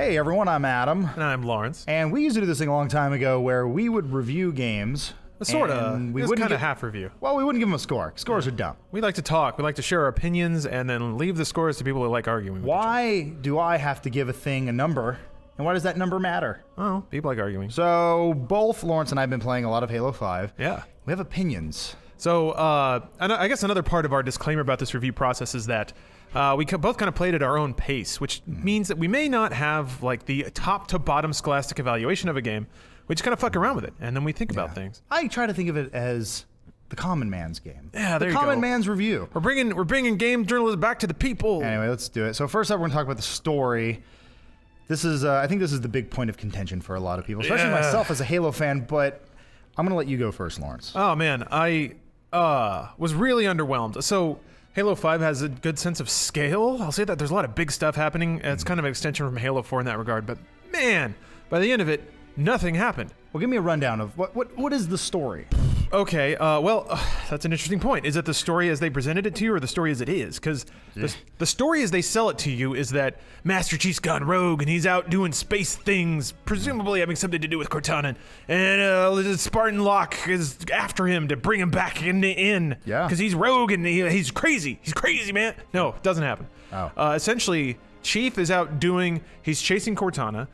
Hey everyone, I'm Adam. And I'm Lawrence. And we used to do this thing a long time ago where we would review games. Sort of. We It's wouldn't kind of give- half review. Well, we wouldn't give them a score. Scores are dumb. We like to talk. We like to share our opinions and then leave the scores to people who like arguing with each Why do I have to give a thing a number? And why does that number matter? other. Oh, people like arguing. So both Lawrence and I have been playing a lot of Halo 5. Yeah. We have opinions. So, and I guess another part of our disclaimer about this review process is that we both kind of played at our own pace, which means that we may not have like the top to bottom scholastic evaluation of a game. We just kind of fuck around with it, and then we think about things. I try to think of it as the common man's game. Yeah, there the you common go. man's review. We're bringing game journalism back to the people. Anyway, let's do it. So first up, we're going to talk about the story. This is, I think this is the big point of contention for a lot of people, especially myself as a Halo fan, but I'm going to let you go first, Lawrence. Oh man, I was really underwhelmed. So Halo 5 has a good sense of scale. I'll say that there's a lot of big stuff happening. It's kind of an extension from Halo 4 in that regard. But man, by the end of it, nothing happened. Well, give me a rundown of what is the story? Okay, that's an interesting point. Is it the story as they presented it to you or the story as it is? Because the story as they sell it to you is that Master Chief's gone rogue and he's out doing space things, presumably having something to do with Cortana. And Spartan Locke is after him to bring him back in the inn. Yeah. Because he's rogue and he's crazy. He's crazy, man. No, it doesn't happen. Oh. Essentially, Chief is out he's chasing Cortana.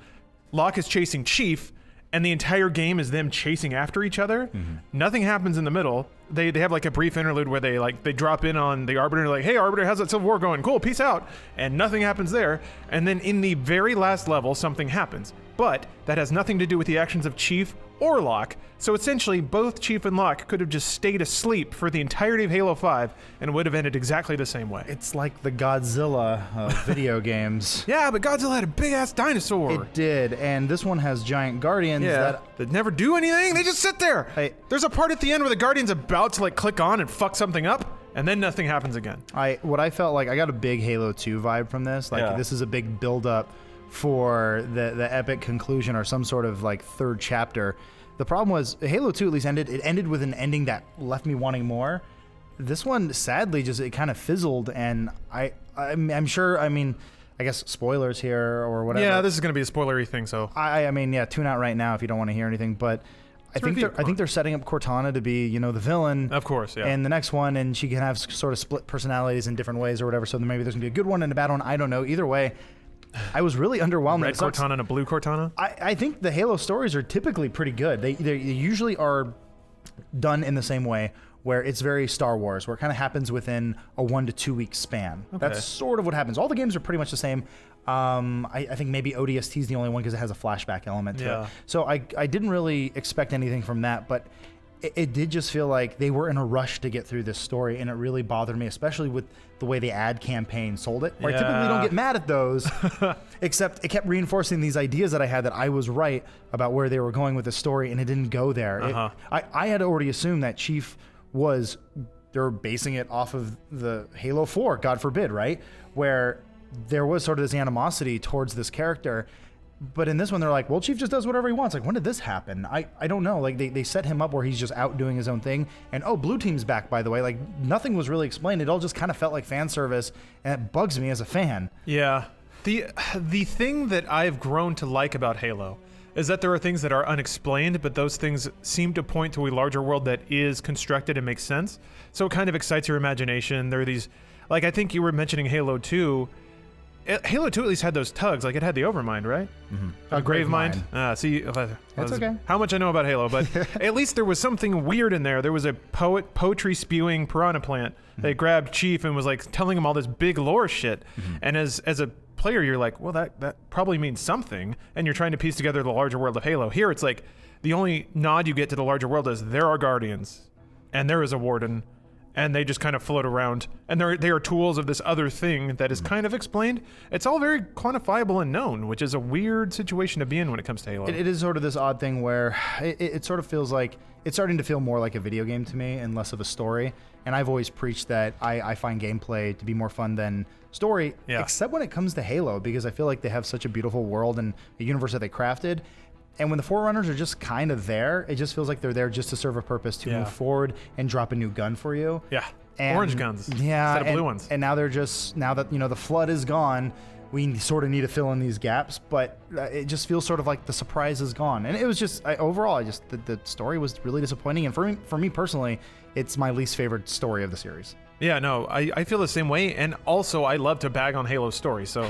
Locke is chasing Chief. And the entire game is them chasing after each other. Nothing happens in the middle. They have like a brief interlude where they drop in on the Arbiter, like, hey Arbiter, how's that Civil War going? Cool, peace out. And nothing happens there. And then in the very last level, something happens. But that has nothing to do with the actions of Chief or Locke. So essentially, both Chief and Locke could have just stayed asleep for the entirety of Halo 5 and would have ended exactly the same way. It's like the Godzilla of video games. Yeah, but Godzilla had a big-ass dinosaur. It did, and this one has giant guardians that never do anything. They just sit there. Hey. There's a part at the end where the Guardian's about to like click on and fuck something up, and then nothing happens again. What I felt like, I got a big Halo 2 vibe from this. Like this is a big build-up for the epic conclusion or some sort of like third chapter. The problem was Halo 2 at least ended with an ending that left me wanting more. This one, sadly, it kind of fizzled, and I'm sure, I mean, I guess spoilers here or whatever. Yeah, this is going to be a spoilery thing, so. I mean, yeah, tune out right now if you don't want to hear anything, but I think they're setting up Cortana to be, the villain. Of course, yeah. And the next one, and she can have sort of split personalities in different ways or whatever, so maybe there's going to be a good one and a bad one. I don't know. Either way, I was really underwhelmed. Red Cortana and a blue Cortana? I think the Halo stories are typically pretty good. They usually are done in the same way, where it's very Star Wars, where it kind of happens within a 1 to 2 week span. Okay. That's sort of what happens. All the games are pretty much the same. I think maybe ODST is the only one because it has a flashback element to it. So I didn't really expect anything from that, but it did just feel like they were in a rush to get through this story, and it really bothered me, especially with the way the ad campaign sold it. Where I typically don't get mad at those, except it kept reinforcing these ideas that I had that I was right about where they were going with the story, and it didn't go there. I had already assumed that Chief they're basing it off of the Halo 4, God forbid, right? Where there was sort of this animosity towards this character. But in this one, they're like, well, Chief just does whatever he wants. Like, when did this happen? I don't know. Like, they set him up where he's just out doing his own thing. And, Blue Team's back, by the way. Like, nothing was really explained. It all just kind of felt like fan service, and it bugs me as a fan. Yeah. The thing that I've grown to like about Halo is that there are things that are unexplained, but those things seem to point to a larger world that is constructed and makes sense. So it kind of excites your imagination. There are these, like, I think you were mentioning Halo 2. Halo 2 at least had those tugs, like it had the Overmind, right? Mm-hmm. Gravemind. See, that's okay. How much I know about Halo, but at least there was something weird in there. There was a poetry spewing piranha plant that grabbed Chief and was like telling him all this big lore shit. And as a player, you're like, well, that probably means something, and you're trying to piece together the larger world of Halo. Here, it's like the only nod you get to the larger world is there are Guardians, and there is a Warden. And they just kind of float around, and they are tools of this other thing that is kind of explained. It's all very quantifiable and known, which is a weird situation to be in when it comes to Halo. It is sort of this odd thing where it sort of feels like it's starting to feel more like a video game to me and less of a story. And I've always preached that I find gameplay to be more fun than story, except when it comes to Halo, because I feel like they have such a beautiful world and a universe that they crafted. And when the Forerunners are just kind of there, it just feels like they're there just to serve a purpose to move forward and drop a new gun for you. Yeah, and, orange guns instead of blue ones. And now they're just, now that, the flood is gone, we sort of need to fill in these gaps, but it just feels sort of like the surprise is gone. And it was just overall, the story was really disappointing. And for me personally, it's my least favorite story of the series. Yeah, no, I feel the same way. And also, I love to bag on Halo's story, so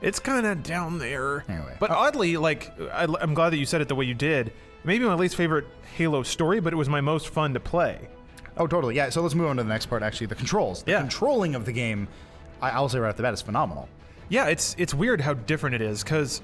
it's kind of down there. Anyway, but oddly, like I'm glad that you said it the way you did. Maybe my least favorite Halo story, but it was my most fun to play. Oh, totally. Yeah. So let's move on to the next part. Actually, the controls. The controlling of the game, I'll say right off the bat, is phenomenal. Yeah, it's weird how different it is, because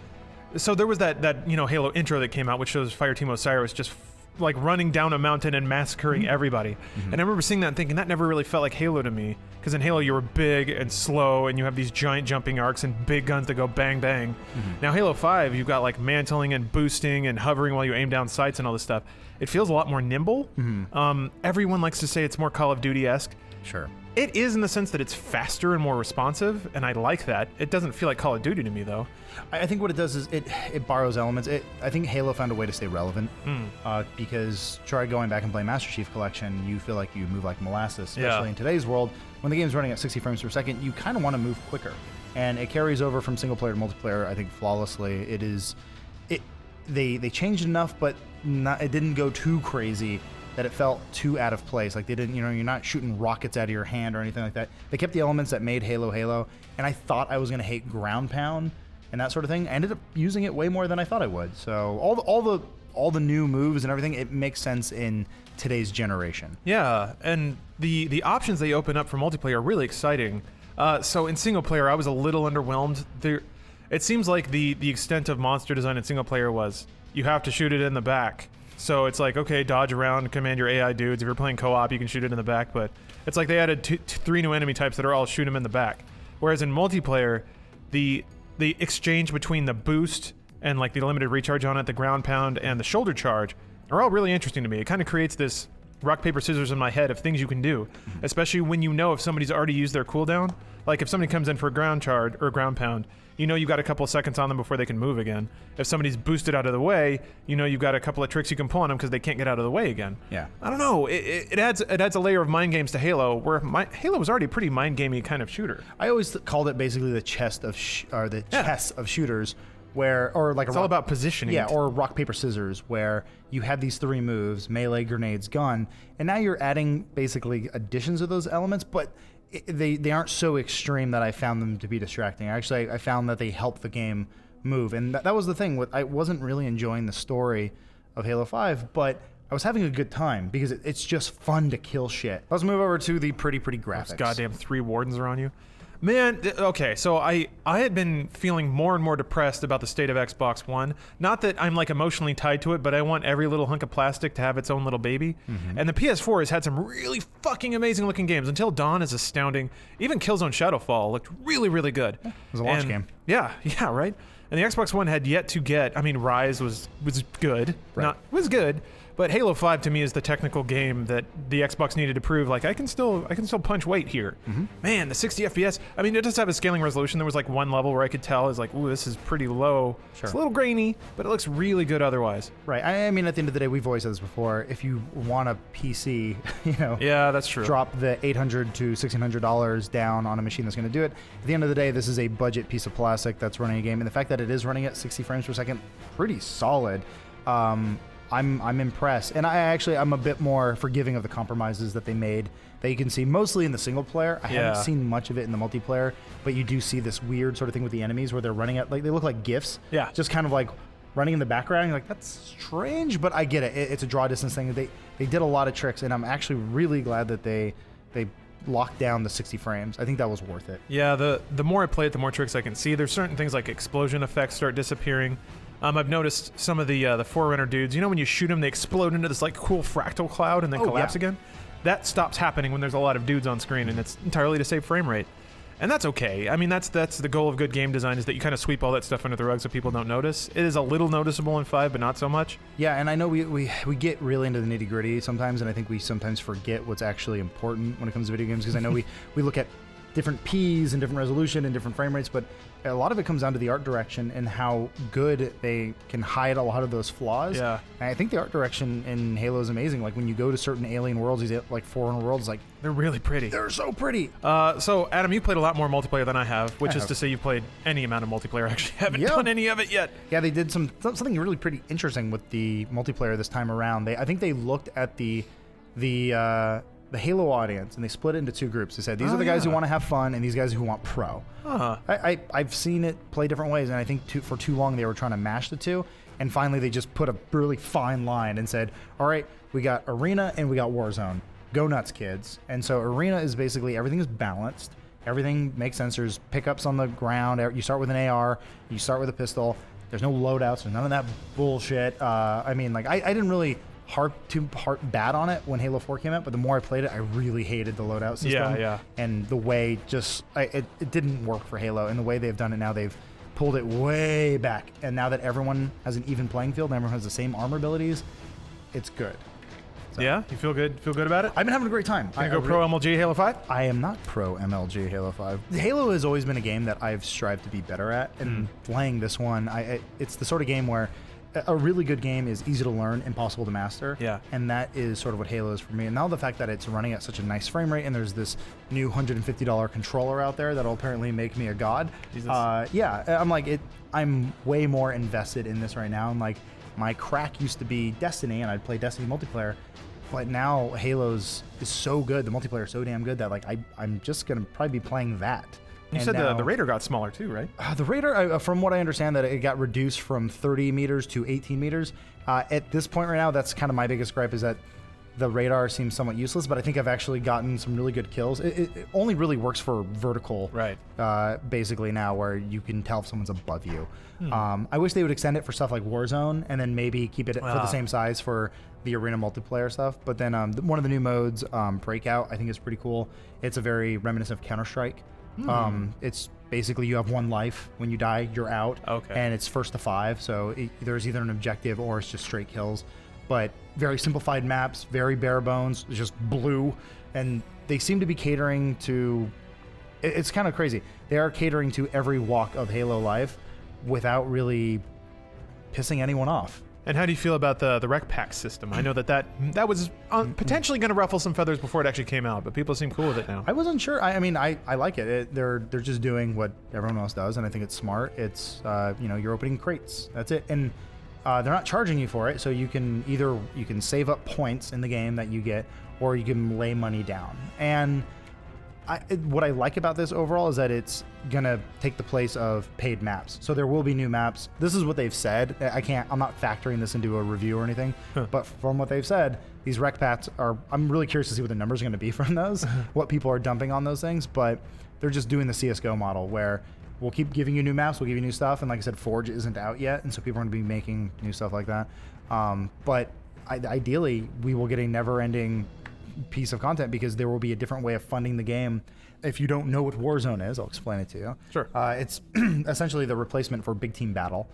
so there was that Halo intro that came out, which shows Fireteam Osiris just like running down a mountain and massacring everybody. And I remember seeing that and thinking that never really felt like Halo to me, because in Halo you were big and slow and you have these giant jumping arcs and big guns that go bang bang. Now Halo 5, you've got like mantling and boosting and hovering while you aim down sights and all this stuff. It feels a lot more nimble. Everyone likes to say it's more Call of Duty-esque. Sure. It is in the sense that it's faster and more responsive, and I like that. It doesn't feel like Call of Duty to me, though. I think what it does is it borrows elements. I think Halo found a way to stay relevant, because try going back and playing Master Chief Collection, you feel like you move like molasses, especially in today's world. When the game's running at 60 frames per second, you kind of want to move quicker. And it carries over from single player to multiplayer, I think, flawlessly. They changed enough, but it didn't go too crazy that it felt too out of place. Like they didn't, you're not shooting rockets out of your hand or anything like that. They kept the elements that made Halo Halo, and I thought I was going to hate ground pound and that sort of thing. I ended up using it way more than I thought I would. So all the new moves and everything, it makes sense in today's generation. Yeah, and the options they open up for multiplayer are really exciting. So in single player, I was a little underwhelmed. It seems like the extent of monster design in single player was you have to shoot it in the back. So it's like, okay, dodge around, command your AI dudes. If you're playing co-op, you can shoot it in the back. But it's like they added 3 new enemy types that are all shoot them in the back. Whereas in multiplayer, the exchange between the boost and like the limited recharge on it, the ground pound, and the shoulder charge are all really interesting to me. It kind of creates this rock, paper, scissors in my head of things you can do, especially when you know if somebody's already used their cooldown. Like if somebody comes in for a ground charge or a ground pound, you know you've got a couple of seconds on them before they can move again. If somebody's boosted out of the way, you know you've got a couple of tricks you can pull on them because they can't get out of the way again. Yeah. I don't know. It adds a layer of mind games to Halo, where Halo was already a pretty mind gamey kind of shooter. I always called it basically the chess of shooters, where it's all about positioning. Yeah, or rock paper scissors, where you had these 3 moves: melee, grenades, gun, and now you're adding basically additions of those elements, but they aren't so extreme that I found them to be distracting. Actually, I found that they help the game move, and that was the thing. I wasn't really enjoying the story of Halo 5, but I was having a good time because it's just fun to kill shit. Let's move over to the pretty graphics. Those goddamn 3 wardens are on you. Man, okay, so I had been feeling more and more depressed about the state of Xbox One. Not that I'm like emotionally tied to it, but I want every little hunk of plastic to have its own little baby. And the PS4 has had some really fucking amazing looking games. Until Dawn is astounding. Even Killzone Shadowfall looked really, really good. It was a launch game. Yeah, right? And the Xbox One had yet to get, Rise was good. Right. Was good. But Halo 5 to me is the technical game that the Xbox needed to prove, like, I can still punch weight here. Man, the 60 FPS, it does have a scaling resolution. There was like one level where I could tell is like, ooh, this is pretty low. Sure. It's a little grainy, but it looks really good otherwise. Right. At the end of the day, we've always said this before. If you want a PC, yeah, that's true. Drop the $800 to $1,600 down on a machine that's going to do it. At the end of the day, this is a budget piece of plastic that's running a game, and the fact that it is running at 60 frames per second, pretty solid. I'm impressed, and I'm a bit more forgiving of the compromises that they made that you can see mostly in the single player. I haven't seen much of it in the multiplayer, but you do see this weird sort of thing with the enemies where they're running at, like, they look like GIFs. Yeah. Just kind of like running in the background. You're like, that's strange, but I get it. It's a draw distance thing. They did a lot of tricks, and I'm actually really glad that they locked down the 60 frames. I think that was worth it. Yeah, the more I play it, the more tricks I can see. There's certain things like explosion effects start disappearing. I've noticed some of the Forerunner dudes, when you shoot them, they explode into this like cool fractal cloud and then collapse again. That stops happening when there's a lot of dudes on screen, and it's entirely to save frame rate. And that's okay. That's the goal of good game design, is that you kind of sweep all that stuff under the rug so people don't notice. It is a little noticeable in 5, but not so much. Yeah, and I know we get really into the nitty-gritty sometimes, and I think we sometimes forget what's actually important when it comes to video games, because I know we look at different Ps and different resolution and different frame rates, but a lot of it comes down to the art direction and how good they can hide a lot of those flaws. Yeah. And I think the art direction in Halo is amazing. Like when you go to certain alien worlds, these like foreign worlds, like They're really pretty. they're so pretty. So Adam, you played a lot more multiplayer than I have, which is to say you played any amount of multiplayer. I actually haven't done any of it yet. Yeah, they did something really pretty interesting with the multiplayer this time around. I think they looked at the Halo audience and they split it into two groups. They said these are the guys who want to have fun and these guys who want pro. I've seen it play different ways, and I think for too long they were trying to mash the two, and finally they just put a really fine line and said, all right, we got Arena and we got Warzone. Go nuts, kids. And so Arena is basically everything is balanced. Everything makes sense. There's pickups on the ground. You start with an AR. You start with a pistol. There's no loadouts. There's none of that bullshit. I mean, like, I didn't really harp bad on it when Halo 4 came out, but the more I played it, I really hated the loadout system. Yeah. And the way it didn't work for Halo. And the way they've done it now, they've pulled it way back. And now that everyone has an even playing field and everyone has the same armor abilities, it's good. So. Yeah, you feel good? Feel good about it? I've been having a great time. Can you go pro MLG Halo 5? I am not pro MLG Halo 5. Halo has always been a game that I've strived to be better at, and playing this one, it's the sort of game where a really good game is easy to learn, impossible to master. Yeah. And that is sort of what Halo is for me. And now the fact that it's running at such a nice frame rate, and there's this new $150 controller out there that'll apparently make me a god. Jesus. I'm way more invested in this right now. And like, my crack used to be Destiny, and I'd play Destiny multiplayer. But now Halo's is so good, the multiplayer is so damn good that like I'm just gonna probably be playing that. You said the Raider got smaller too, right? The Raider, from what I understand, that it got reduced from 30 meters to 18 meters. At this point right now, that's kind of my biggest gripe, is that the radar seems somewhat useless, but I think I've actually gotten some really good kills. It only really works for vertical, right? Basically now, where you can tell if someone's above you. I wish they would extend it for stuff like Warzone, and then maybe keep it for the same size for the arena multiplayer stuff. But then one of the new modes, Breakout, I think is pretty cool. It's a very reminiscent of Counter-Strike. It's basically you have one life. When you die, you're out. Okay. And it's first to 5, so there's either an objective or it's just straight kills. But very simplified maps, very bare bones, just blue, and they seem to be catering to. It's kind of crazy. They are catering to every walk of Halo life without really pissing anyone off. And how do you feel about the rec pack system? I know that was potentially going to ruffle some feathers before it actually came out, but people seem cool with it now. I wasn't sure. I mean, I like it. They're just doing what everyone else does, and I think it's smart. It's you're opening crates. That's it. And they're not charging you for it, so you can save up points in the game that you get, or you can lay money down. And what I like about this overall is that it's gonna take the place of paid maps. So there will be new maps. This is what they've said. I'm not factoring this into a review or anything, but from what they've said, these rec packs I'm really curious to see what the numbers are gonna be from those, what people are dumping on those things, but they're just doing the CSGO model where we'll keep giving you new maps, we'll give you new stuff, and like I said, Forge isn't out yet, and so people are gonna be making new stuff like that. But ideally, we will get a never-ending piece of content, because there will be a different way of funding the game. If you don't know what Warzone is, I'll explain it to you. Sure. It's essentially the replacement for Big Team Battle.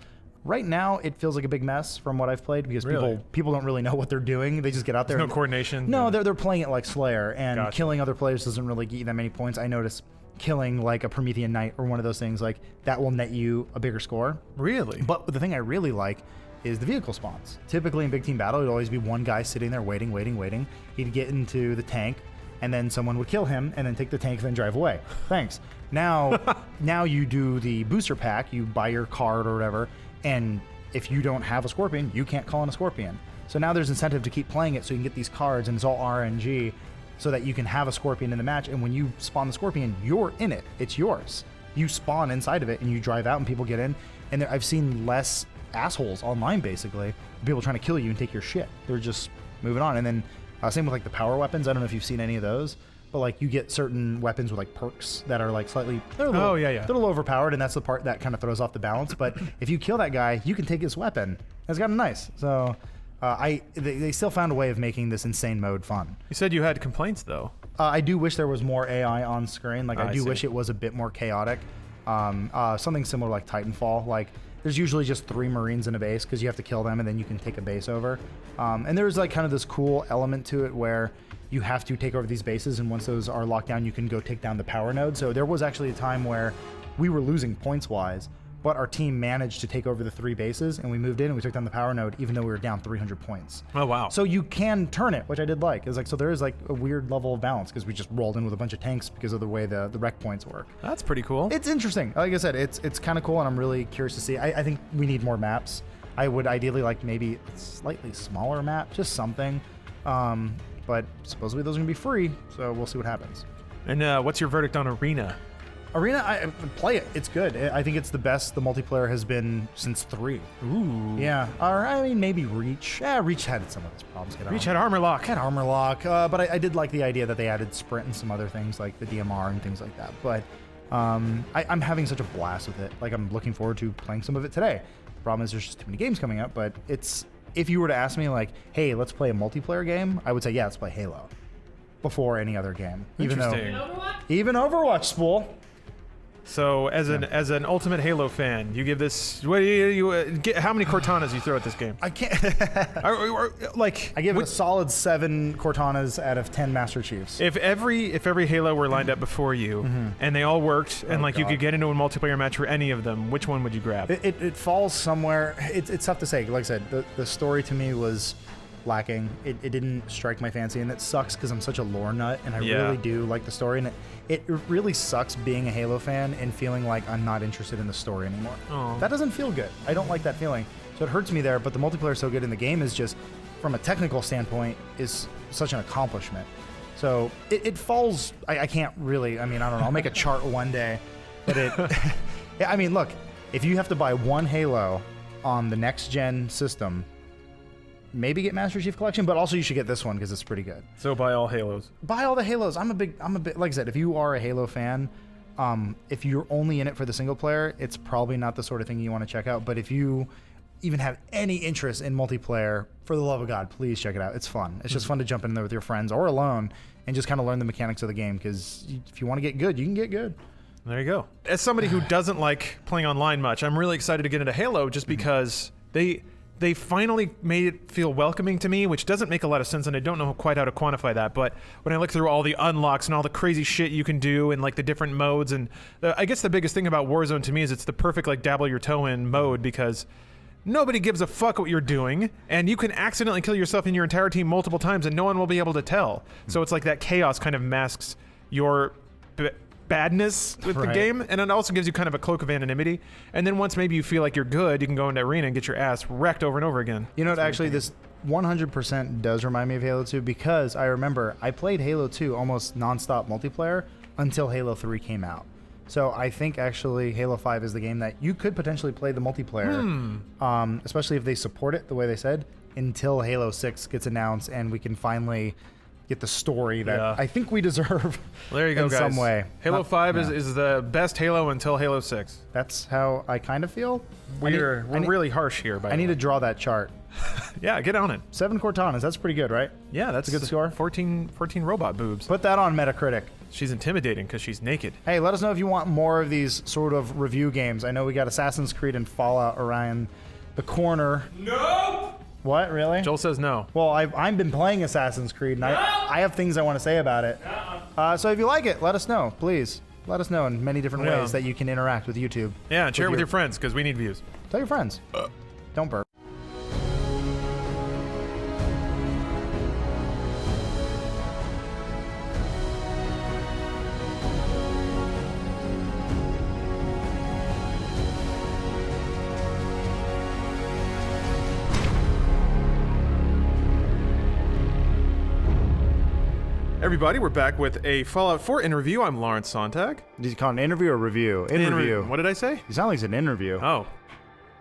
Right now, it feels like a big mess from what I've played, because people don't really know what they're doing. They just get out there. There's no coordination. No, they're playing it like Slayer, and killing other players doesn't really get you that many points. I noticed killing like a Promethean Knight or one of those things, like that will net you a bigger score. Really? But the thing I really like is the vehicle spawns. Typically in Big Team Battle, it'd always be one guy sitting there waiting. He'd get into the tank, and then someone would kill him, and then take the tank, and then drive away. Thanks. Now you do the booster pack, you buy your card or whatever, and if you don't have a Scorpion, you can't call in a Scorpion. So now there's incentive to keep playing it, so you can get these cards, and it's all RNG, so that you can have a Scorpion in the match, and when you spawn the Scorpion, you're in it. It's yours. You spawn inside of it, and you drive out, and people get in, and I've seen less assholes online, basically, people trying to kill you and take your shit. They're just moving on. And then same with like the power weapons. I don't know if you've seen any of those, but like you get certain weapons with like perks that are like slightly, they're a little, they're a little overpowered, and that's the part that kind of throws off the balance. But if you kill that guy, you can take his weapon. It's kind of nice. So they still found a way of making this insane mode fun. You said you had complaints though. I do wish there was more AI on screen. Like I do wish it was a bit more chaotic. Something similar like Titanfall. Like there's usually just 3 Marines in a base, because you have to kill them and then you can take a base over. And there's like kind of this cool element to it where you have to take over these bases, and once those are locked down, you can go take down the power node. So there was actually a time where we were losing points-wise, but our team managed to take over the 3 bases, and we moved in and we took down the power node, even though we were down 300 points. Oh, wow. So you can turn it, which I did like. It's like, so there is like a weird level of balance because we just rolled in with a bunch of tanks because of the way the rec points work. That's pretty cool. It's interesting. Like I said, it's kind of cool, and I'm really curious to see. I think we need more maps. I would ideally like maybe a slightly smaller map, just something. But supposedly those are going to be free, so we'll see what happens. And what's your verdict on Arena? Arena, I play it. It's good. I think it's the best the multiplayer has been since 3. Ooh. Yeah. Or, I mean, maybe Reach. Yeah, Reach had some of its problems. Reach had armor lock. Had armor lock. But I did like the idea that they added sprint and some other things like the DMR and things like that. But I'm having such a blast with it. Like, I'm looking forward to playing some of it today. The problem is there's just too many games coming up. But it's, if you were to ask me, like, hey, let's play a multiplayer game, I would say, yeah, let's play Halo before any other game. Interesting. Even Overwatch, Spool. So, as an ultimate Halo fan, you give this. What do you get? How many Cortanas you throw at this game? I can't. Like, I give it a solid 7 Cortanas out of 10 Master Chiefs. If every Halo were lined up before you and they all worked and like you could get into a multiplayer match for any of them, which one would you grab? It falls somewhere. It's tough to say. Like I said, the story to me was lacking. It didn't strike my fancy, and it sucks because I'm such a lore nut, and I really do like the story, and it really sucks being a Halo fan and feeling like I'm not interested in the story anymore. Aww. That doesn't feel good. I don't like that feeling. So it hurts me there, but the multiplayer is so good, and the game is just, from a technical standpoint, is such an accomplishment. So it falls, I can't really, I mean, I don't know, I'll make a chart one day, but I mean, look, if you have to buy one Halo on the next gen system, maybe get Master Chief Collection, but also you should get this one because it's pretty good. So buy all Halos. Buy all the Halos. I'm a big, like I said, if you are a Halo fan, if you're only in it for the single player, it's probably not the sort of thing you want to check out. But if you even have any interest in multiplayer, for the love of God, please check it out. It's fun. It's just fun to jump in there with your friends or alone and just kind of learn the mechanics of the game, because if you want to get good, you can get good. There you go. As somebody who doesn't like playing online much, I'm really excited to get into Halo just because they finally made it feel welcoming to me, which doesn't make a lot of sense, and I don't know quite how to quantify that. But when I look through all the unlocks and all the crazy shit you can do and like the different modes, and I guess the biggest thing about Warzone to me is it's the perfect like dabble your toe in mode, because nobody gives a fuck what you're doing, and you can accidentally kill yourself and your entire team multiple times and no one will be able to tell. So it's like that chaos kind of masks your badness with the game, and it also gives you kind of a cloak of anonymity. And then once maybe you feel like you're good, you can go into arena and get your ass wrecked over and over again. You know what, actually this 100% does remind me of Halo 2, because I remember I played Halo 2 almost nonstop multiplayer until Halo 3 came out. So I think actually Halo 5 is the game that you could potentially play the multiplayer, especially if they support it the way they said, until Halo 6 gets announced and we can finally get the story that I think we deserve. Well, there you go, in guys. some way. Halo 5 is the best Halo until Halo 6. That's how I kind of feel. We're really harsh here. I need to draw that chart. Yeah, get on it. 7 Cortanas, that's pretty good, right? Yeah, that's a good score. 14 robot boobs. Put that on Metacritic. She's intimidating because she's naked. Hey, let us know if you want more of these sort of review games. I know we got Assassin's Creed and Fallout around the corner. No! What, really? Joel says no. Well, I've been playing Assassin's Creed, and I have things I want to say about it. So if you like it, let us know, please. Let us know in many different ways that you can interact with YouTube. Yeah, and share it with your friends, because we need views. Tell your friends. Don't burp. Everybody, we're back with a Fallout 4 interview. I'm Lawrence Sontag. Did you call it an interview or review? Interview. What did I say? You sound like it's an interview. Oh.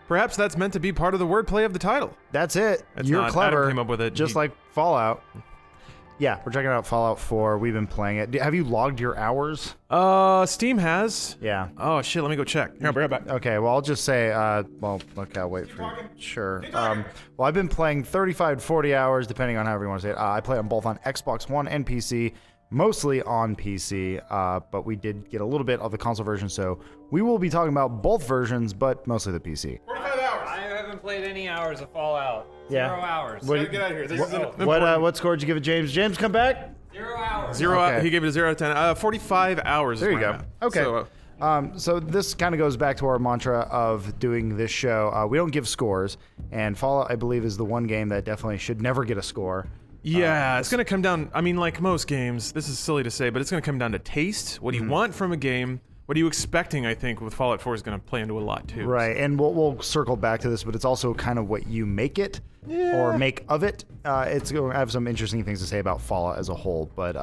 Perhaps that's meant to be part of the wordplay of the title. That's it. It's You're not. clever. Adam came up with it. Just like Fallout. Yeah, we're checking out Fallout 4. We've been playing it. Have you logged your hours? Steam has. Yeah. Oh, shit, let me go check. Here, I'll be right back. Okay, well, I'll just say, well, look, I'll wait for you. Sure. Well, I've been playing 35 to 40 hours, depending on however you want to say it. I play them both on Xbox One and PC, mostly on PC, but we did get a little bit of the console version, so we will be talking about both versions, but mostly the PC. 45 hours. I haven't played any hours of Fallout. Yeah. 0 hours. What, Get out of here. This is what score did you give it, James? James, come back. 0 hours. Okay. He gave it a 0 out of 10. 45 hours. There is you my go. math. Okay. So, So this kind of goes back to our mantra of doing this show. We don't give scores, and Fallout, I believe, is the one game that definitely should never get a score. yeah, it's going to come down. I mean, like most games, this is silly to say, but it's going to come down to taste. What do you want from a game? What are you expecting? I think with Fallout 4 is going to play into a lot too. Right, and we'll circle back to this, but it's also kind of what you make it or make of it. It's going to have some interesting things to say about Fallout as a whole, but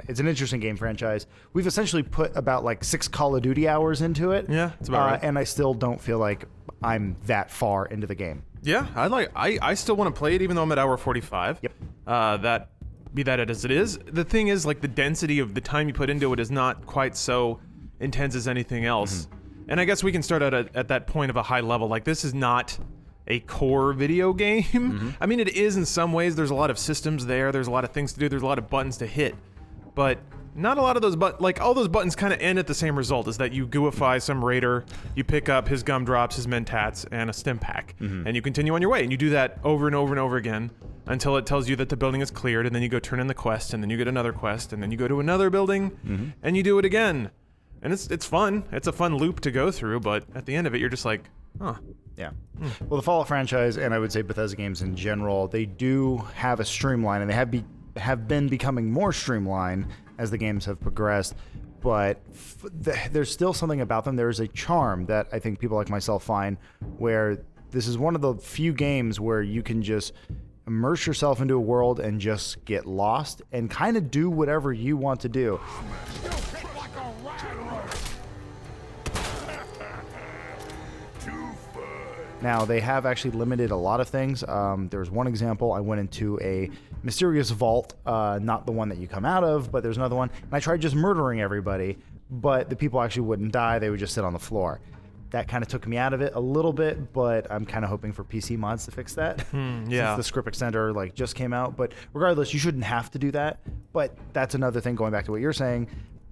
it's an interesting game franchise. We've essentially put about like 6 Call of Duty hours into it. Yeah, that's about right. And I still don't feel like I'm that far into the game. Yeah, I still want to play it even though I'm at hour 45. Yep. That as it is. The thing is, like, the density of the time you put into it is not quite so intense as anything else. And I guess we can start at that point of a high level. Like, this is not a core video game. I mean, it is in some ways. There's a lot of systems there. There's a lot of things to do. There's a lot of buttons to hit. But not a lot of those like all those buttons kind of end at the same result, is that you gooify some raider, you pick up his gumdrops, his mentats, and a stim pack, and you continue on your way. And you do that over and over and over again until it tells you that the building is cleared, and then you go turn in the quest, and then you get another quest, and then you go to another building, and you do it again. And it's fun. It's a fun loop to go through, but at the end of it, you're just like, huh. Yeah. Well, the Fallout franchise, and I would say Bethesda games in general, they do have a streamline, and they have been becoming more streamlined as the games have progressed. But there's still something about them. There is a charm that I think people like myself find, where this is one of the few games where you can just immerse yourself into a world and just get lost and kind of do whatever you want to do. Now, they have actually limited a lot of things. There's one example. I went into a mysterious vault, not the one that you come out of, but there's another one. And I tried just murdering everybody, but the people actually wouldn't die. They would just sit on the floor. That kind of took me out of it a little bit, but I'm kind of hoping for PC mods to fix that. Yeah. Since the script extender just came out. But regardless, you shouldn't have to do that. But that's another thing, going back to what you're saying.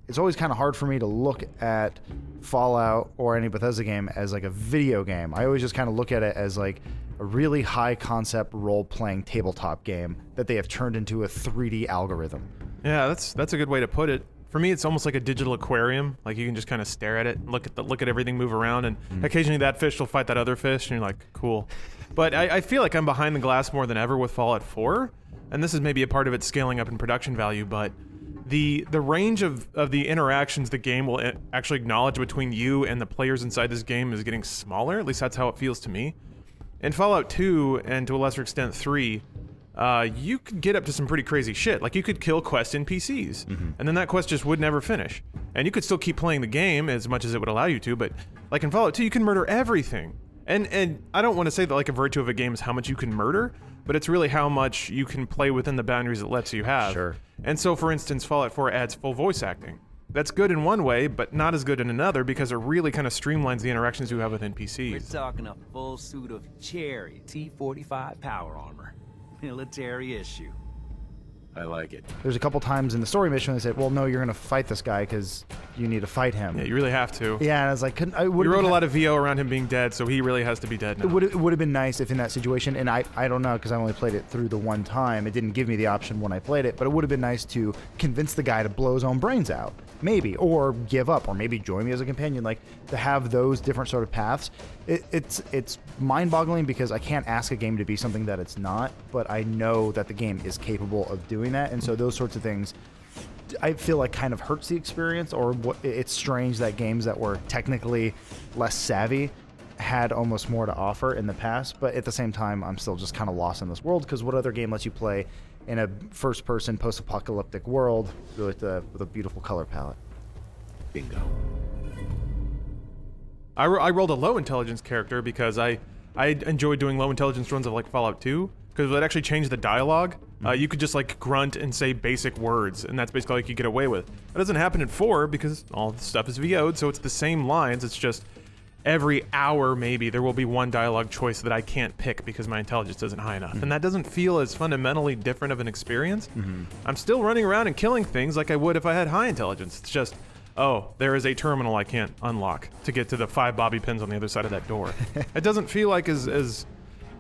It's always kind of hard for me to look at Fallout or any Bethesda game as like a video game. I always just kind of look at it as like a really high concept role-playing tabletop game that they have turned into a 3D algorithm. Yeah, that's a good way to put it. For me, it's almost like a digital aquarium. Like, you can just kind of stare at it, look at everything move around, and occasionally that fish will fight that other fish, and you're like, cool. But I feel like I'm behind the glass more than ever with Fallout 4, and this is maybe a part of it scaling up in production value, but the range of the interactions the game will actually acknowledge between you and the players inside this game is getting smaller. At least that's how it feels to me. In Fallout 2, and to a lesser extent 3, you could get up to some pretty crazy shit. Like, you could kill quest NPCs, and then that quest just would never finish. And you could still keep playing the game as much as it would allow you to, but like in Fallout 2, you can murder everything. And I don't want to say that like a virtue of a game is how much you can murder, but it's really how much you can play within the boundaries it lets you have. Sure. And so, for instance, Fallout 4 adds full voice acting. That's good in one way, but not as good in another, because it really kind of streamlines the interactions you have with NPCs. We're talking a full suit of Cherry T-45 power armor. Military issue. I like it. There's a couple times in the story mission they said, well, no, you're going to fight this guy because you need to fight him. Yeah, you really have to. Yeah, and I was like, You wrote a lot of VO around him being dead, so he really has to be dead now. It would have been nice if in that situation, and I don't know because I only played it through the one time. It didn't give me the option when I played it, but it would have been nice to convince the guy to blow his own brains out, maybe, or give up, or maybe join me as a companion. Like, to have those different sort of paths, it's mind-boggling because I can't ask a game to be something that it's not, but I know that the game is capable of doing that, and so those sorts of things I feel like kind of hurts the experience, or it's strange that games that were technically less savvy had almost more to offer in the past, but at the same time, I'm still just kind of lost in this world, because what other game lets you play in a first-person post-apocalyptic world with a beautiful color palette? Bingo. I rolled a low intelligence character because I enjoyed doing low intelligence runs of like Fallout 2, because it actually changed the dialogue. You could just like grunt and say basic words, and that's basically all you could get away with. That doesn't happen in 4 because all the stuff is VO'd, so it's the same lines. It's just every hour maybe there will be one dialogue choice that I can't pick because my intelligence isn't high enough. And that doesn't feel as fundamentally different of an experience. I'm still running around and killing things like I would if I had high intelligence. It's just, oh, there is a terminal I can't unlock to get to the 5 bobby pins on the other side of that door. It doesn't feel like as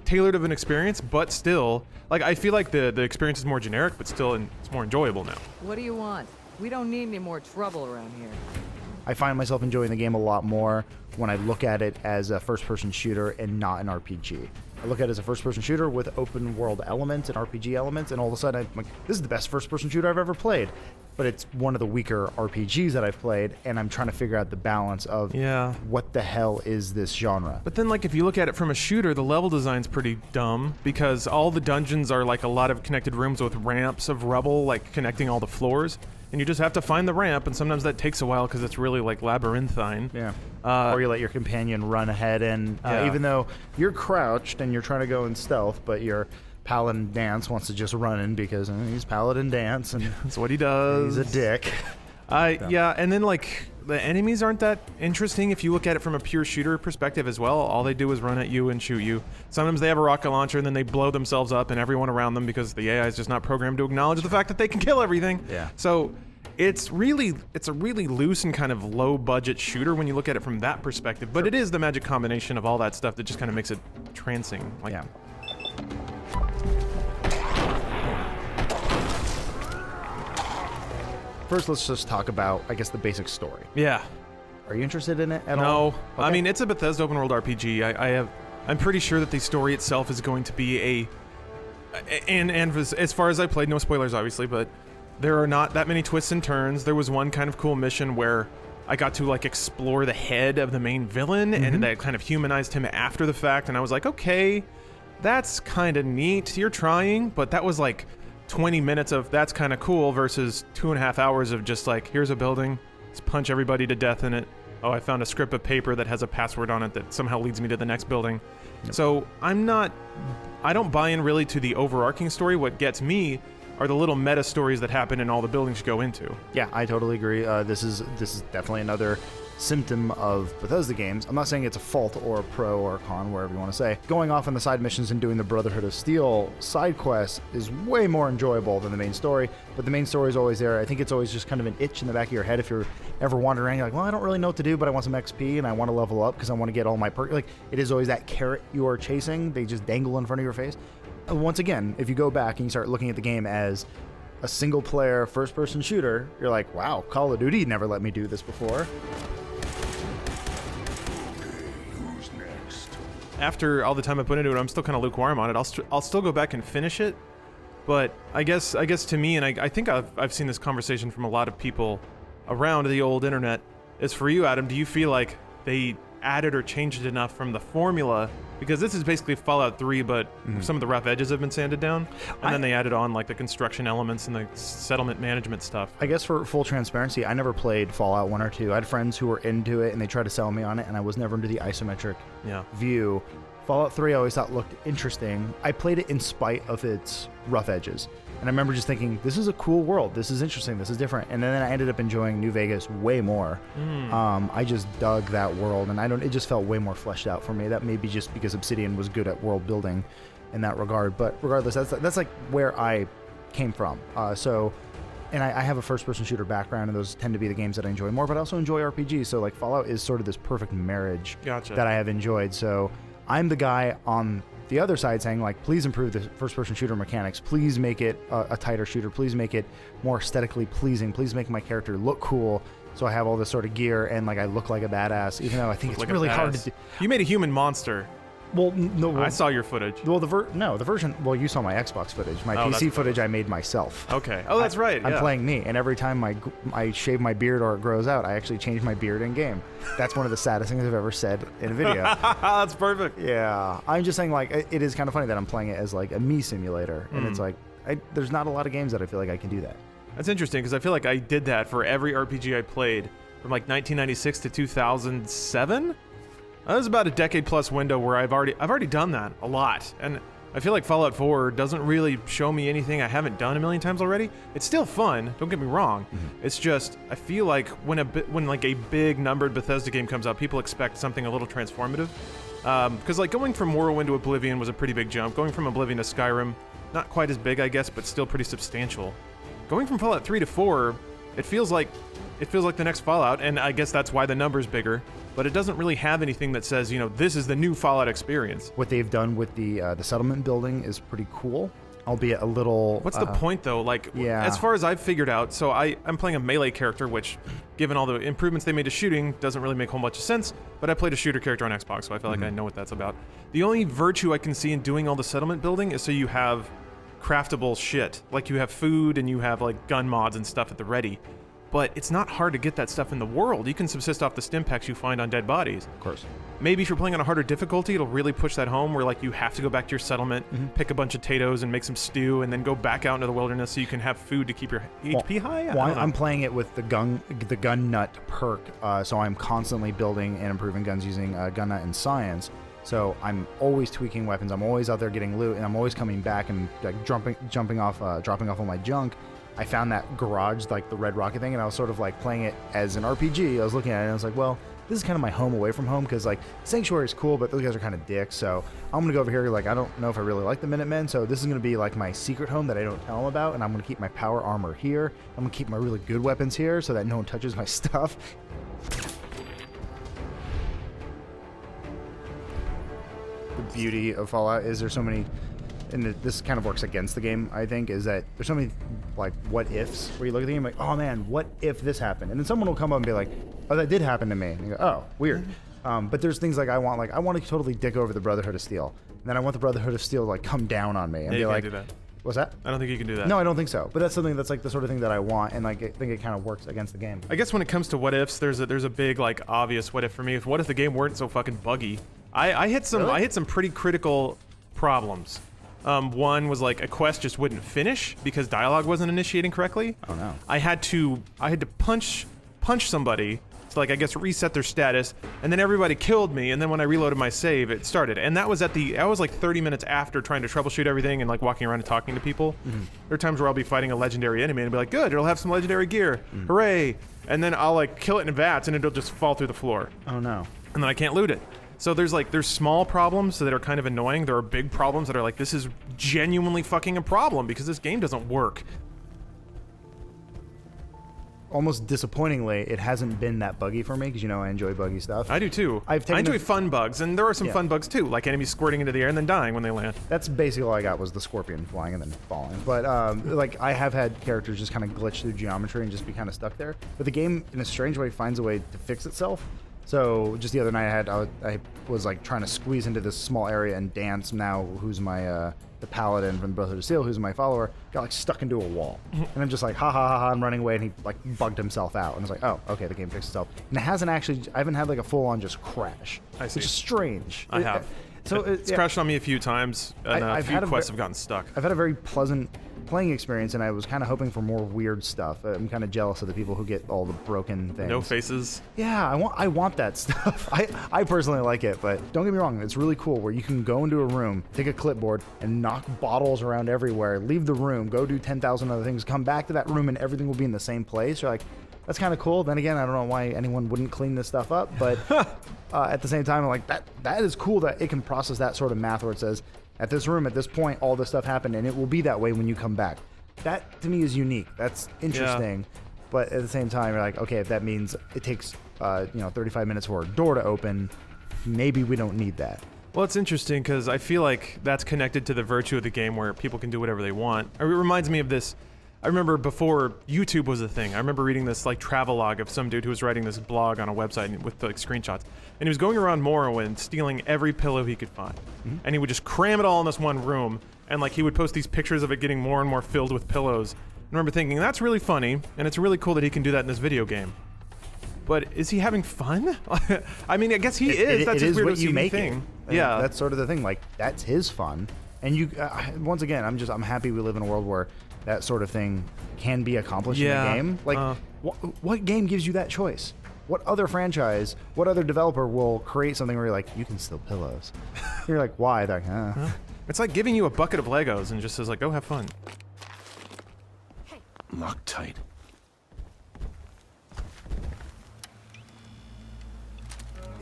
tailored of an experience, but still, like, I feel like the experience is more generic, but still it's more enjoyable now. What do you want? We don't need any more trouble around here. I find myself enjoying the game a lot more when I look at it as a first-person shooter and not an RPG. I look at it as a first-person shooter with open-world elements and RPG elements, and all of a sudden I'm like, this is the best first-person shooter I've ever played. But it's one of the weaker RPGs that I've played, and I'm trying to figure out the balance of what the hell is this genre. But then, like, if you look at it from a shooter, the level design's pretty dumb because all the dungeons are like a lot of connected rooms with ramps of rubble, like connecting all the floors. And you just have to find the ramp, and sometimes that takes a while because it's really like labyrinthine. Yeah. Or you let your companion run ahead, and even though you're crouched and you're trying to go in stealth, but your Paladin Dance wants to just run in because he's Paladin Dance, and that's what he does. He's a dick. Yeah, and then like the enemies aren't that interesting if you look at it from a pure shooter perspective as well. All they do is run at you and shoot you. Sometimes they have a rocket launcher and then they blow themselves up and everyone around them because the AI is just not programmed to acknowledge the fact that they can kill everything. Yeah. So it's a really loose and kind of low budget shooter when you look at it from that perspective. But it is the magic combination of all that stuff that just kind of makes it trancing. Like, yeah. First, let's just talk about, I guess, the basic story. Yeah. Are you interested in it at all? No. I mean, it's a Bethesda open world RPG. I'm pretty sure that the story itself is going to be and as far as I played, no spoilers obviously, but there are not that many twists and turns. There was one kind of cool mission where I got to like explore the head of the main villain, and that kind of humanized him after the fact, and I was like, okay, that's kind of neat. You're trying, but that was like 20 minutes of that's kind of cool versus 2.5 hours of just like, here's a building, let's punch everybody to death in it. Oh, I found a script of paper that has a password on it that somehow leads me to the next building. Yep. So I don't buy in really to the overarching story. What gets me are the little meta stories that happen in all the buildings you go into. Yeah, I totally agree. This is definitely another symptom of Bethesda games. I'm not saying it's a fault or a pro or a con, wherever you want to say. Going off on the side missions and doing the Brotherhood of Steel side quests is way more enjoyable than the main story, but the main story is always there. I think it's always just kind of an itch in the back of your head if you're ever wandering around, you're like, well, I don't really know what to do, but I want some XP and I want to level up because I want to get all my perks. Like, it is always that carrot you are chasing. They just dangle in front of your face. And once again, if you go back and you start looking at the game as a single-player first-person shooter, you're like, wow, Call of Duty never let me do this before. After all the time I put into it, I'm still kind of lukewarm on it. I'll still go back and finish it, but I guess to me, and I think I've seen this conversation from a lot of people around the old internet, is for you, Adam, do you feel like they added or changed enough from the formula? Because this is basically Fallout 3, but some of the rough edges have been sanded down, and then they added on like the construction elements and the settlement management stuff. I guess for full transparency, I never played Fallout 1 or 2. I had friends who were into it, and they tried to sell me on it, and I was never into the isometric view. Fallout 3 I always thought looked interesting. I played it in spite of its rough edges. And I remember just thinking, this is a cool world. This is interesting. This is different. And then I ended up enjoying New Vegas way more. I just dug that world, and it just felt way more fleshed out for me. That may be just because Obsidian was good at world building in that regard. But regardless, that's like where I came from. And I have a first-person shooter background, and those tend to be the games that I enjoy more, but I also enjoy RPGs. So like Fallout is sort of this perfect marriage that I have enjoyed. So I'm the guy on the other side saying, like, please improve the first-person shooter mechanics. Please make it a tighter shooter. Please make it more aesthetically pleasing. Please make my character look cool so I have all this sort of gear and, like, I look like a badass, even though I think it's like really hard to do. You made a human monster. Well, no. I saw your footage. Well, the version. Well, you saw my Xbox footage. My PC footage I made myself. Okay. Oh, that's right. I'm playing me, and every time I shave my beard or it grows out, I actually change my beard in game. That's one of the saddest things I've ever said in a video. That's perfect. Yeah, I'm just saying, like, it is kind of funny that I'm playing it as like a me simulator, and it's like there's not a lot of games that I feel like I can do that. That's interesting because I feel like I did that for every RPG I played from like 1996 to 2007. That was about a decade-plus window where I've already done that a lot, and I feel like Fallout 4 doesn't really show me anything I haven't done a million times already. It's still fun, don't get me wrong. It's just I feel like when like a big numbered Bethesda game comes out, people expect something a little transformative. Because like going from Morrowind to Oblivion was a pretty big jump. Going from Oblivion to Skyrim, not quite as big, I guess, but still pretty substantial. Going from Fallout 3 to 4 It feels like the next Fallout, and I guess that's why the number's bigger. But it doesn't really have anything that says, you know, this is the new Fallout experience. What they've done with the settlement building is pretty cool, albeit a little... What's the point, though? Like, yeah. As far as I've figured out, so I'm playing a melee character, which, given all the improvements they made to shooting, doesn't really make a whole bunch of sense, but I played a shooter character on Xbox, so I feel like I know what that's about. The only virtue I can see in doing all the settlement building is so you have craftable shit. Like, you have food, and you have, like, gun mods and stuff at the ready. But it's not hard to get that stuff in the world. You can subsist off the stim packs you find on dead bodies. Of course. Maybe if you're playing on a harder difficulty, it'll really push that home where like you have to go back to your settlement, pick a bunch of potatoes and make some stew, and then go back out into the wilderness so you can have food to keep your HP high. Well, I'm playing it with the gun nut perk, so I'm constantly building and improving guns using gun nut and science. So I'm always tweaking weapons. I'm always out there getting loot, and I'm always coming back and like dropping off all my junk. I found that garage, like the red rocket thing, and I was sort of like playing it as an RPG. I was looking at it and I was like, well, this is kind of my home away from home, because like Sanctuary is cool, but those guys are kind of dicks. So I'm gonna go over here. Like, I don't know if I really like the Minutemen, so this is gonna be like my secret home that I don't tell them about, and I'm gonna keep my power armor here. I'm gonna keep my really good weapons here so that no one touches my stuff. The beauty of Fallout is there's so many, and this kind of works against the game, I think, is that there's so many like what ifs where you look at the game like, oh man, what if this happened? And then someone will come up and be like, oh, that did happen to me. And you go, oh, weird. But there's things like I want to totally dick over the Brotherhood of Steel, and then I want the Brotherhood of Steel to like come down on me and be like, do that. What's that? I don't think you can do that. No, I don't think so. But that's something that's like the sort of thing that I want, and like I think it kind of works against the game. I guess when it comes to what ifs, there's a big like obvious what if for me. What if the game weren't so fucking buggy? I hit some pretty critical problems. One was like a quest just wouldn't finish because dialogue wasn't initiating correctly. Oh no. I had to punch somebody to like I guess reset their status, and then everybody killed me, and then when I reloaded my save, it started. And that was like 30 minutes after trying to troubleshoot everything and like walking around and talking to people. There are times where I'll be fighting a legendary enemy and be like, good, it'll have some legendary gear. Hooray! And then I'll like kill it in VATS and it'll just fall through the floor. Oh no. And then I can't loot it. So there's small problems that are kind of annoying. There are big problems that are like, this is genuinely fucking a problem because this game doesn't work. Almost disappointingly, it hasn't been that buggy for me because, you know, I enjoy buggy stuff. I do too. I enjoy fun bugs, and there are some fun bugs too, like enemies squirting into the air and then dying when they land. That's basically all I got was the scorpion flying and then falling. But like I have had characters just kind of glitch through geometry and just be kind of stuck there. But the game, in a strange way, finds a way to fix itself. So just the other night, I was like trying to squeeze into this small area, and Dance, now who's my the paladin from Brotherhood of Steel, who's my follower, got like stuck into a wall, and I'm just like ha ha ha ha, I'm running away, and he like bugged himself out, and I was like, oh, okay, the game fixed itself, and it hasn't actually, I haven't had like a full on just crash, I see. which is strange. I have. So it's crashed on me a few times, and a few quests have gotten stuck. I've had a very pleasant playing experience, and I was kind of hoping for more weird stuff. I'm kind of jealous of the people who get all the broken things. No faces. Yeah, I want that stuff. I personally like it, but don't get me wrong, it's really cool where you can go into a room, take a clipboard, and knock bottles around everywhere, leave the room, go do 10,000 other things, come back to that room, and everything will be in the same place. You're like, that's kind of cool. Then again, I don't know why anyone wouldn't clean this stuff up, but at the same time, I'm like, that is cool that it can process that sort of math where it says, at this room, at this point, all this stuff happened, and it will be that way when you come back. That, to me, is unique. That's interesting. Yeah. But at the same time, you're like, okay, if that means it takes 35 minutes for a door to open, maybe we don't need that. Well, it's interesting because I feel like that's connected to the virtue of the game where people can do whatever they want. It reminds me of this. I remember before YouTube was a thing, I remember reading this like travelogue of some dude who was writing this blog on a website with like screenshots. And he was going around Morrowind stealing every pillow he could find. And he would just cram it all in this one room. And like he would post these pictures of it getting more and more filled with pillows. I remember thinking, that's really funny, and it's really cool that he can do that in this video game. But is he having fun? I mean, I guess he is. That's his weird OCD thing. Yeah. That's sort of the thing. Like, that's his fun. And you, once again, I'm happy we live in a world where that sort of thing can be accomplished in a game. Like, what game gives you that choice? What other franchise, what other developer will create something where you're like, you can steal pillows? You're like, why? They're like, It's like giving you a bucket of Legos and just says like, go have fun. Lock tight.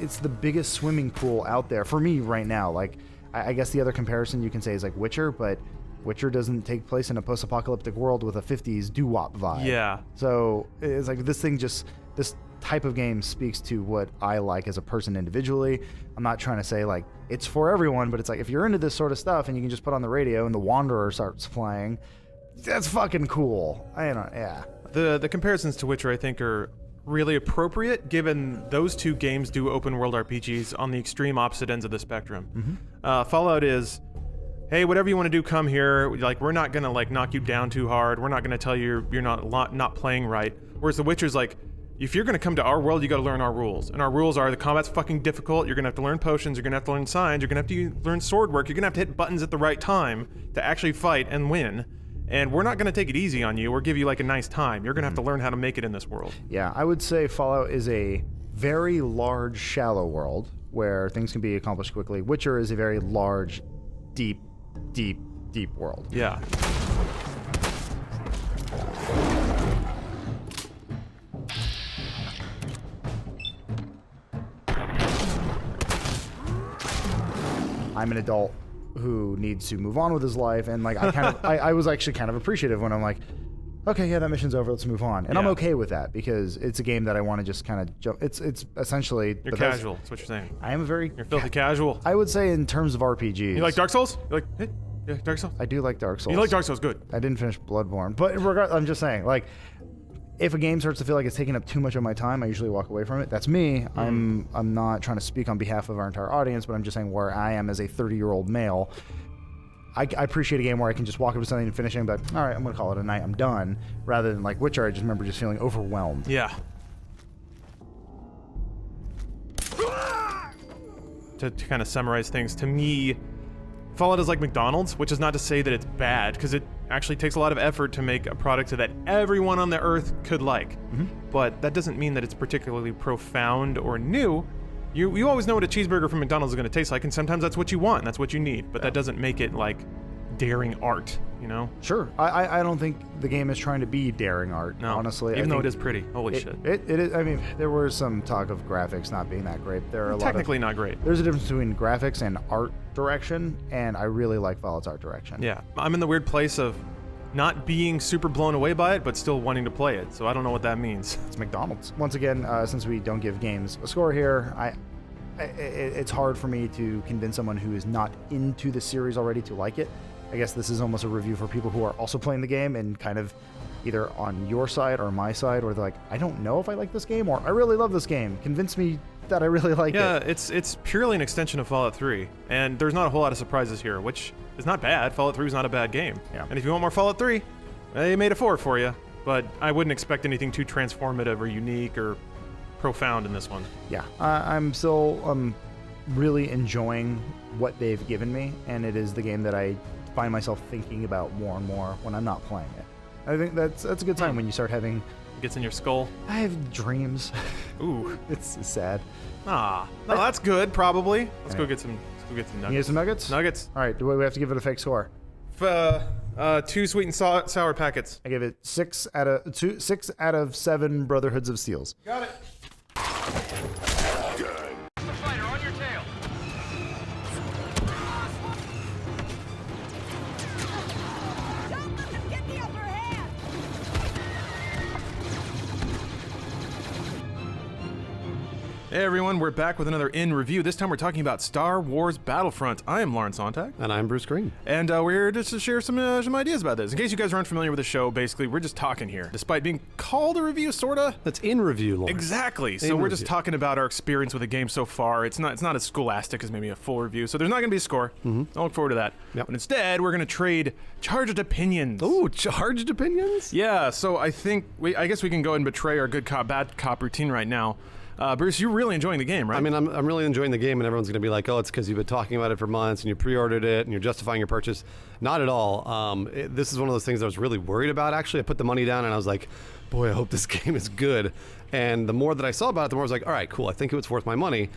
It's the biggest swimming pool out there for me right now. Like, I guess the other comparison you can say is like Witcher, but Witcher doesn't take place in a post-apocalyptic world with a 50s doo-wop vibe. Yeah. So it's like this type of game speaks to what I like as a person individually. I'm not trying to say like it's for everyone, but it's like if you're into this sort of stuff and you can just put on the radio and The Wanderer starts playing, that's fucking cool. Yeah. The comparisons to Witcher, I think, are really appropriate given those two games do open world RPGs on the extreme opposite ends of the spectrum. Fallout is, hey, whatever you want to do, come here. Like, we're not gonna like knock you down too hard. We're not gonna tell you you're not playing right. Whereas The Witcher's like, if you're gonna come to our world, you got to learn our rules. And our rules are the combat's fucking difficult. You're gonna have to learn potions. You're gonna have to learn signs. You're gonna have to learn sword work. You're gonna have to hit buttons at the right time to actually fight and win. And we're not gonna take it easy on you or give you like a nice time. You're gonna have to learn how to make it in this world. Yeah, I would say Fallout is a very large, shallow world where things can be accomplished quickly. Witcher is a very large, deep world. Yeah. I'm an adult who needs to move on with his life, and like I was actually kind of appreciative when I'm like, okay, yeah, that mission's over, let's move on. And I'm okay with that because it's a game that I want to just kind of jump. It's essentially You're casual. That's what you're saying. I am a very You're filthy casual. I would say in terms of RPGs. You like Dark Souls? You like, hey, yeah, Dark Souls? I do like Dark Souls. You like Dark Souls? Good. I didn't finish Bloodborne, but I'm just saying, like, if a game starts to feel like it's taking up too much of my time, I usually walk away from it. That's me. I'm not trying to speak on behalf of our entire audience, but I'm just saying where I am as a 30-year-old male. I appreciate a game where I can just walk up to something and finish it and be like, all right, I'm going to call it a night. I'm done. Rather than like Witcher, I just remember just feeling overwhelmed. Yeah. To kind of summarize things, to me, Fallout is like McDonald's, which is not to say that it's bad, because it actually takes a lot of effort to make a product that everyone on the earth could like. But that doesn't mean that it's particularly profound or new. You always know what a cheeseburger from McDonald's is going to taste like, and sometimes that's what you want, and that's what you need, but that doesn't make it like daring art, you know? Sure. I don't think the game is trying to be daring art, No, honestly. even though it is pretty. Holy shit. It is. I mean, there was some talk of graphics not being that great. There are Technically not great. There's a difference between graphics and art direction, and I really like Fallout's art direction. Yeah, I'm in the weird place of not being super blown away by it, but still wanting to play it, so I don't know what that means. It's McDonald's. Once again, since we don't give games a score here, it's hard for me to convince someone who is not into the series already to like it. I guess this is almost a review for people who are also playing the game and kind of either on your side or my side, or they're like, I don't know if I like this game, or I really love this game. Convince me that I really like it. Yeah, it's purely an extension of Fallout 3, and there's not a whole lot of surprises here, which is not bad. Fallout 3 is not a bad game. Yeah. And if you want more Fallout 3, they made a 4 for you, but I wouldn't expect anything too transformative or unique or profound in this one. Yeah, I'm still really enjoying what they've given me, and it is the game that I find myself thinking about more and more when I'm not playing it. I think that's a good time when you start having... It gets in your skull. I have dreams. Ooh. It's sad. No, that's good, probably. Let's go get some nuggets. You get some nuggets? Nuggets. All right, do we have to give it a fake score? 2 sweet and sour packets. I give it 6 out of 7 Brotherhoods of Steels. Got it. Fighter, on your tail. Don't let them get the upper hand! Hey everyone, we're back with another In Review. This time we're talking about Star Wars Battlefront. I am Lawrence Sontag. And I'm Bruce Green. And we're here just to share some ideas about this. In case you guys aren't familiar with the show, basically, we're just talking here. Despite being called a review, sorta. That's In Review, Lawrence. Exactly. So we're just talking about our experience with the game so far. It's not as scholastic as maybe a full review, so there's not going to be a score. I'll look forward to that. Yep. But instead, we're going to trade charged opinions. Ooh, charged opinions? Yeah, so I guess we can go ahead and betray our good cop, bad cop routine right now. Bruce, you're really enjoying the game, right? I mean, I'm really enjoying the game, and everyone's going to be like, oh, it's because you've been talking about it for months, and you pre-ordered it, and you're justifying your purchase. Not at all. This is one of those things I was really worried about, actually. I put the money down, and I was like, boy, I hope this game is good. And the more that I saw about it, the more I was like, all right, cool, I think it was worth my money.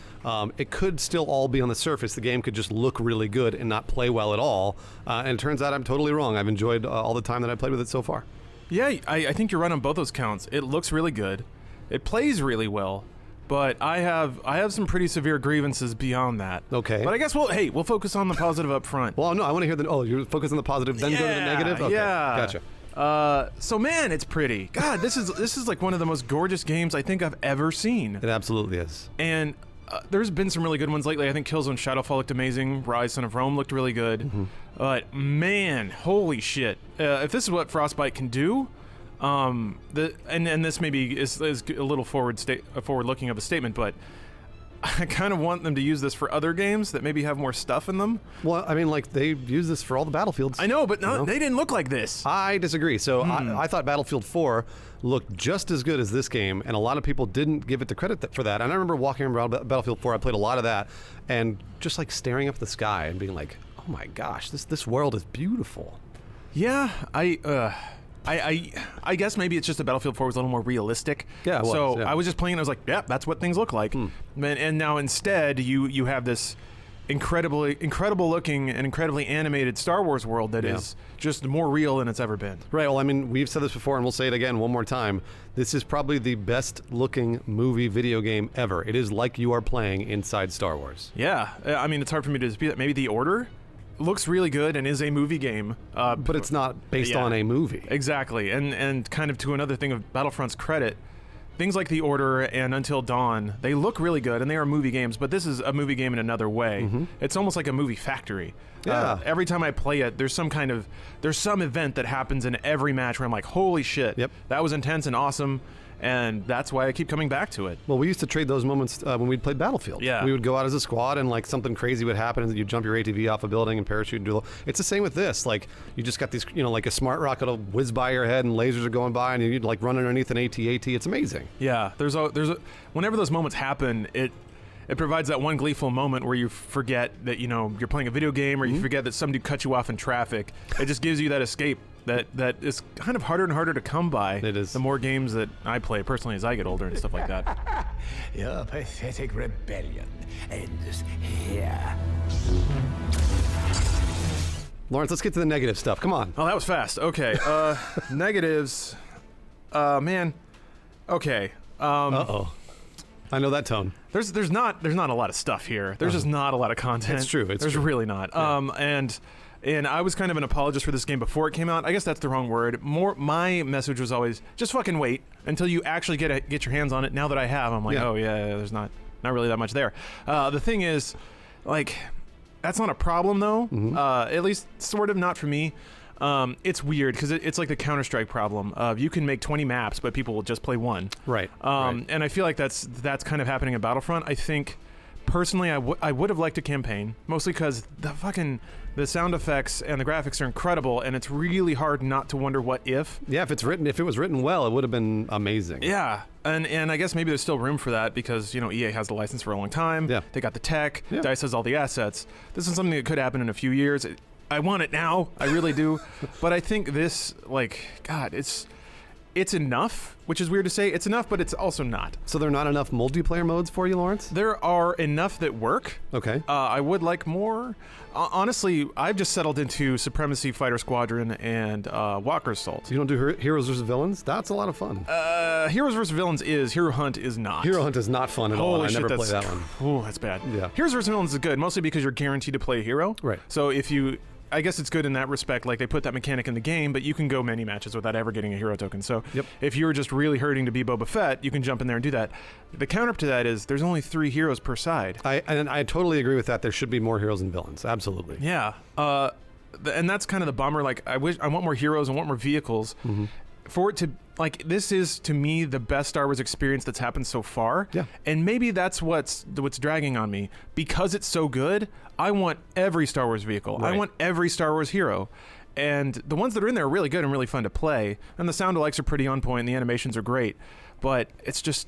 It could still all be on the surface. The game could just look really good and not play well at all. And it turns out I'm totally wrong. I've enjoyed all the time that I played with it so far. Yeah, I think you're right on both those counts. It looks really good. It plays really well. But I have some pretty severe grievances beyond that. Okay. But I guess we'll focus on the positive up front. Well, no, I want to hear the. Oh, you're focused on the positive, then go to the negative. Okay, yeah. Gotcha. So man, it's pretty. God, this is like one of the most gorgeous games I think I've ever seen. It absolutely is. And there's been some really good ones lately. I think Killzone Shadowfall looked amazing. Rise, Son of Rome looked really good. But man, holy shit! If this is what Frostbite can do, and this maybe is a little forward-looking of a statement, but I kind of want them to use this for other games that maybe have more stuff in them. Well, I mean, like, they use this for all the Battlefields. I know, but they didn't look like this. I disagree. So I thought Battlefield 4 looked just as good as this game, and a lot of people didn't give it the credit for that. And I remember walking around Battlefield 4, I played a lot of that, and just like staring up at the sky and being like, oh my gosh, this world is beautiful. Yeah, I guess maybe it's just that Battlefield 4 was a little more realistic. Yeah, it was, so yeah. I was just playing and I was like, yeah, that's what things look like. And now instead you have this incredible looking and incredibly animated Star Wars world that is just more real than it's ever been. Right, well, I mean, we've said this before and we'll say it again one more time. This is probably the best looking movie video game ever. It is like you are playing inside Star Wars. Yeah, I mean, it's hard for me to dispute that. Maybe The Order looks really good and is a movie game. But it's not based on a movie. Exactly, and kind of to another thing of Battlefront's credit, things like The Order and Until Dawn, they look really good and they are movie games, but this is a movie game in another way. It's almost like a movie factory. Yeah. Every time I play it, there's some event that happens in every match where I'm like, holy shit, that was intense and awesome. And that's why I keep coming back to it. Well, we used to trade those moments when we'd played Battlefield. Yeah. We would go out as a squad and like something crazy would happen and you'd jump your ATV off a building and parachute and do it's the same with this. Like you just got these, like a smart rocket will whiz by your head and lasers are going by and you'd like run underneath an AT-AT. It's amazing. Yeah. Whenever those moments happen, it provides that one gleeful moment where you forget that, you're playing a video game or you forget that somebody cut you off in traffic. It just gives you that escape that is kind of harder and harder to come by. It is. The more games that I play personally as I get older and stuff like that. Your pathetic rebellion ends here. Lawrence, let's get to the negative stuff. Come on. Oh, that was fast. Okay. Negatives. Man. Okay. Uh-oh. I know that tone. There's not a lot of stuff here. There's just not a lot of content. It's true. There's really not. Yeah. And I was kind of an apologist for this game before it came out. I guess that's the wrong word. My message was always just fucking wait until you actually get your hands on it. Now that I have, I'm like, oh yeah, there's not really that much there. The thing is, like, that's not a problem though. At least sort of not for me. It's weird because it's like the Counter-Strike problem of you can make 20 maps, but people will just play one. Right. And I feel like that's kind of happening in Battlefront. I think personally, I would have liked a campaign, mostly because the sound effects and the graphics are incredible, and it's really hard not to wonder what if. Yeah, if it was written well, it would have been amazing. Yeah, and I guess maybe there's still room for that because EA has the license for a long time. Yeah, they got the tech. Yeah. DICE has all the assets. This is something that could happen in a few years. I want it now. I really do. But I think this, God, it's enough, which is weird to say. It's enough, but it's also not. So there are not enough multiplayer modes for you, Lawrence? There are enough that work. Okay. I would like more. Honestly, I've just settled into Supremacy Fighter Squadron and Walker's Assault. You don't do Heroes vs. Villains? That's a lot of fun. Heroes vs. Villains is. Hero Hunt is not. Hero Hunt is not fun at all. I never played that one. Oh, that's bad. Yeah. Heroes vs. Villains is good, mostly because you're guaranteed to play a hero. Right. So I guess it's good in that respect. Like, they put that mechanic in the game, but you can go many matches without ever getting a hero token. So if you're just really hurting to be Boba Fett, you can jump in there and do that. The counter to that is there's only 3 heroes per side. I totally agree with that. There should be more heroes and villains. Absolutely. Yeah. And that's kind of the bummer. Like, I want more heroes and want more vehicles. For it to, this is, to me, the best Star Wars experience that's happened so far. Yeah. And maybe that's what's dragging on me. Because it's so good, I want every Star Wars vehicle. Right. I want every Star Wars hero. And the ones that are in there are really good and really fun to play. And the sound alikes are pretty on point and the animations are great. But it's just,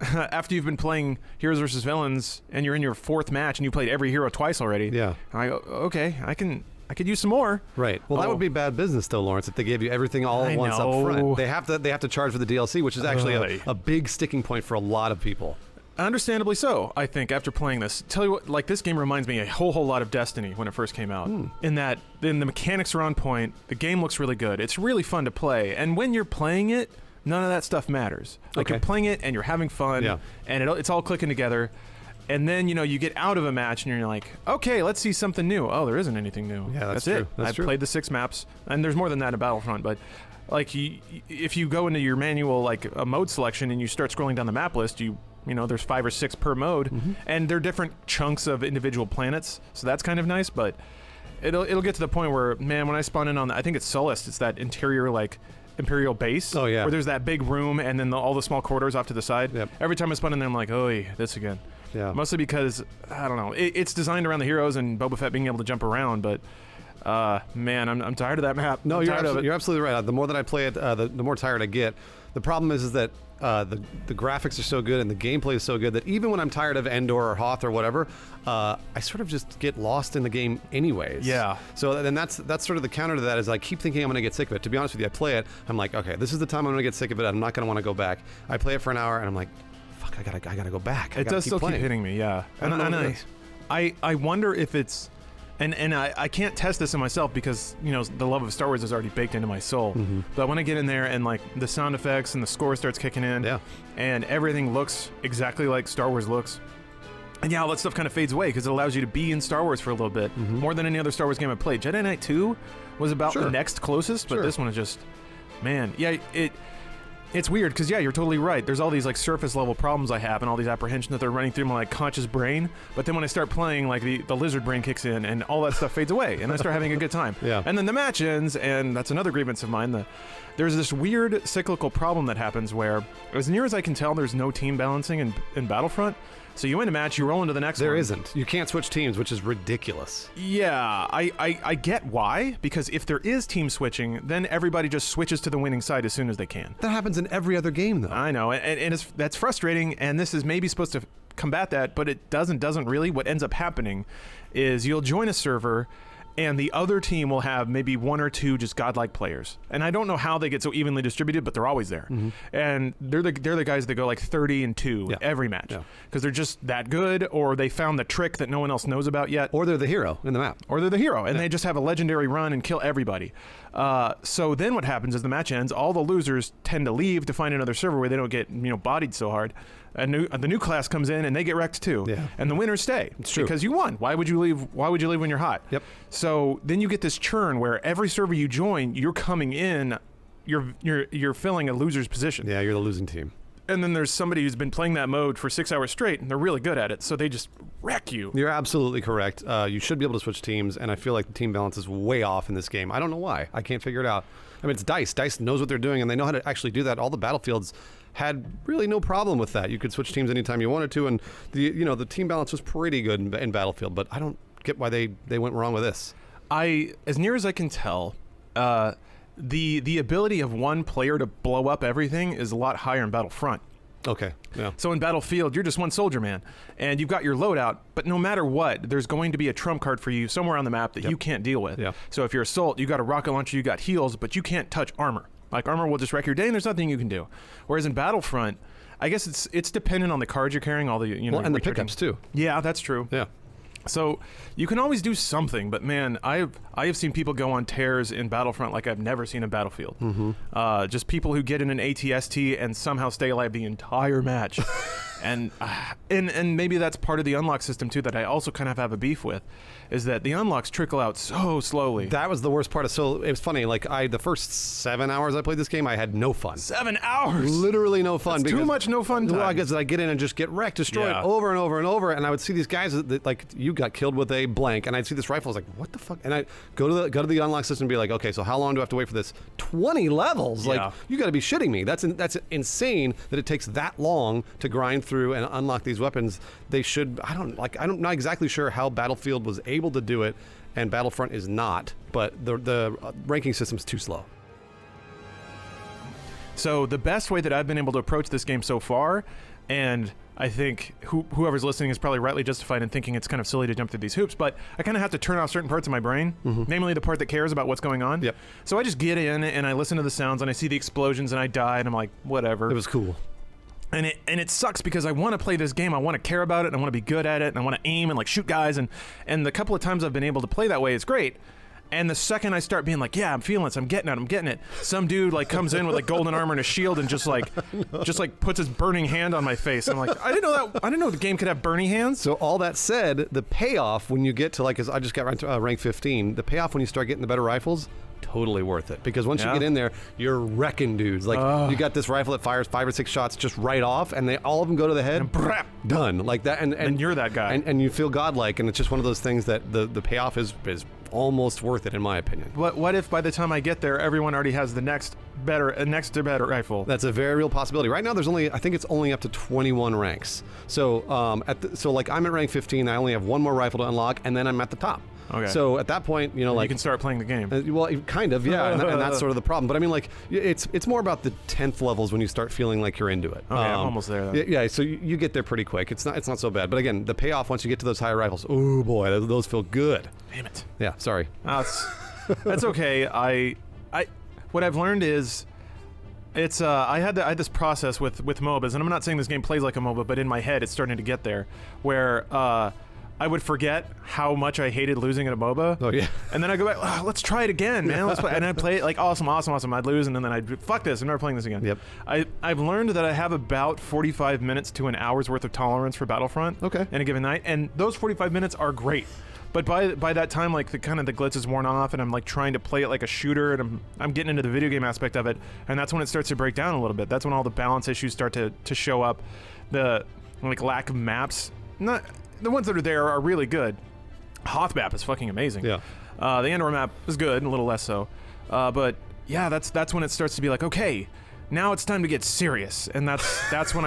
after you've been playing Heroes vs. Villains and you're in your 4th match and you played every hero twice already. Yeah. I go, okay, I could use some more. Right. Well, that would be bad business, though, Lawrence, if they gave you everything all at once up front. They have to charge for the DLC, which is actually a big sticking point for a lot of people. Understandably so, I think, after playing this. Tell you what, this game reminds me a whole lot of Destiny when it first came out. In that, then the mechanics are on point, the game looks really good, it's really fun to play, and when you're playing it, none of that stuff matters. Like Okay. you're playing it and you're having fun, Yeah. and it's all clicking together. And then you get out of a match and you're like, okay, let's see something new. Oh, there isn't anything new. Yeah, that's it. true. That's I've true. played the 6 maps, and there's more than that in Battlefront. But like, if you go into your manual like a mode selection and you start scrolling down the map list, there's 5 or 6 per mode, and they're different chunks of individual planets. So that's kind of nice. But it'll get to the point where, man, when I spawn in on I think it's Solist, it's that interior like Imperial base. Oh, yeah. Where there's that big room and then all the small corridors off to the side. Yep. Every time I spawn in there, I'm like, oh, this again. Yeah. Mostly because, I don't know, it's designed around the heroes and Boba Fett being able to jump around, but man, I'm tired of that map. No, I'm you're, tired of it. you're absolutely right. The more that I play it, the more tired I get. The problem is that the graphics are so good and the gameplay is so good that even when I'm tired of Endor or Hoth or whatever, I sort of just get lost in the game anyways. Yeah. So then that's sort of the counter to that is I keep thinking I'm going to get sick of it. To be honest with you, I play it. I'm like, okay, this is the time I'm going to get sick of it. I'm not going to want to go back. I play it for an hour and I'm like, fuck, I gotta go back. It does still keep hitting me, yeah. I don't know what it is. I wonder if it's, and I can't test this in myself because the love of Star Wars is already baked into my soul. But when I get in there and like the sound effects and the score starts kicking in, Yeah. and everything looks exactly like Star Wars looks, and yeah, all that stuff kind of fades away because it allows you to be in Star Wars for a little bit more than any other Star Wars game I played. Jedi Knight 2 was about Sure. the next closest, but Sure. this one is just, man, yeah, it's weird because, yeah, you're totally right. There's all these like surface level problems I have and all these apprehensions that they're running through my like conscious brain. But then when I start playing, like the lizard brain kicks in and all that stuff fades away and I start having a good time. Yeah. And then the match ends, and that's another grievance of mine. There's this weird cyclical problem that happens where, as near as I can tell, there's no team balancing in Battlefront. So you win a match, you roll into the next one. There isn't. You can't switch teams, which is ridiculous. Yeah, I get why, because if there is team switching, then everybody just switches to the winning side as soon as they can. That happens in every other game, though. I know, and that's frustrating, and this is maybe supposed to combat that, but it doesn't really. What ends up happening is you'll join a server, and the other team will have maybe 1 or 2 just godlike players. And I don't know how they get so evenly distributed, but they're always there. And they're the guys that go like 30-2 Yeah. every match. Yeah. Because they're just that good, or they found the trick that no one else knows about yet. Or they're the hero in the map. Or they're the hero, and they just have a legendary run and kill everybody. So then what happens is the match ends, all the losers tend to leave to find another server where they don't get bodied so hard. The new class comes in and they get wrecked too. Yeah. And the winners stay. It's true. Because you won. Why would you leave? Why would you leave when you're hot? Yep. So then you get this churn where every server you join, you're coming in, you're filling a loser's position. Yeah, you're the losing team. And then there's somebody who's been playing that mode for 6 hours straight, and they're really good at it, so they just wreck you. You're absolutely correct. You should be able to switch teams, and I feel like the team balance is way off in this game. I don't know why. I can't figure it out. I mean, it's DICE. DICE knows what they're doing, and they know how to actually do that. All the Battlefields had really no problem with that. You could switch teams anytime you wanted to, and the team balance was pretty good in Battlefield, but I don't get why they went wrong with this. As near as I can tell, the ability of one player to blow up everything is a lot higher in Battlefront. Okay, yeah. So in Battlefield, you're just one soldier man, and you've got your loadout, but no matter what, there's going to be a trump card for you somewhere on the map that you can't deal with. Yeah. So if you're Assault, you got a rocket launcher, you got heals, but you can't touch armor. Like, armor will just wreck your day, and there's nothing you can do. Whereas in Battlefront, I guess it's dependent on the cards you're carrying, all the, Well, and the pickups, too. Yeah, that's true. Yeah. So you can always do something, but man, I have seen people go on tears in Battlefront like I've never seen in Battlefield. Just people who get in an ATST and somehow stay alive the entire match. and maybe that's part of the unlock system too that I also kind of have a beef with, is that the unlocks trickle out so slowly. That was the worst part. So it was funny. Like the first 7 hours I played this game, I had no fun. 7 hours. Literally no fun. That's too much no fun time. Well, I guess I get in and just get wrecked, destroyed over and over and over, and I would see these guys that, like, you got killed with a blank, and I'd see this rifle. I was like, what the fuck? And I go to the unlock system and be like, okay, so how long do I have to wait for this? 20 levels. Yeah. Like, you got to be shitting me. That's insane that it takes that long to grind through and unlock these weapons. They should. I'm not exactly sure how Battlefield was able to do it, and Battlefront is not. But the ranking system's too slow. So the best way that I've been able to approach this game so far, and I think whoever's listening is probably rightly justified in thinking it's kind of silly to jump through these hoops, but I kind of have to turn off certain parts of my brain, namely the part that cares about what's going on. Yep. So I just get in and I listen to the sounds and I see the explosions and I die and I'm like, whatever. It was cool. And it sucks because I want to play this game, I want to care about it, and I want to be good at it, and I want to aim and like shoot guys, and the couple of times I've been able to play that way is great. And the second I start being like, yeah, I'm feeling it, I'm getting it, some dude like comes in with like golden armor and a shield and just like puts his burning hand on my face. I'm like, I didn't know the game could have burning hands. So all that said, the payoff when you get to like, 'cause I just got rank 15, the payoff when you start getting the better rifles, totally worth it, because once you get in there, you're wrecking dudes. Like you got this rifle that fires 5 or 6 shots just right off, and all of them go to the head. And brap. Done like that, and you're that guy, and you feel godlike, and it's just one of those things that the payoff is almost worth it in my opinion. What if by the time I get there, everyone already has the next better rifle? That's a very real possibility. Right now, I think it's only up to 21 ranks. So so like I'm at rank 15, I only have one more rifle to unlock, and then I'm at the top. Okay. So at that point, you know, like you can start playing the game. Well, kind of, yeah, and that's sort of the problem. But I mean, like, it's more about the 10th levels when you start feeling like you're into it. Okay, I'm almost there. Then. Yeah, so you get there pretty quick. It's not so bad. But again, the payoff once you get to those higher rifles, oh boy, those feel good. Damn it. Yeah, sorry. That's okay. What I've learned is. It's I had this process with MOBAs, and I'm not saying this game plays like a MOBA, but in my head it's starting to get there, where I would forget how much I hated losing at a MOBA. Oh yeah. And then I go back, let's try it again, man. Let's play. And I'd play it like awesome. I'd lose, and then I'd fuck this. I'm never playing this again. Yep. I've learned that I have about 45 minutes to an hour's worth of tolerance for Battlefront. Okay. In a given night, and those 45 minutes are great. But by that time, like the glitz is worn off, and I'm like trying to play it like a shooter, and I'm getting into the video game aspect of it, and that's when it starts to break down a little bit. That's when all the balance issues start to show up. The like lack of maps, not the ones that are there are really good. Hoth map is fucking amazing. Yeah. The Andor map is good, and a little less so. But yeah, that's when it starts to be like, okay, now it's time to get serious, and that's when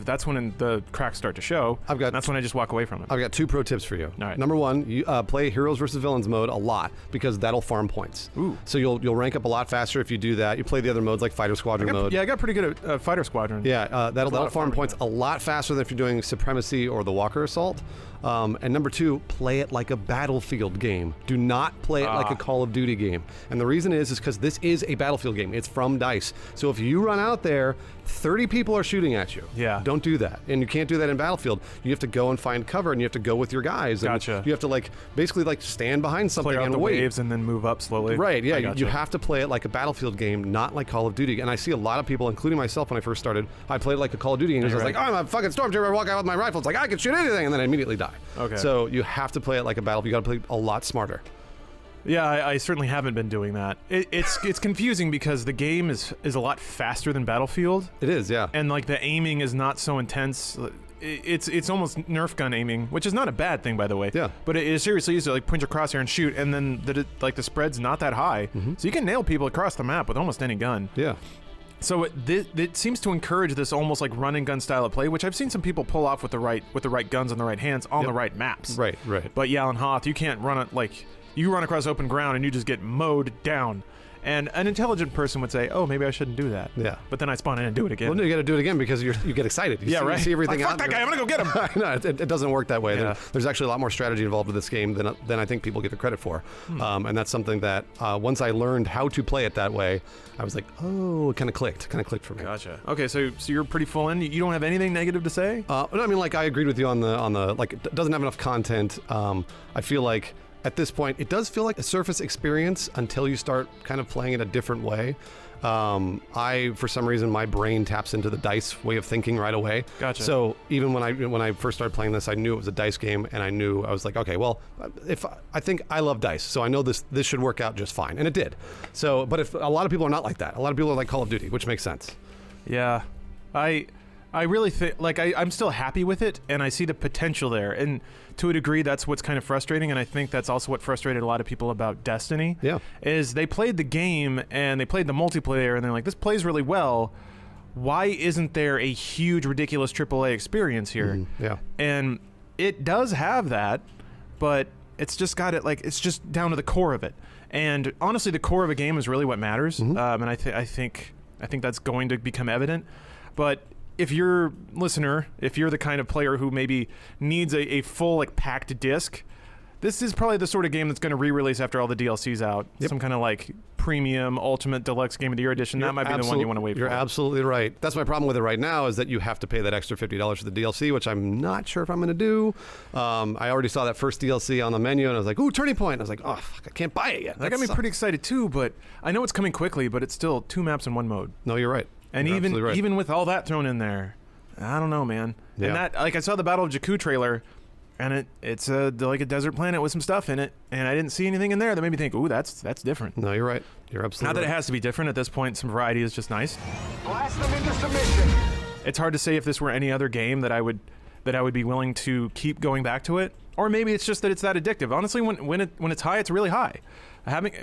that's when the cracks start to show. That's when I just walk away from it. I've got 2 pro tips for you. All right. Number 1, you play Heroes versus Villains mode a lot, because that'll farm points. Ooh. So you'll rank up a lot faster if you do that. You play the other modes like Fighter Squadron mode. Yeah, I got pretty good at Fighter Squadron. Yeah, that'll farm points a lot faster than if you're doing Supremacy or the Walker Assault. And number 2, play it like a Battlefield game. Do not play it like a Call of Duty game. And the reason is because this is a Battlefield game. It's from DICE. So if you run out there, 30 people are shooting at you. Yeah. Don't do that. And you can't do that in Battlefield. You have to go and find cover, and you have to go with your guys. And Gotcha. you have to basically stand behind something Play out and the wait. waves and then move up slowly. Right, yeah. Gotcha. You have to play it like a Battlefield game, not like Call of Duty. And I see a lot of people, including myself when I first started, I played like a Call of Duty game. I was like, oh, I'm a fucking stormtrooper. I walk out with my rifle. It's like, I can shoot anything. And then I immediately die. Okay. So you have to play it like a Battlefield. You got to play a lot smarter. Yeah, I certainly haven't been doing that. It's confusing because the game is a lot faster than Battlefield. It is, yeah. And like the aiming is not so intense. It's almost Nerf gun aiming, which is not a bad thing, by the way. Yeah. But it is seriously easy to like point your crosshair and shoot, and then the spread's not that high, so you can nail people across the map with almost any gun. Yeah. So it seems to encourage this almost like run and gun style of play, which I've seen some people pull off with the right guns on the right hands on the right maps. Right. But yeah, on Hoth, you can't run it like you run across open ground and you just get mowed down. And an intelligent person would say, "Oh, maybe I shouldn't do that." Yeah. But then I spawn in and do it again. Well, no, you got to do it again because you get excited. You see everything like, out. Fuck that guy! I'm gonna go get him. No, it doesn't work that way. Yeah. There's actually a lot more strategy involved with this game than I think people get the credit for. And that's something that once I learned how to play it that way, I was like, oh, it kind of clicked for me. Gotcha. Okay, so you're pretty full in. You don't have anything negative to say? No, I mean, like I agreed with you on the like it doesn't have enough content. I feel like at this point it does feel like a Surface experience until you start kind of playing it a different way. For some reason, my brain taps into the DICE way of thinking right away. Gotcha. So even when I first started playing this, I knew it was a DICE game, and I was like, okay, well, I think I love DICE, so I know this should work out just fine, and it did. So, but if a lot of people are not like that, a lot of people are like Call of Duty, which makes sense. Yeah, I really think like I'm still happy with it, and I see the potential there, and to a degree, that's what's kind of frustrating, and I think that's also what frustrated a lot of people about Destiny. Yeah, is they played the game and they played the multiplayer, and they're like, this plays really well. Why isn't there a huge, ridiculous AAA experience here? Yeah, and it does have that, but it's just got it like it's just down to the core of it. And honestly, the core of a game is really what matters. And I think that's going to become evident. But if you're the kind of player who maybe needs a full like packed disc, this is probably the sort of game that's going to re-release after all the DLC's out. Some kind of like premium ultimate deluxe game of the year edition. That might be the one you want to wait for. You're absolutely right. That's my problem with it right now is that you have to pay that extra $50 for the DLC, which I'm not sure if I'm going to do. I already saw that first DLC on the menu and I was like, ooh, Turning Point. And I was like, oh, fuck, I can't buy it yet. That got me pretty excited too, but I know it's coming quickly, but it's still 2 maps in 1 mode. No, you're right. And you're even with all that thrown in there, I don't know, man. Yeah. And that, like, I saw the Battle of Jakku trailer, and it's like a desert planet with some stuff in it, and I didn't see anything in there that made me think, ooh, that's different. No, you're right. You're absolutely Not that right. it has to be different at this point. Some variety is just nice. Blast them into submission. It's hard to say if this were any other game that I would be willing to keep going back to it, or maybe it's just that it's that addictive. Honestly, when it's high, it's really high.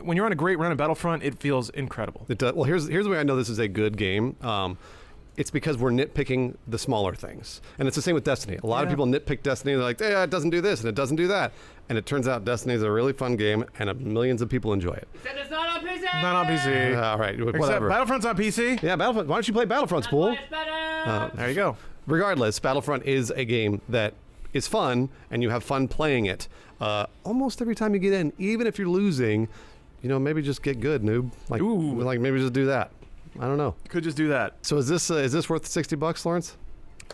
When you're on a great run of Battlefront, it feels incredible. It does. Well, here's the way I know this is a good game. It's because we're nitpicking the smaller things. And it's the same with Destiny. A lot of people nitpick Destiny. They're like, yeah, it doesn't do this and it doesn't do that. And it turns out Destiny is a really fun game and millions of people enjoy it. Except it's not on PC. Not on PC. All right, Except whatever. Battlefront's on PC. Yeah, Battlefront. Why don't you play Battlefront, Spool? It's better. There you go. Regardless, Battlefront is a game that is fun and you have fun playing it. Almost every time you get in, even if you're losing, maybe just get good, noob. Like maybe just do that. I don't know. Could just do that. So is this worth $60, Lawrence?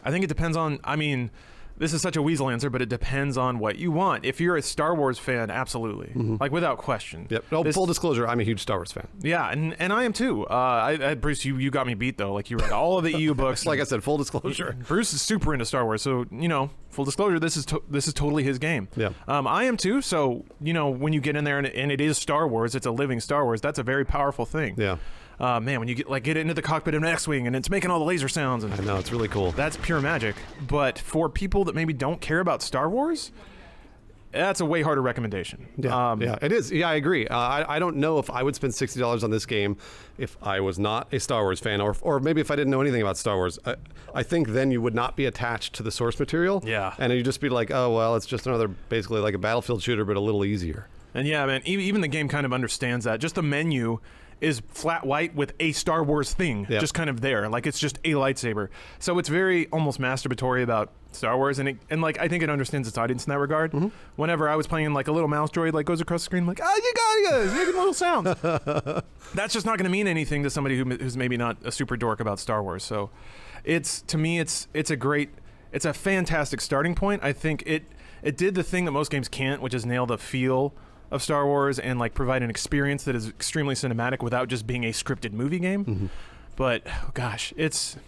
I think it depends on. I mean, this is such a weasel answer, but it depends on what you want. If you're a Star Wars fan, absolutely, like without question. Yep. Oh, full disclosure, I'm a huge Star Wars fan. Yeah, and I am too. Bruce, you got me beat though. Like you read all of the EU books. Like I said, full disclosure. Bruce is super into Star Wars, so full disclosure, this is totally his game. Yeah. I am too. So when you get in there and it is Star Wars, it's a living Star Wars. That's a very powerful thing. Yeah. Man, when you get into the cockpit of an X-wing and it's making all the laser sounds, and I know it's really cool. that's pure magic. But for people that maybe don't care about Star Wars, that's a way harder recommendation. Yeah, it is. Yeah, I agree. I don't know if I would spend $60 on this game if I was not a Star Wars fan, or maybe if I didn't know anything about Star Wars. I think then you would not be attached to the source material. Yeah. And you'd just be like, oh, well, it's just another, basically like a Battlefield shooter, but a little easier. And yeah, man, even the game kind of understands that. Just the menu is flat white with a Star Wars thing just kind of there. Like it's just a lightsaber. So it's very almost masturbatory about Star Wars, and I think it understands its audience in that regard. Whenever I was playing, like a little mouse droid like goes across the screen, like, oh, you got it, making little sounds. That's just not going to mean anything to somebody who's maybe not a super dork about Star Wars. So to me it's a fantastic starting point. I think it did the thing that most games can't, which is nail the feel of Star Wars and like provide an experience that is extremely cinematic without just being a scripted movie game. But gosh, just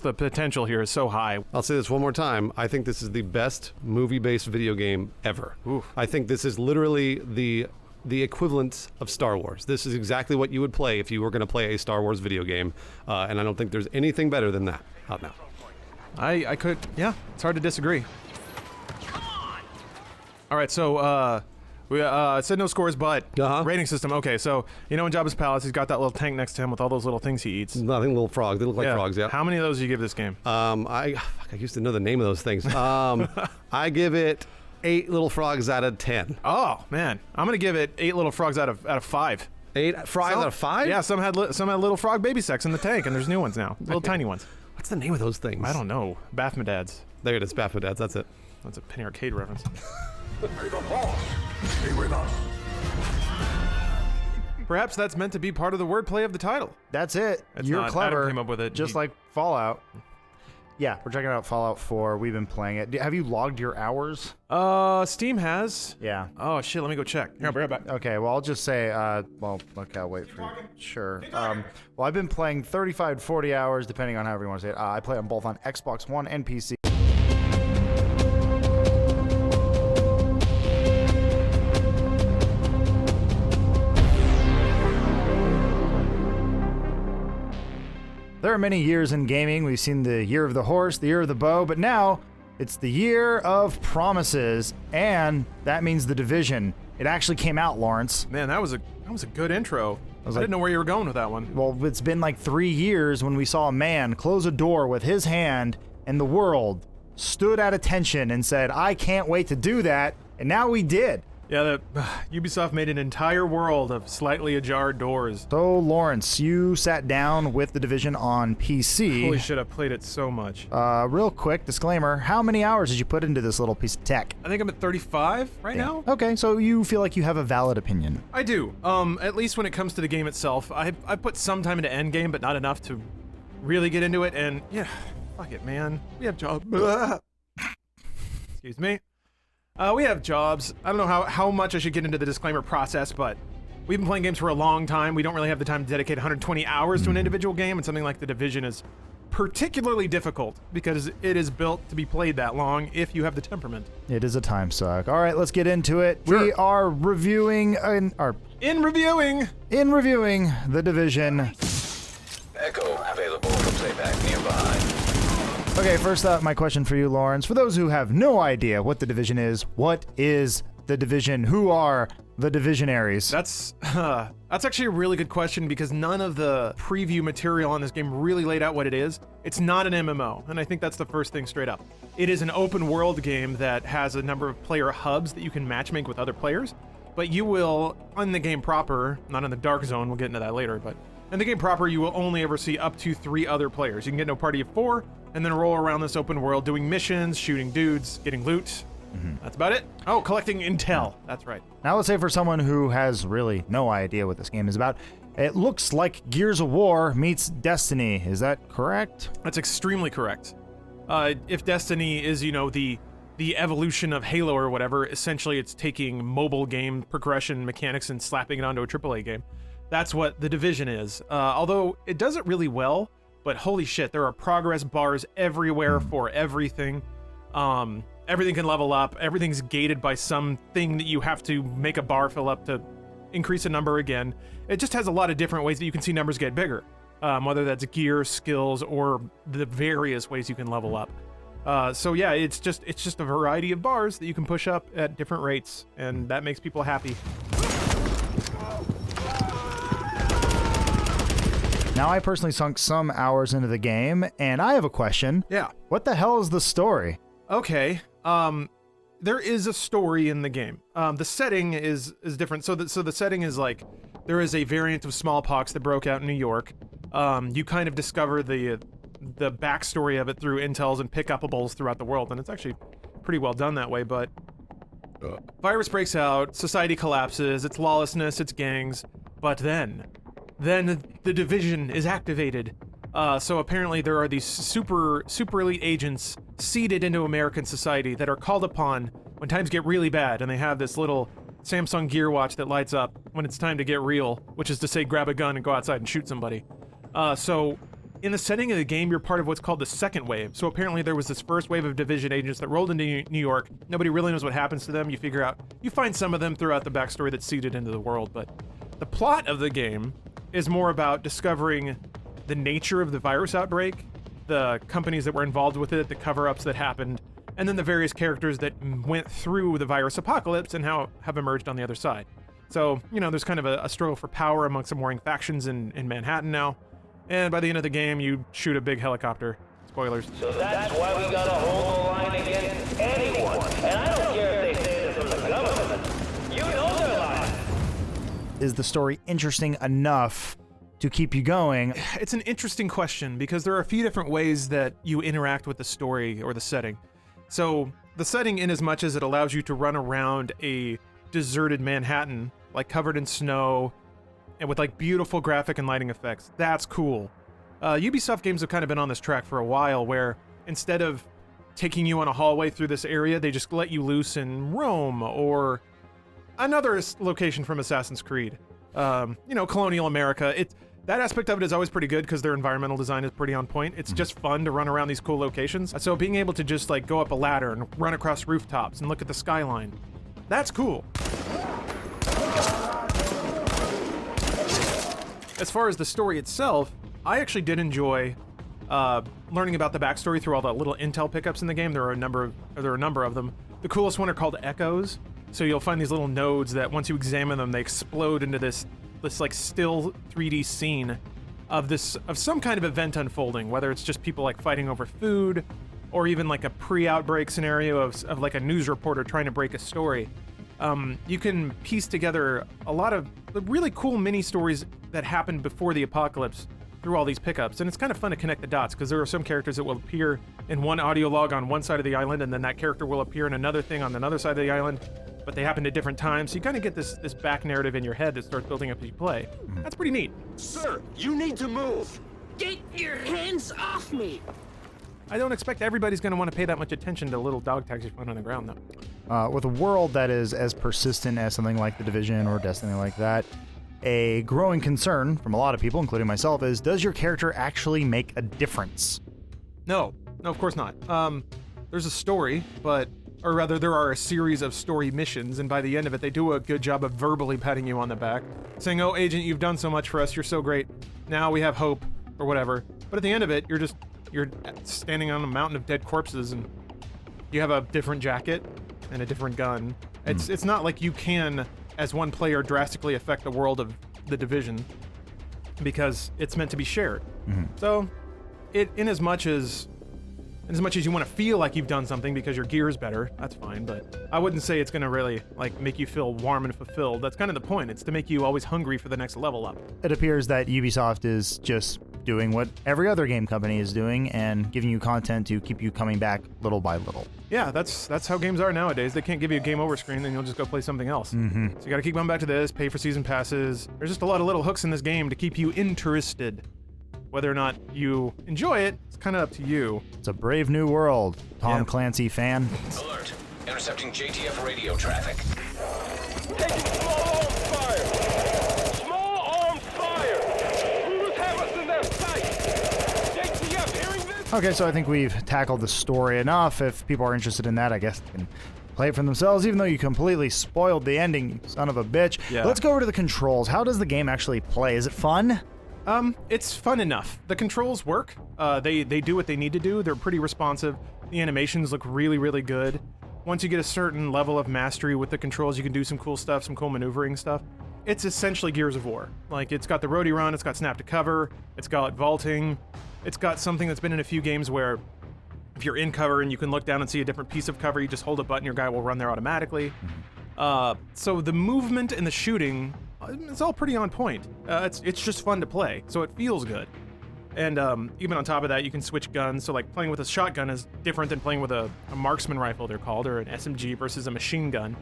the potential here is so high. I'll say this one more time. I think this is the best movie-based video game ever. Oof. I think this is literally the equivalent of Star Wars. This is exactly what you would play if you were going to play a Star Wars video game, and I don't think there's anything better than that out now. I could, it's hard to disagree. All right, so we said no scores, but rating system. Okay, so in Jabba's palace, he's got that little tank next to him with all those little things he eats. Nothing, little frogs. They look like frogs. Yeah. How many of those do you give this game? I used to know the name of those things. I give it 8 little frogs out of 10. Oh man, I'm gonna give it 8 little frogs out of 5. 8 frogs out of 5? Yeah, some had little frog baby sex in the tank, and there's new ones now, little tiny ones. What's the name of those things? I don't know. Baphodads. There it is, Baphodads. That's it. That's a Penny Arcade reference. May the Force be with us. Perhaps that's meant to be part of the wordplay of the title. That's it. It's You're not. clever. Adam came up with it. Just like Fallout. Yeah, we're checking out Fallout 4. We've been playing it. Have you logged your hours? Steam has. Yeah. Oh shit, let me go check. Here, I'll be right back. Okay, well, I'll just say, okay, I'll wait for you. Sure. Well, I've been playing 35 to 40 hours, depending on however you want to say it. I play them both on Xbox One and PC. There are many years in gaming. We've seen the year of the horse, the year of the bow, but now it's the year of promises, and that means The Division. It actually came out, Lawrence. Man, that was a good intro. I didn't know where you were going with that one. Well, it's been like 3 years when we saw a man close a door with his hand, and the world stood at attention and said, I can't wait to do that, and now we did. Yeah, Ubisoft made an entire world of slightly ajar doors. So, Lawrence, you sat down with The Division on PC. Holy shit, I've played it so much. Real quick disclaimer, how many hours did you put into this little piece of tech? I think I'm at 35 right now. Okay, so you feel like you have a valid opinion. I do. At least when it comes to the game itself. I put some time into endgame, but not enough to really get into it, and yeah, fuck it, man. We have jobs. Excuse me. We have jobs. I don't know how much I should get into the disclaimer process, but we've been playing games for a long time. We don't really have the time to dedicate 120 hours to an individual game, and something like The Division is particularly difficult because it is built to be played that long if you have the temperament. It is a time suck. All right, let's get into it. Sure. We are reviewing In reviewing The Division. Echo available for playback nearby. Okay, first up, my question for you, Lawrence. For those who have no idea what The Division is, what is The Division? Who are the Divisionaries? That's actually a really good question because none of the preview material on this game really laid out what it is. It's not an MMO, and I think that's the first thing straight up. It is an open world game that has a number of player hubs that you can matchmake with other players, but you will, on the game proper, not in the dark zone, we'll get into that later, but in the game proper, you will only ever see up to 3 other players. You can get into a party of 4, and then roll around this open world doing missions, shooting dudes, getting loot. That's about it. Oh, collecting intel. That's right. Now let's say for someone who has really no idea what this game is about, it looks like Gears of War meets Destiny. Is that correct? That's extremely correct. If Destiny is, the evolution of Halo or whatever, essentially it's taking mobile game progression mechanics and slapping it onto a AAA game. That's what The Division is. Although it does it really well, but holy shit, there are progress bars everywhere for everything. Everything can level up. Everything's gated by something that you have to make a bar fill up to increase a number again. It just has a lot of different ways that you can see numbers get bigger, whether that's gear, skills, or the various ways you can level up. So yeah, it's just a variety of bars that you can push up at different rates, and that makes people happy. Now, I personally sunk some hours into the game, and I have a question. Yeah. What the hell is the story? Okay. There is a story in the game. The setting is different. So the setting is like there is a variant of smallpox that broke out in New York. You kind of discover the backstory of it through intels and pick-upables throughout the world, and it's actually pretty well done that way. But virus breaks out, society collapses, it's lawlessness, it's gangs, but then the Division is activated. So apparently there are these super elite agents seeded into American society that are called upon when times get really bad, and they have this little Samsung Gear watch that lights up when it's time to get real, which is to say grab a gun and go outside and shoot somebody. So in the setting of the game, you're part of what's called the second wave. So apparently there was this first wave of Division agents that rolled into New York. Nobody really knows what happens to them. You find some of them throughout the backstory that's seeded into the world, but the plot of the game is more about discovering the nature of the virus outbreak, the companies that were involved with it, the cover-ups that happened, and then the various characters that went through the virus apocalypse and how have emerged on the other side. So, there's kind of a struggle for power amongst some warring factions in Manhattan now, and by the end of the game, you shoot a big helicopter. Spoilers. So that's why we gotta hold the line against anyone, and I don't care if they say this from the government. You know they're lying. Is the story interesting enough to keep you going? It's an interesting question because there are a few different ways that you interact with the story or the setting. So the setting, in as much as it allows you to run around a deserted Manhattan, like covered in snow and with like beautiful graphic and lighting effects, that's cool. Ubisoft games have kind of been on this track for a while where instead of taking you on a hallway through this area, they just let you loose in Rome or another location from Assassin's Creed. Colonial America. That aspect of it is always pretty good because their environmental design is pretty on point. It's just fun to run around these cool locations. So being able to just like go up a ladder and run across rooftops and look at the skyline, that's cool. As far as the story itself, I actually did enjoy learning about the backstory through all the little intel pickups in the game. There are a number of them. The coolest one are called echoes. So you'll find these little nodes that once you examine them, they explode into this like still 3D scene of some kind of event unfolding, whether it's just people like fighting over food or even like a pre-outbreak scenario of like a news reporter trying to break a story. you can piece together a lot of really cool mini stories that happened before the apocalypse through all these pickups, and it's kind of fun to connect the dots because there are some characters that will appear in one audio log on one side of the island, and then that character will appear in another thing on another side of the island, but they happen at different times. So you kind of get this back narrative in your head that starts building up as you play. That's pretty neat. Sir, you need to move. Get your hands off me. I don't expect everybody's going to want to pay that much attention to little dog tags you find on the ground, though. With a world that is as persistent as something like The Division or Destiny like that, a growing concern from a lot of people, including myself, is does your character actually make a difference? No, of course not. There's a story, or rather there are a series of story missions, and by the end of it, they do a good job of verbally patting you on the back, saying, oh, Agent, you've done so much for us, you're so great, now we have hope, or whatever. But at the end of it, you're standing on a mountain of dead corpses, and you have a different jacket and a different gun. It's not like you can, as one player, drastically affect the world of The Division, because it's meant to be shared. So, in as much as you want to feel like you've done something because your gear is better, that's fine, but I wouldn't say it's going to really make you feel warm and fulfilled. That's kind of the point. It's to make you always hungry for the next level up. It appears that Ubisoft is just doing what every other game company is doing and giving you content to keep you coming back little by little. Yeah, that's how games are nowadays. They can't give you a game over screen, then you'll just go play something else. So you got to keep going back to this, pay for season passes. There's just a lot of little hooks in this game to keep you interested. Whether or not you enjoy it, it's kind of up to you. It's a brave new world. Tom Clancy fan. Alert. Intercepting JTF radio traffic. Taking small arms fire. Small arms fire. Hooters have us in their sights. JTF hearing this? Okay, so I think we've tackled the story enough. If people are interested in that, I guess they can play it for themselves, even though you completely spoiled the ending, you son of a bitch. Yeah. Let's go over to the controls. How does the game actually play? Is it fun? It's fun enough. The controls work. They do what they need to do. They're pretty responsive. The animations look really, really good. Once you get a certain level of mastery with the controls, you can do some cool stuff, some cool maneuvering stuff. It's essentially Gears of War. It's got the roadie run, it's got snap to cover, it's got vaulting, it's got something that's been in a few games where if you're in cover and you can look down and see a different piece of cover, you just hold a button, your guy will run there automatically. So the movement and the shooting, it's all pretty on point. It's just fun to play, so it feels good. And even on top of that, you can switch guns. So playing with a shotgun is different than playing with a marksman rifle, they're called, or an SMG versus a machine gun.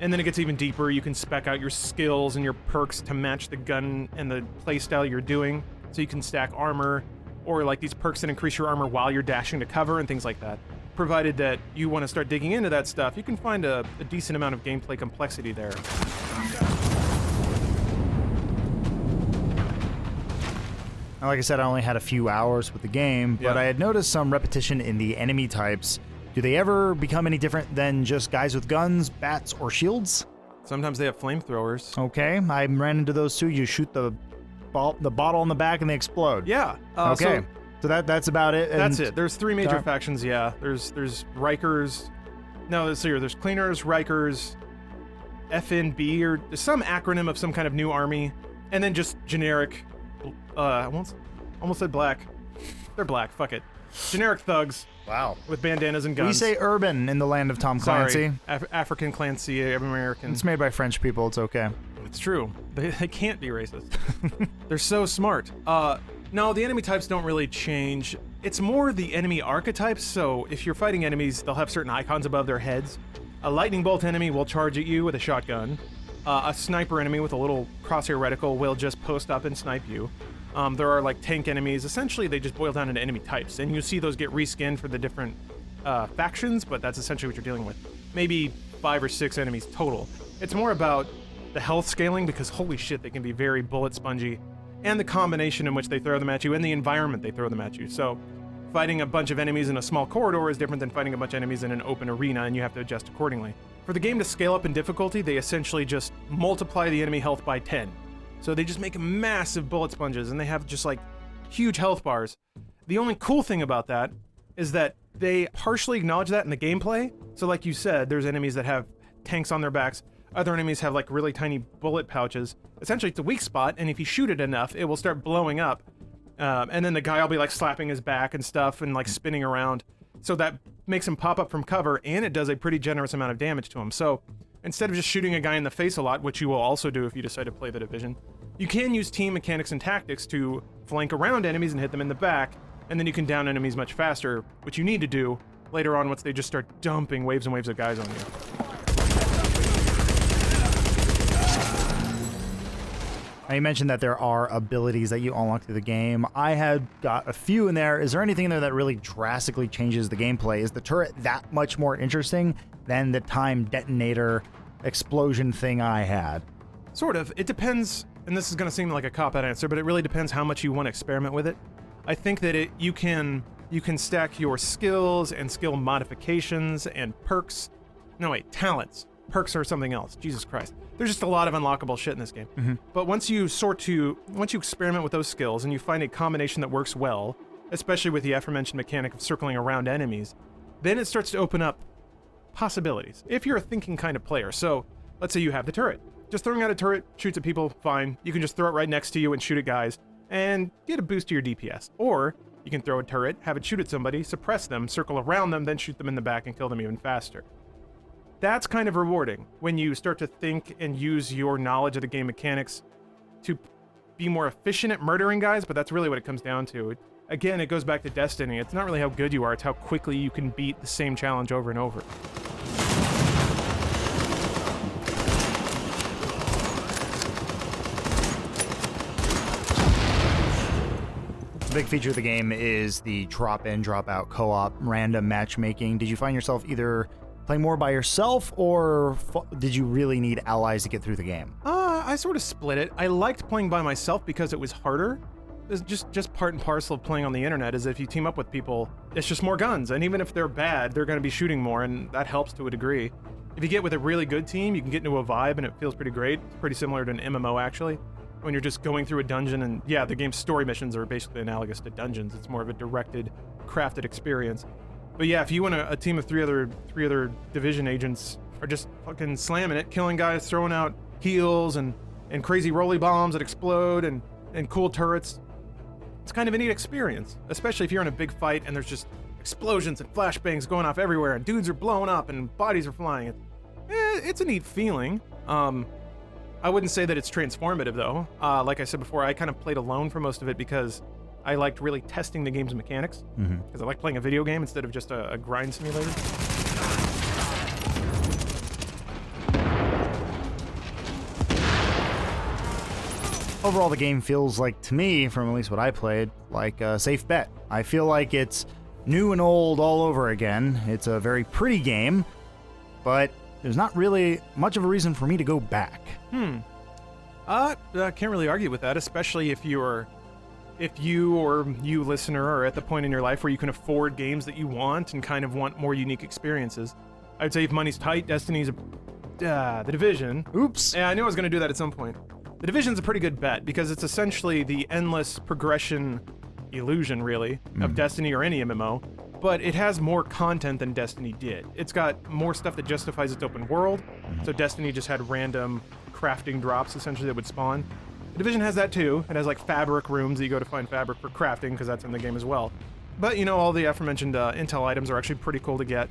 And then it gets even deeper. You can spec out your skills and your perks to match the gun and the playstyle you're doing. So you can stack armor, or these perks that increase your armor while you're dashing to cover and things like that. Provided that you want to start digging into that stuff, you can find a decent amount of gameplay complexity there. Like I said, I only had a few hours with the game, but Yeah. I had noticed some repetition in the enemy types. Do they ever become any different than just guys with guns, bats, or shields? Sometimes they have flamethrowers. Okay, I ran into those too. You shoot the bottle in the back and they explode. Yeah. Okay, so that's about it. And That's it. There's three major factions, yeah. There's Rikers. No, there's Cleaners, Rikers, FNB, or some acronym of some kind of new army, and then just generic, I almost said black. They're black, fuck it. Generic thugs. Wow. With bandanas and guns. We say urban in the land of Tom Clancy. Sorry, African Clancy, American. It's made by French people, it's okay. It's true. They can't be racist. They're so smart. No, the enemy types don't really change. It's more the enemy archetypes, so if you're fighting enemies, they'll have certain icons above their heads. A lightning bolt enemy will charge at you with a shotgun. A sniper enemy with a little crosshair reticle will just post up and snipe you. There are tank enemies. Essentially, they just boil down into enemy types, and you see those get reskinned for the different factions, but that's essentially what you're dealing with. Maybe 5 or 6 enemies total. It's more about the health scaling, because holy shit, they can be very bullet spongy, and the combination in which they throw them at you, and the environment they throw them at you. So fighting a bunch of enemies in a small corridor is different than fighting a bunch of enemies in an open arena, and you have to adjust accordingly. For the game to scale up in difficulty, they essentially just multiply the enemy health by 10. So they just make massive bullet sponges, and they have just huge health bars. The only cool thing about that is that they partially acknowledge that in the gameplay. So like you said, there's enemies that have tanks on their backs. Other enemies have really tiny bullet pouches. Essentially, it's a weak spot, and if you shoot it enough, it will start blowing up. And then the guy will be slapping his back and stuff and spinning around. So that makes him pop up from cover, and it does a pretty generous amount of damage to him. So instead of just shooting a guy in the face a lot, which you will also do if you decide to play the Division, you can use team mechanics and tactics to flank around enemies and hit them in the back, and then you can down enemies much faster, which you need to do later on once they just start dumping waves and waves of guys on you. Now, you mentioned that there are abilities that you unlock through the game. I had got a few in there. Is there anything in there that really drastically changes the gameplay? Is the turret that much more interesting than the time detonator explosion thing I had? Sort of. It depends, and this is going to seem like a cop-out answer, but it really depends how much you want to experiment with it. I think that you can stack your skills and skill modifications and perks. No, wait, talents. Perks are something else. Jesus Christ. There's just a lot of unlockable shit in this game. But once you experiment with those skills and you find a combination that works well, especially with the aforementioned mechanic of circling around enemies, then it starts to open up possibilities. If you're a thinking kind of player. So let's say you have the turret. Just throwing out a turret shoots at people, fine. You can just throw it right next to you and shoot at guys and get a boost to your DPS. Or you can throw a turret, have it shoot at somebody, suppress them, circle around them, then shoot them in the back and kill them even faster. That's kind of rewarding when you start to think and use your knowledge of the game mechanics to be more efficient at murdering guys, but that's really what it comes down to. Again, it goes back to Destiny. It's not really how good you are, it's how quickly you can beat the same challenge over and over. A big feature of the game is the drop-in, drop-out co-op random matchmaking. Did you find yourself either playing more by yourself, or did you really need allies to get through the game? I sort of split it. I liked playing by myself because it was harder. It's just part and parcel of playing on the internet is if you team up with people, it's just more guns. And even if they're bad, they're going to be shooting more, and that helps to a degree. If you get with a really good team, you can get into a vibe, and it feels pretty great. It's pretty similar to an MMO, actually. When you're just going through a dungeon, and yeah, the game's story missions are basically analogous to dungeons. It's more of a directed, crafted experience. But yeah, if you want a team of three other Division agents are just fucking slamming it, killing guys, throwing out heals and crazy rolly bombs that explode and cool turrets, it's kind of a neat experience. Especially if you're in a big fight and there's just explosions and flashbangs going off everywhere and dudes are blowing up and bodies are flying. It's a neat feeling. I wouldn't say that it's transformative though. Like I said before, I kind of played alone for most of it because I liked really testing the game's mechanics, because I like playing a video game instead of just a grind simulator. Overall, the game feels like, to me, from at least what I played, like a safe bet. I feel like it's new and old all over again. It's a very pretty game, but there's not really much of a reason for me to go back. I can't really argue with that, especially if you or you listener are at the point in your life where you can afford games that you want and kind of want more unique experiences. I'd say if money's tight, Destiny's The Division. Oops. Yeah, I knew I was going to do that at some point. The Division's a pretty good bet because it's essentially the endless progression illusion, really, of Destiny or any MMO, but it has more content than Destiny did. It's got more stuff that justifies its open world, so Destiny just had random crafting drops, essentially, that would spawn. The Division has that too. It has like fabric rooms that you go to find fabric for crafting, because that's in the game as well. But, you know, all the aforementioned intel items are actually pretty cool to get.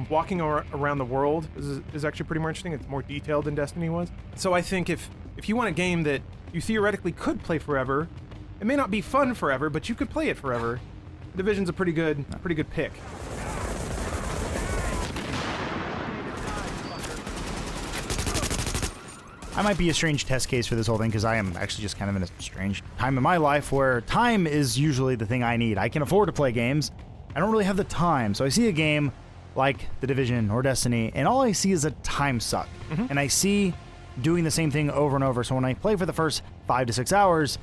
Walking around the world is actually pretty more interesting. It's more detailed than Destiny was. So I think if you want a game that you theoretically could play forever, it may not be fun forever, but you could play it forever, The Division's a pretty good pick. I might be a strange test case for this whole thing because I am actually just kind of in a strange time in my life where time is usually the thing I need. I can afford to play games. I don't really have the time. So I see a game like The Division or Destiny, and all I see is a time suck. And I see doing the same thing over and over. So when I play for the first 5 to 6 hours,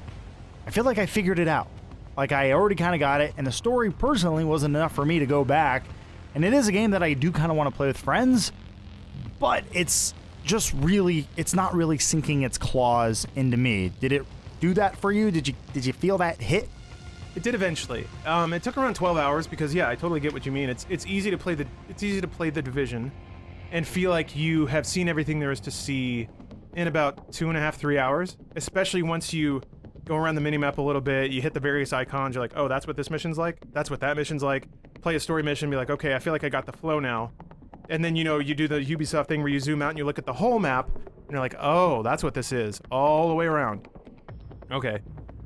I feel like I figured it out. Like I already kind of got it, and the story personally wasn't enough for me to go back. And it is a game that I do kind of want to play with friends, but it's just really, it's not really sinking its claws into me. Did it do that for you? Did you feel that hit? It did eventually. It took around 12 hours because, yeah, I totally get what you mean. It's easy to play the Division and feel like you have seen everything there is to see in about 2.5, 3 hours, especially once you go around the minimap a little bit, you hit the various icons, you're like, oh, that's what this mission's like, that's what that mission's like, play a story mission, be like, okay, I feel like I got the flow now. And then, you do the Ubisoft thing where you zoom out and you look at the whole map, and you're like, oh, that's what this is, all the way around. Okay.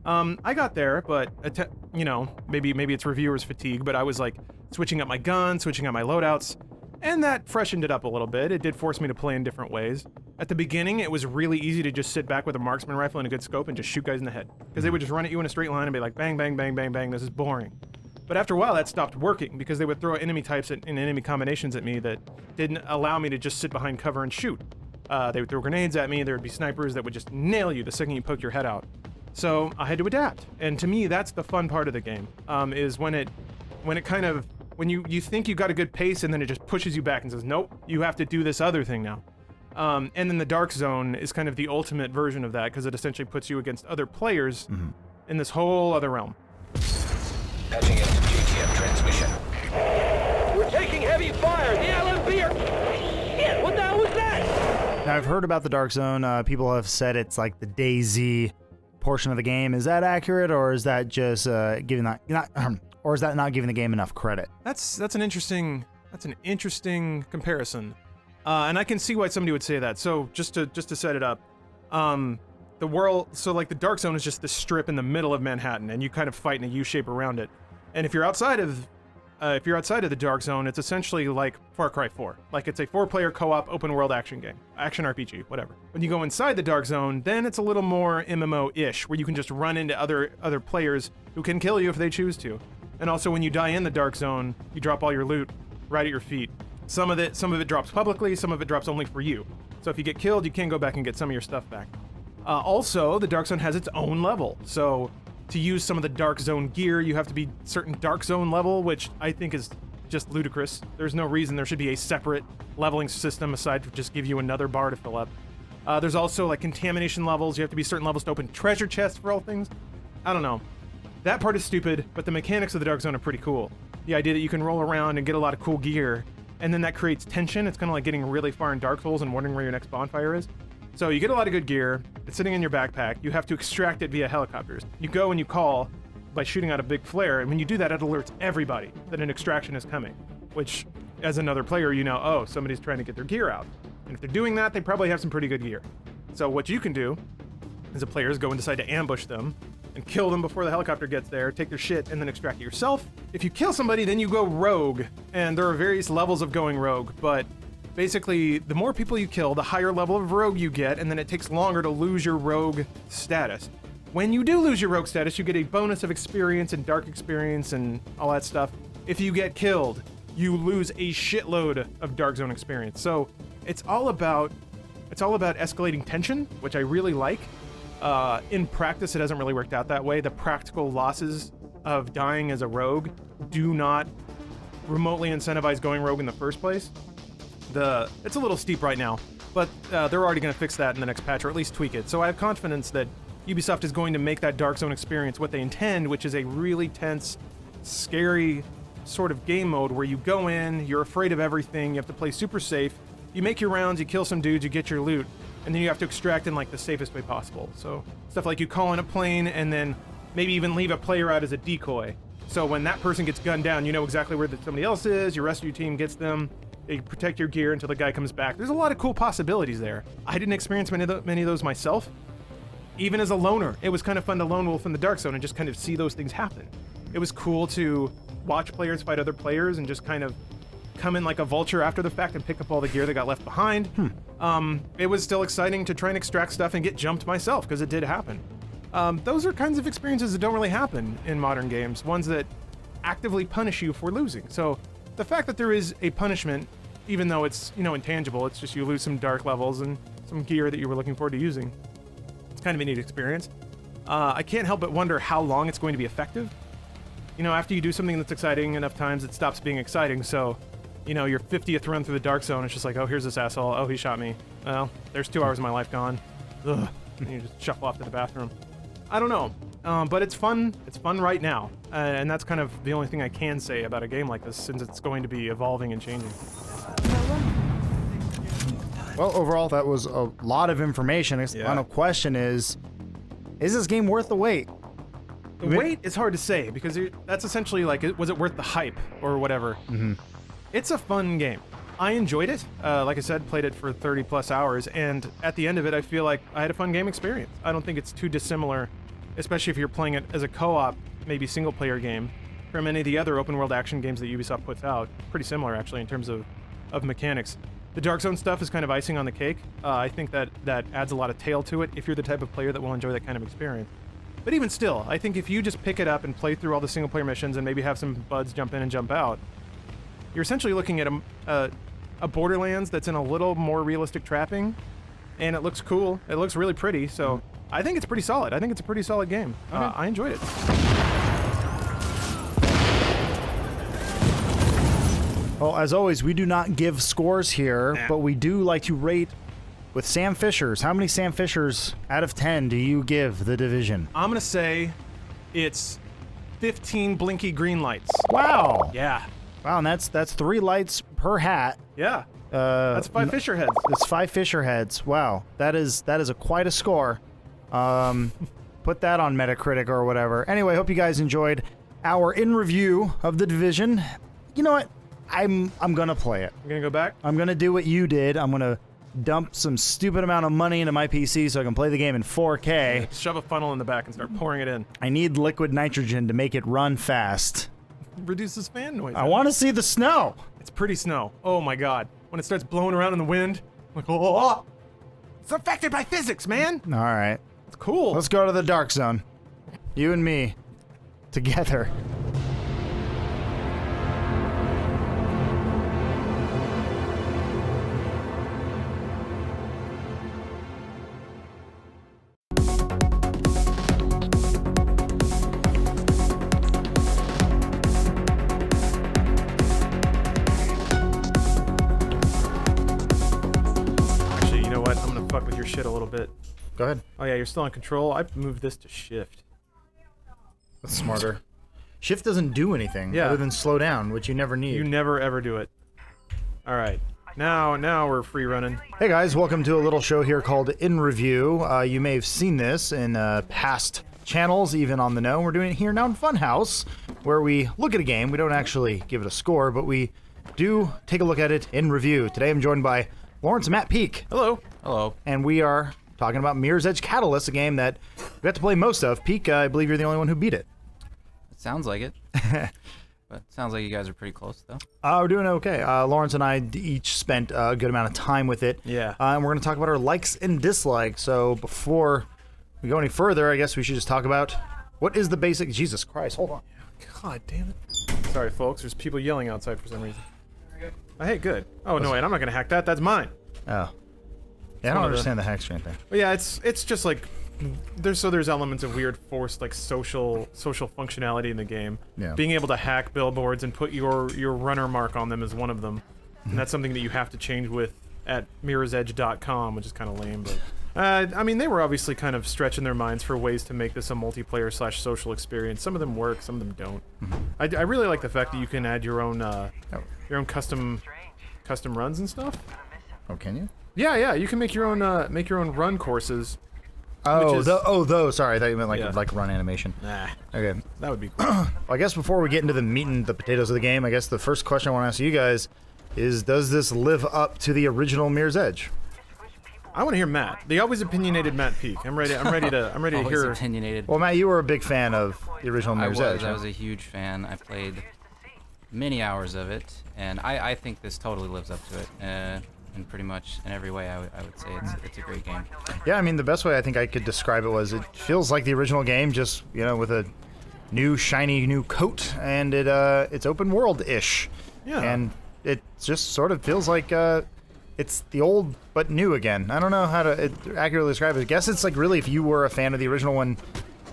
I got there, but, maybe it's reviewers fatigue, but I was like switching up my gun, switching up my loadouts, and that freshened it up a little bit. It did force me to play in different ways. At the beginning, it was really easy to just sit back with a marksman rifle and a good scope and just shoot guys in the head. Because they would just run at you in a straight line and be like, bang, bang, bang, bang, bang, this is boring. But after a while, that stopped working because they would throw enemy types and enemy combinations at me that didn't allow me to just sit behind cover and shoot. They would throw grenades at me, there would be snipers that would just nail you the second you poke your head out. So I had to adapt. And to me, that's the fun part of the game, is when you think you got a good pace and then it just pushes you back and says, nope, you have to do this other thing now. And then the Dark Zone is kind of the ultimate version of that because it essentially puts you against other players in this whole other realm. Patching into GTM transmission. We're taking heavy fire. The LMB are... Shit, what the hell was that? Now, I've heard about the Dark Zone. People have said it's like the DayZ portion of the game. Is that accurate, or is that just giving that or is that not giving the game enough credit? That's an interesting comparison, and I can see why somebody would say that. So just to set it up, the world. So like the Dark Zone is just this strip in the middle of Manhattan, and you kind of fight in a U shape around it. And if you're outside of the Dark Zone, it's essentially like Far Cry 4. Like it's a 4-player co-op open world action game, action RPG, whatever. When you go inside the Dark Zone, then it's a little more MMO-ish, where you can just run into other players who can kill you if they choose to. And also when you die in the Dark Zone, you drop all your loot right at your feet. Some of it drops publicly, some of it drops only for you. So if you get killed, you can go back and get some of your stuff back. Also, the Dark Zone has its own level. So to use some of the Dark Zone gear, you have to be certain Dark Zone level, which I think is just ludicrous. There's no reason there should be a separate leveling system aside from just give you another bar to fill up. There's also like contamination levels. You have to be certain levels to open treasure chests for all things. I don't know. That part is stupid, but the mechanics of the Dark Zone are pretty cool. The idea that you can roll around and get a lot of cool gear, and then that creates tension. It's kind of like getting really far in Dark Souls and wondering where your next bonfire is. So you get a lot of good gear, it's sitting in your backpack, you have to extract it via helicopters. You go and you call by shooting out a big flare, and when you do that, it alerts everybody that an extraction is coming, which, as another player, you know, oh, somebody's trying to get their gear out. And if they're doing that, they probably have some pretty good gear. So what you can do, as a player, is go and decide to ambush them, and kill them before the helicopter gets there, take their shit, and then extract it yourself. If you kill somebody, then you go rogue, and there are various levels of going rogue, but basically, the more people you kill, the higher level of rogue you get, and then it takes longer to lose your rogue status. When you do lose your rogue status, you get a bonus of experience and dark experience and all that stuff. If you get killed, you lose a shitload of Dark Zone experience. So it's all about escalating tension, which I really like. In practice, it hasn't really worked out that way. The practical losses of dying as a rogue do not remotely incentivize going rogue in the first place. It's a little steep right now, but they're already going to fix that in the next patch, or at least tweak it. So I have confidence that Ubisoft is going to make that Dark Zone experience what they intend, which is a really tense, scary sort of game mode where you go in, you're afraid of everything, you have to play super safe, you make your rounds, you kill some dudes, you get your loot, and then you have to extract in like the safest way possible. So stuff like you call in a plane and then maybe even leave a player out as a decoy. So when that person gets gunned down, you know exactly where somebody else is, your rest of your team gets them, you protect your gear until the guy comes back. There's a lot of cool possibilities there. I didn't experience many of those myself. Even as a loner, it was kind of fun to lone wolf in the Dark Zone and just kind of see those things happen. It was cool to watch players fight other players and just kind of come in like a vulture after the fact and pick up all the gear that got left behind. It was still exciting to try and extract stuff and get jumped myself, because it did happen. Those are kinds of experiences that don't really happen in modern games, ones that actively punish you for losing. So the fact that there is a punishment, even though it's, intangible, it's just you lose some dark levels and some gear that you were looking forward to using. It's kind of a neat experience. I can't help but wonder how long it's going to be effective. After you do something that's exciting enough times, it stops being exciting. So, your 50th run through the Dark Zone, it's just like, oh, here's this asshole. Oh, he shot me. Well, there's 2 hours of my life gone. Ugh. And you just shuffle off to the bathroom. I don't know. But it's fun. It's fun right now. And that's kind of the only thing I can say about a game like this, since it's going to be evolving and changing. Well, overall, that was a lot of information. The final question is this game worth the wait? The wait is hard to say, because that's essentially like, was it worth the hype or whatever? Mm-hmm. It's a fun game. I enjoyed it. Like I said, played it for 30 plus hours, and at the end of it, I feel like I had a fun game experience. I don't think it's too dissimilar, especially if you're playing it as a co-op, maybe single-player game, from any of the other open-world action games that Ubisoft puts out. Pretty similar, actually, in terms of mechanics. The Dark Zone stuff is kind of icing on the cake. I think that adds a lot of tail to it if you're the type of player that will enjoy that kind of experience. But even still, I think if you just pick it up and play through all the single-player missions and maybe have some buds jump in and jump out, you're essentially looking at a Borderlands that's in a little more realistic trapping, and it looks cool. It looks really pretty, so I think it's pretty solid. I think it's a pretty solid game. I enjoyed it. Well, as always, we do not give scores here, but we do like to rate with Sam Fishers. How many Sam Fishers out of 10 do you give The Division? I'm going to say it's 15 blinky green lights. Wow. Yeah. Wow, and that's 3 lights per hat. Yeah. That's 5 Fisher heads. That's 5 Fisher heads. Wow. That is quite a score. Put that on Metacritic or whatever. Anyway, hope you guys enjoyed our in-review of The Division. You know what? I'm gonna play it. You're gonna go back? I'm gonna do what you did. I'm gonna dump some stupid amount of money into my PC so I can play the game in 4K. Shove a funnel in the back and start pouring it in. I need liquid nitrogen to make it run fast. Reduces fan noise. I want to see the snow. It's pretty snow. Oh my god. When it starts blowing around in the wind, I'm like, oh, it's affected by physics, man. All right. It's cool. Let's go to the Dark Zone. You and me. Together. Shit a little bit. Go ahead. Oh yeah, you're still on control. I moved this to shift. That's smarter. Shift doesn't do anything other than slow down, which you never need. You never ever do it. All right. Now we're free running. Hey guys, welcome to a little show here called In Review. You may have seen this in past channels, even on the Know. We're doing it here now in Funhaus, where we look at a game. We don't actually give it a score, but we do take a look at it in review. Today I'm joined by Lawrence and Matt Peak. Hello. Hello. And we are talking about Mirror's Edge Catalyst, a game that we got to play most of. Peak, I believe you're the only one who beat it. It sounds like it. But it sounds like you guys are pretty close, though. We're doing okay. Lawrence and I each spent a good amount of time with it. Yeah. And we're going to talk about our likes and dislikes. So before we go any further, I guess we should just talk about what is the basic... Jesus Christ, hold on. God damn it. Sorry, folks. There's people yelling outside for some reason. Oh, hey, good. Oh, no, wait. I'm not going to hack that. That's mine. Oh. Yeah, I don't understand the hack screen thing. But yeah, it's just like there's elements of weird forced like social functionality in the game. Yeah. Being able to hack billboards and put your runner mark on them is one of them. And that's something that you have to change with at mirrorsedge.com, which is kind of lame, but I mean, they were obviously kind of stretching their minds for ways to make this a multiplayer/social experience. Some of them work, some of them don't. I really like the fact that you can add your own custom runs and stuff. Oh, can you? Yeah, you can make your own run courses. Oh, those. Sorry, I thought you meant like run animation. Nah. Okay. That would be cool. Well, I guess before we get into the meat and the potatoes of the game, I guess the first question I want to ask you guys is, does this live up to the original Mirror's Edge? I want to hear Matt, the always opinionated Matt Peak. I'm ready to hear. Opinionated. Well, Matt, you were a big fan of the original Mirror's Edge. I was a huge fan. I played many hours of it, and I think this totally lives up to it. In pretty much in every way, I would say it's a great game. Yeah, I mean, the best way I think I could describe it was it feels like the original game, just, with a new, shiny new coat, and it's open world-ish. Yeah. And it just sort of feels like it's the old but new again. I don't know how to accurately describe it. I guess it's like really, if you were a fan of the original one,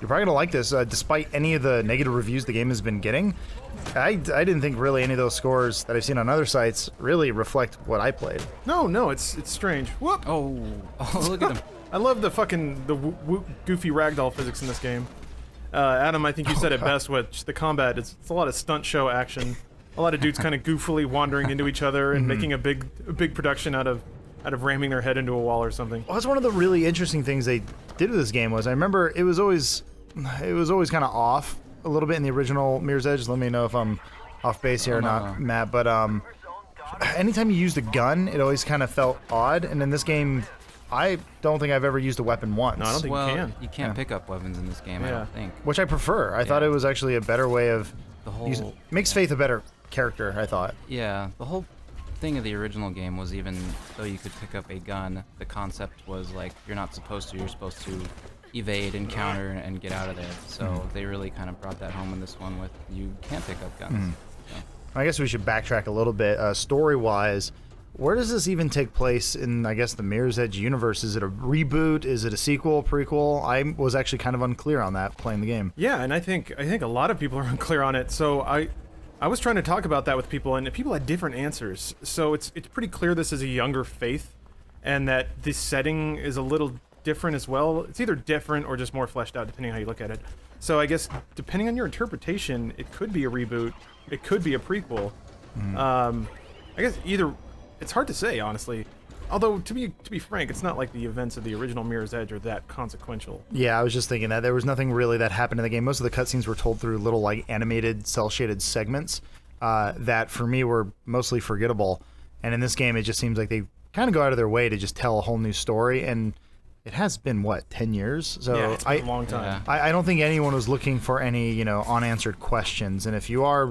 you're probably gonna like this, despite any of the negative reviews the game has been getting. I didn't think really any of those scores that I've seen on other sites really reflect what I played. No, it's strange. Whoop! Oh, look at him. I love the goofy ragdoll physics in this game. Adam, I think you said it best with the combat. It's a lot of stunt show action. A lot of dudes kind of goofily wandering into each other and making a big production out of ramming their head into a wall or something. Well, that's one of the really interesting things they did with this game was I remember it was always kind of off a little bit in the original Mirror's Edge. Let me know if I'm off base here or not, Matt. But anytime you used a gun, it always kind of felt odd. And in this game, I don't think I've ever used a weapon once. No, I don't think Well, you can. you can't pick up weapons in this game, I Yeah. don't think. Which I prefer. I thought it was actually a better way of The whole using. Makes Faith a better character, I thought. Yeah, the whole thing of the original game was, even though you could pick up a gun, the concept was like you're not supposed to. You're supposed to evade and counter and get out of there. So they really kind of brought that home in this one with you can't pick up guns. So. I guess we should backtrack a little bit. Story-wise, where does this even take place in, I guess, the Mirror's Edge universe? Is it a reboot? Is it a sequel, prequel? I was actually kind of unclear on that playing the game. Yeah, and I think a lot of people are unclear on it. So I was trying to talk about that with people, and people had different answers. So it's pretty clear this is a younger Faith, and that this setting is a little different as well. It's either different or just more fleshed out, depending on how you look at it. So I guess depending on your interpretation, it could be a reboot, it could be a prequel. I guess either. It's hard to say, honestly. Although to be frank, it's not like the events of the original Mirror's Edge are that consequential. Yeah, I was just thinking that there was nothing really that happened in the game. Most of the cutscenes were told through little like animated cel-shaded segments that for me were mostly forgettable. And in this game, it just seems like they kind of go out of their way to just tell a whole new story. And it has been, what, 10 years? So Yeah, it's been a long time. Yeah. I don't think anyone was looking for any, unanswered questions. And if you are,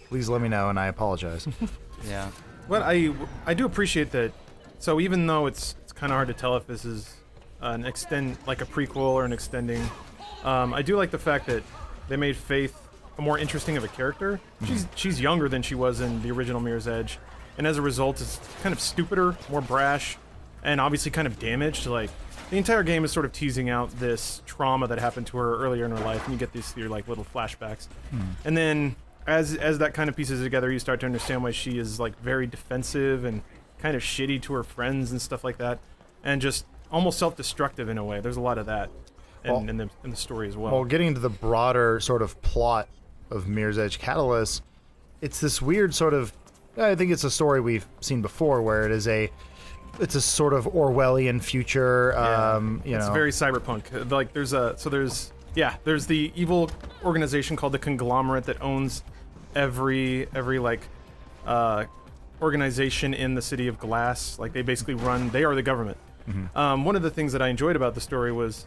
please let me know, and I apologize. Yeah. Well, I do appreciate that. So even though it's kind of hard to tell if this is like a prequel or an extending, I do like the fact that they made Faith a more interesting of a character. She's younger than she was in the original Mirror's Edge, and as a result, is kind of stupider, more brash, and obviously kind of damaged. Like the entire game is sort of teasing out this trauma that happened to her earlier in her life, and you get these like little flashbacks, and then as that kind of pieces together, you start to understand why she is like very defensive and kind of shitty to her friends and stuff like that, and just almost self-destructive in a way. There's a lot of that in the story as well. Well, getting into the broader sort of plot of Mirror's Edge Catalyst, it's this weird sort of, I think it's a story we've seen before where it's a sort of Orwellian future. It's very cyberpunk. Like there's the evil organization called the Conglomerate that owns every organization in the city of Glass. Like they basically they are the government. One of the things that I enjoyed about the story was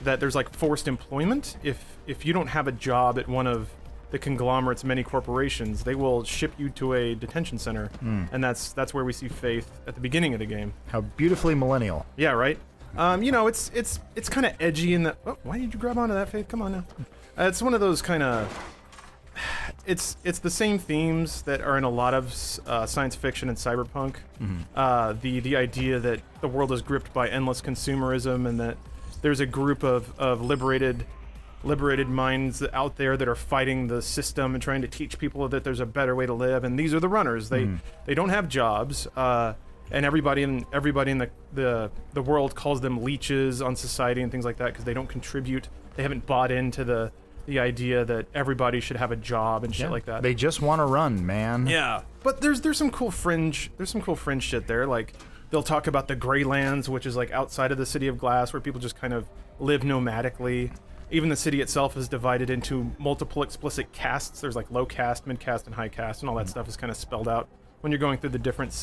that there's like forced employment. If you don't have a job at one of the Conglomerate's many corporations, they will ship you to a detention center, and that's where we see Faith at the beginning of the game. How beautifully millennial. Yeah, right. It's kind of edgy in that. Oh, why did you grab onto that, Faith? Come on now. It's one of those kind of. It's the same themes that are in a lot of science fiction and cyberpunk. The idea that the world is gripped by endless consumerism, and that there's a group of liberated minds out there that are fighting the system and trying to teach people that there's a better way to live. And these are the runners. They don't have jobs, and everybody in the world calls them leeches on society and things like that because they don't contribute. They haven't bought into the idea that everybody should have a job and shit like that. They just want to run, man. Yeah, but there's some cool fringe shit there. Like they'll talk about the Grey Lands, which is like outside of the city of Glass, where people just kind of live nomadically. Even the city itself is divided into multiple explicit castes. There's like low caste, mid caste, and high caste, and all that stuff is kind of spelled out when you're going through the different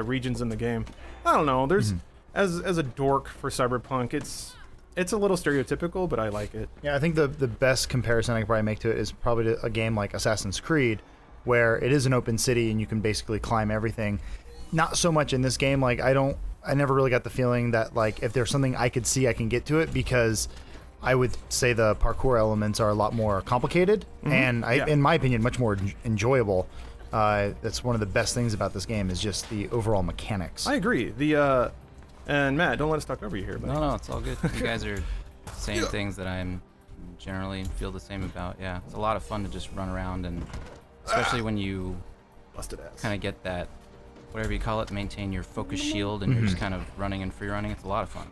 regions in the game. I don't know. There's as a dork for cyberpunk, it's a little stereotypical, but I like it. Yeah, I think the best comparison I could probably make to it is probably to a game like Assassin's Creed, where it is an open city and you can basically climb everything. Not so much in this game. Like I never really got the feeling that like if there's something I could see, I can get to it, because I would say the parkour elements are a lot more complicated and in my opinion, much more enjoyable. That's one of the best things about this game is just the overall mechanics. I agree. And Matt, don't let us talk over you here. Buddy. No, it's all good. You guys are saying things that I'm generally feel the same about. Yeah, it's a lot of fun to just run around, and especially when you kind of get that, whatever you call it, maintain your focus shield, and you're just kind of running and free running. It's a lot of fun.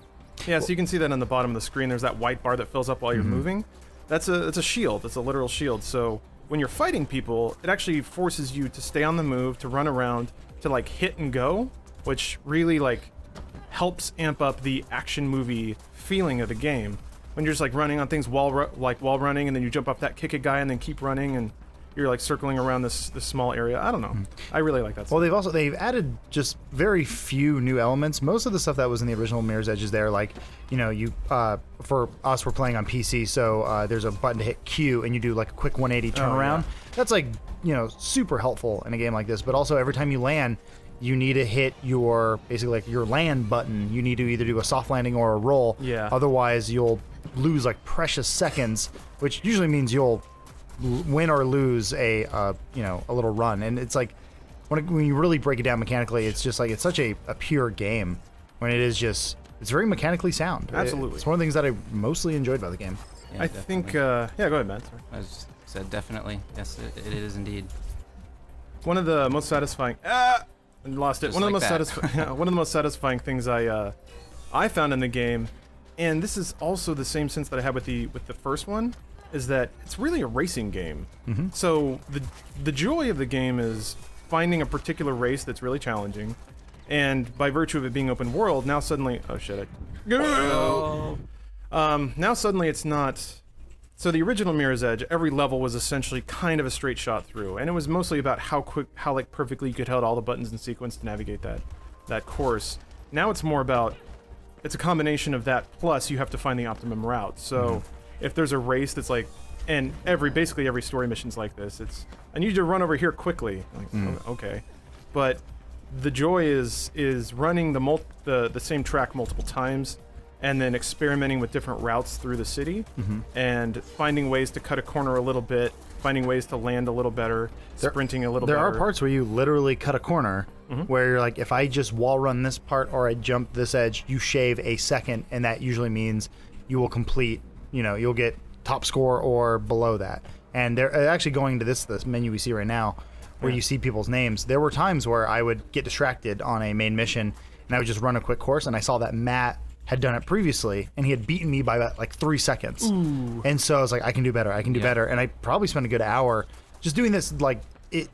Yeah, so you can see that on the bottom of the screen. There's that white bar that fills up while you're moving. That's a shield. It's a literal shield. So when you're fighting people, it actually forces you to stay on the move, to run around, to like hit and go, which really like helps amp up the action movie feeling of the game. When you're just like running on things while running, and then you jump up that, kick a guy, and then keep running, and you're like circling around this small area. I don't know. I really like that. Well, stuff. they've added just very few new elements. Most of the stuff that was in the original Mirror's Edge is there. Like, you know, you for us, we're playing on PC, so there's a button to hit Q, and you do like a quick 180 turnaround. yeah. That's like, you know, super helpful in a game like this. But also every time you land, you need to hit your basically like your land button. You need to either do a soft landing or a roll. Yeah. Otherwise, you'll lose like precious seconds, which usually means you'll win or lose a you know, a little run. And it's like when you really break it down mechanically, it's just like it's such a pure game when it is just it's very mechanically sound. Absolutely. It's one of the things that I mostly enjoyed about the game. I think. Yeah, go ahead, Matt. Sorry. I just said definitely. Yes, it is indeed. One of the most satisfying. I lost it. Just One of the like most satisfying. One of the most satisfying things I found in the game, and this is also the same sense that I had with the first one, is that it's really a racing game. So the joy of the game is finding a particular race that's really challenging, and by virtue of it being open world, now suddenly now suddenly it's not. So the original Mirror's Edge, every level was essentially kind of a straight shot through, and it was mostly about how like perfectly you could held all the buttons in sequence to navigate that course. Now it's more about, it's a combination of that plus you have to find the optimum route. So if there's a race that's like, and basically every story mission's like this, it's, I need you to run over here quickly. Like, okay, but the joy is running the same track multiple times, and then experimenting with different routes through the city, and finding ways to cut a corner a little bit, finding ways to land a little better, sprinting a little better. There are parts where you literally cut a corner, where you're like, if I just wall run this part or I jump this edge, you shave a second, and that usually means you will complete, you know, you'll get top score or below that. And they're actually going to this menu we see right now, where you see people's names. There were times where I would get distracted on a main mission, and I would just run a quick course, and I saw that Matt had done it previously, and he had beaten me by about like 3 seconds. And so I was like, I can do better, I can do better. And I probably spent a good hour just doing this. Like it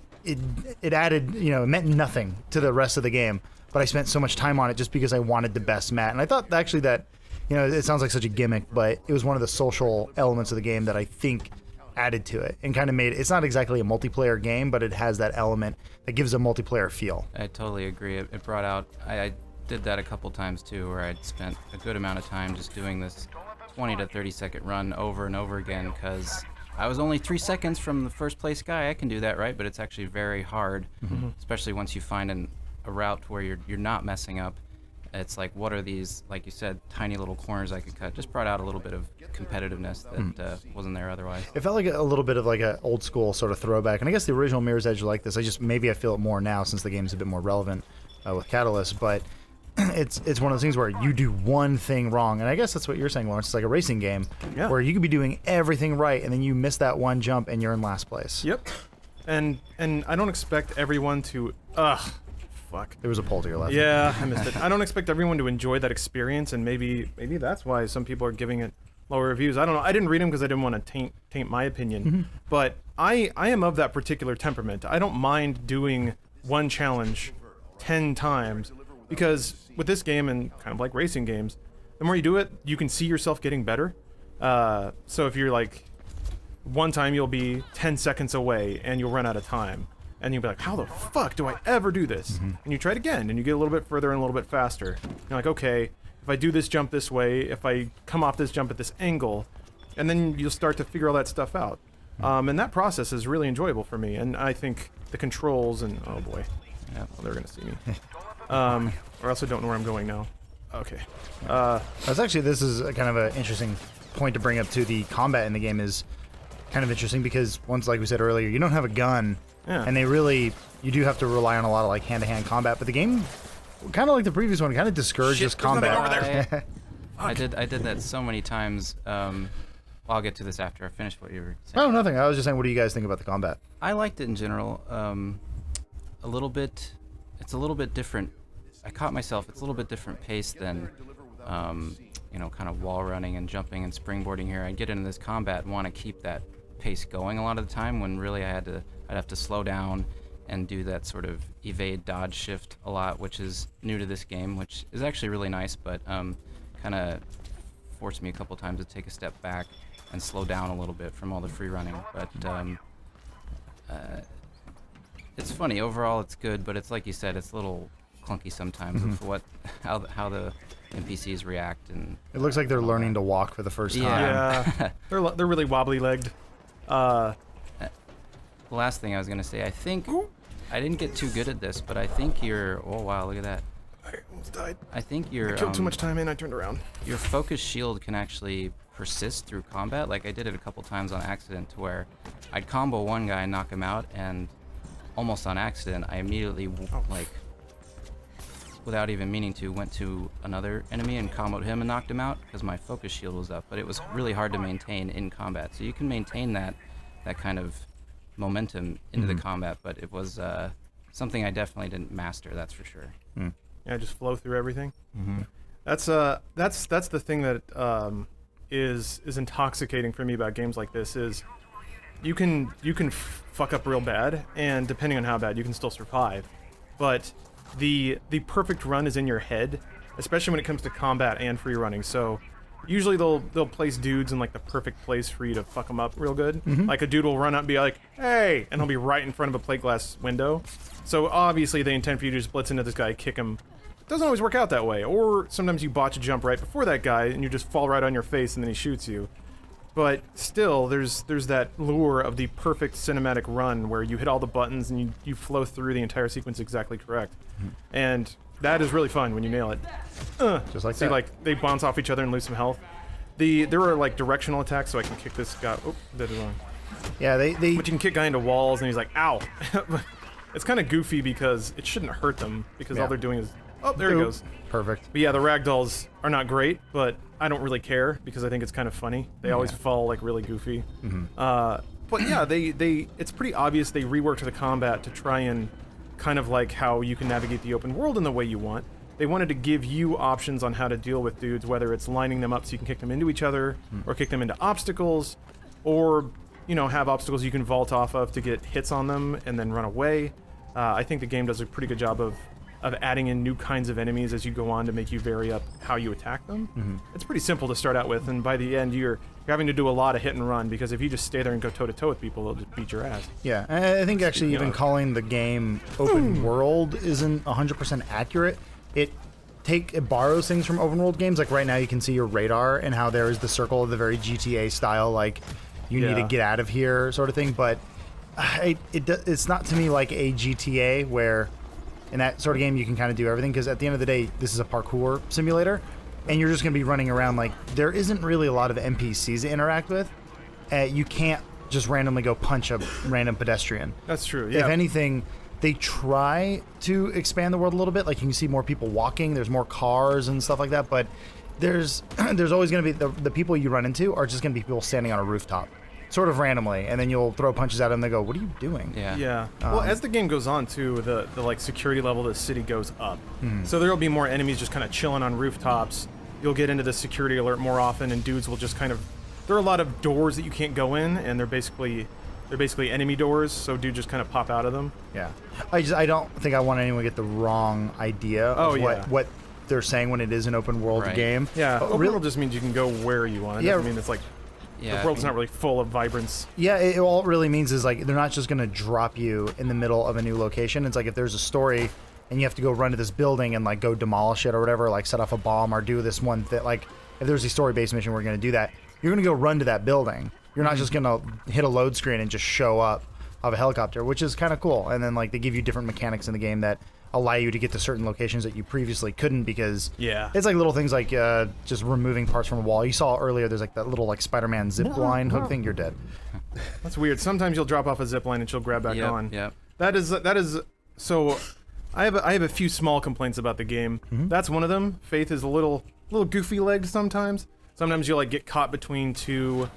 added, you know, it meant nothing to the rest of the game, but I spent so much time on it just because I wanted the best Matt. And I thought actually that, you know, it sounds like such a gimmick, but it was one of the social elements of the game that I think added to it and kind of made it, it's not exactly a multiplayer game, but it has that element that gives a multiplayer feel. I totally agree. It brought out, I did that a couple times too, where I'd spent a good amount of time just doing this 20 to 30 second run over and over again, because I was only 3 seconds from the first place guy. I can do that, right? But it's actually very hard, especially once you find a route where you're not messing up. It's like, what are these, like you said, tiny little corners I could cut? Just brought out a little bit of competitiveness that wasn't there otherwise. It felt like a little bit of like an old school sort of throwback, and I guess the original Mirror's Edge was like this. Maybe I feel it more now since the game's a bit more relevant with Catalyst, but it's one of those things where you do one thing wrong, and I guess that's what you're saying, Lawrence. It's like a racing game where you could be doing everything right, and then you miss that one jump, and you're in last place. Yep. And I don't expect everyone to. Fuck. There was a poll to your left. Yeah, I missed it. I don't expect everyone to enjoy that experience, and maybe that's why some people are giving it lower reviews. I don't know. I didn't read them because I didn't want to taint my opinion. But I am of that particular temperament. I don't mind doing one challenge 10 times, because with this game, and kind of like racing games, the more you do it, you can see yourself getting better. So if you're like, one time you'll be 10 seconds away and you'll run out of time, and you'll be like, how the fuck do I ever do this? And you try it again, and you get a little bit further and a little bit faster. You're like, okay, if I do this jump this way, if I come off this jump at this angle, and then you'll start to figure all that stuff out. And that process is really enjoyable for me, and I think the controls, and oh boy, well, they're gonna see me. Or else I don't know where I'm going now. Okay. This is a kind of an interesting point to bring up too. The combat in the game is kind of interesting because once, like we said earlier, you don't have a gun, and you do have to rely on a lot of like hand-to-hand combat. But the game, kind of like the previous one, kind of discourages combat. Over there. I did that so many times. I'll get to this after I finish what you were saying. Oh, nothing. I was just saying, what do you guys think about the combat? I liked it in general. A little bit. It's a little bit different. I caught myself. It's a little bit different pace than, you know, kind of wall running and jumping and springboarding here. I get into this combat and want to keep that pace going a lot of the time, when really I'd have to slow down and do that sort of evade dodge shift a lot, which is new to this game, which is actually really nice, but kind of forced me a couple times to take a step back and slow down a little bit from all the free running. But It's funny. Overall, it's good, but it's like you said, it's a little clunky sometimes with how the NPCs react, and It looks like they're learning to walk for the first time. Yeah, they're really wobbly legged. The last thing I was gonna say, I think I didn't get too good at this, but I think your oh wow, look at that. I almost died. I think your I killed too much time and I turned around. Your focus shield can actually persist through combat. Like I did it a couple times on accident, to where I'd combo one guy and knock him out, and almost on accident, I immediately like, without even meaning to, went to another enemy and comboed him and knocked him out because my focus shield was up. But it was really hard to maintain in combat. So you can maintain that kind of momentum into the combat, but it was something I definitely didn't master. That's for sure. Yeah, just flow through everything. That's the thing that is intoxicating for me about games like this is you can fuck up real bad, and depending on how bad, you can still survive. But the perfect run is in your head, especially when it comes to combat and free running. So usually they'll place dudes in like the perfect place for you to fuck them up real good. Like a dude will run up and be like, "Hey," and he'll be right in front of a plate glass window. So obviously they intend for you to just blitz into this guy, kick him. Doesn't always work out that way. Or sometimes you botch a jump right before that guy and you just fall right on your face and then he shoots you. But still, there's that lure of the perfect cinematic run where you hit all the buttons and you flow through the entire sequence exactly correct. And that is really fun when you nail it. Just like See, that. like, they bounce off each other and lose some health. There are, like, directional attacks, so I can kick this guy. Oh, did it wrong. Yeah, they But you can kick guy into walls and he's like, ow. It's kind of goofy because it shouldn't hurt them because all they're doing is... Oh, there he goes. Perfect. But yeah, the ragdolls are not great, but I don't really care because I think it's kind of funny. They always fall like really goofy. But yeah, it's pretty obvious they reworked the combat to try and kind of like how you can navigate the open world in the way you want. They wanted to give you options on how to deal with dudes, whether it's lining them up so you can kick them into each other, or kick them into obstacles, or have obstacles you can vault off of to get hits on them and then run away. I think the game does a pretty good job of adding in new kinds of enemies as you go on to make you vary up how you attack them. It's pretty simple to start out with, and by the end you're having to do a lot of hit and run, because if you just stay there and go toe-to-toe with people, they'll just beat your ass. Yeah, I think actually even calling the game open world isn't 100% accurate. It borrows things from open world games. Like right now you can see your radar and how there is the circle of the very GTA style, like you need to get out of here sort of thing, but it's not to me like a GTA where in that sort of game you can kind of do everything, because at the end of the day this is a parkour simulator and you're just going to be running around. Like there isn't really a lot of NPCs to interact with. You can't just randomly go punch a random pedestrian. That's true, yeah. If anything, they try to expand the world a little bit. Like you can see more people walking, there's more cars and stuff like that, but there's always going to be the people you run into are just going to be people standing on a rooftop sort of randomly, and then you'll throw punches at them and they go, "What are you doing?" Yeah. Well, as the game goes on too, the like security level of the city goes up. So there'll be more enemies just kind of chilling on rooftops. You'll get into the security alert more often, and dudes will just kind of... There are a lot of doors that you can't go in, and they're basically enemy doors, so dudes just kind of pop out of them. Yeah. I don't think I want anyone to get the wrong idea of what they're saying when it is an open world game. Yeah, open world just means you can go where you want. It doesn't mean it's like... the world's not really full of vibrance. Yeah, all it really means is like they're not just going to drop you in the middle of a new location. It's like if there's a story and you have to go run to this building and like go demolish it or whatever, like set off a bomb or do this one thing. Like if there's a story-based mission, we're going to do that. You're going to go run to that building. You're not just going to hit a load screen and just show up of a helicopter, which is kind of cool. And then like they give you different mechanics in the game that allow you to get to certain locations that you previously couldn't, because it's like little things like just removing parts from a wall. You saw earlier there's like that little like Spider-Man zip line hook thing. You're dead. That's weird. Sometimes you'll drop off a zip line and she'll grab back on. Yep. That is so I have a few small complaints about the game. That's one of them. Faith is a little goofy legged sometimes. Sometimes you'll like get caught between two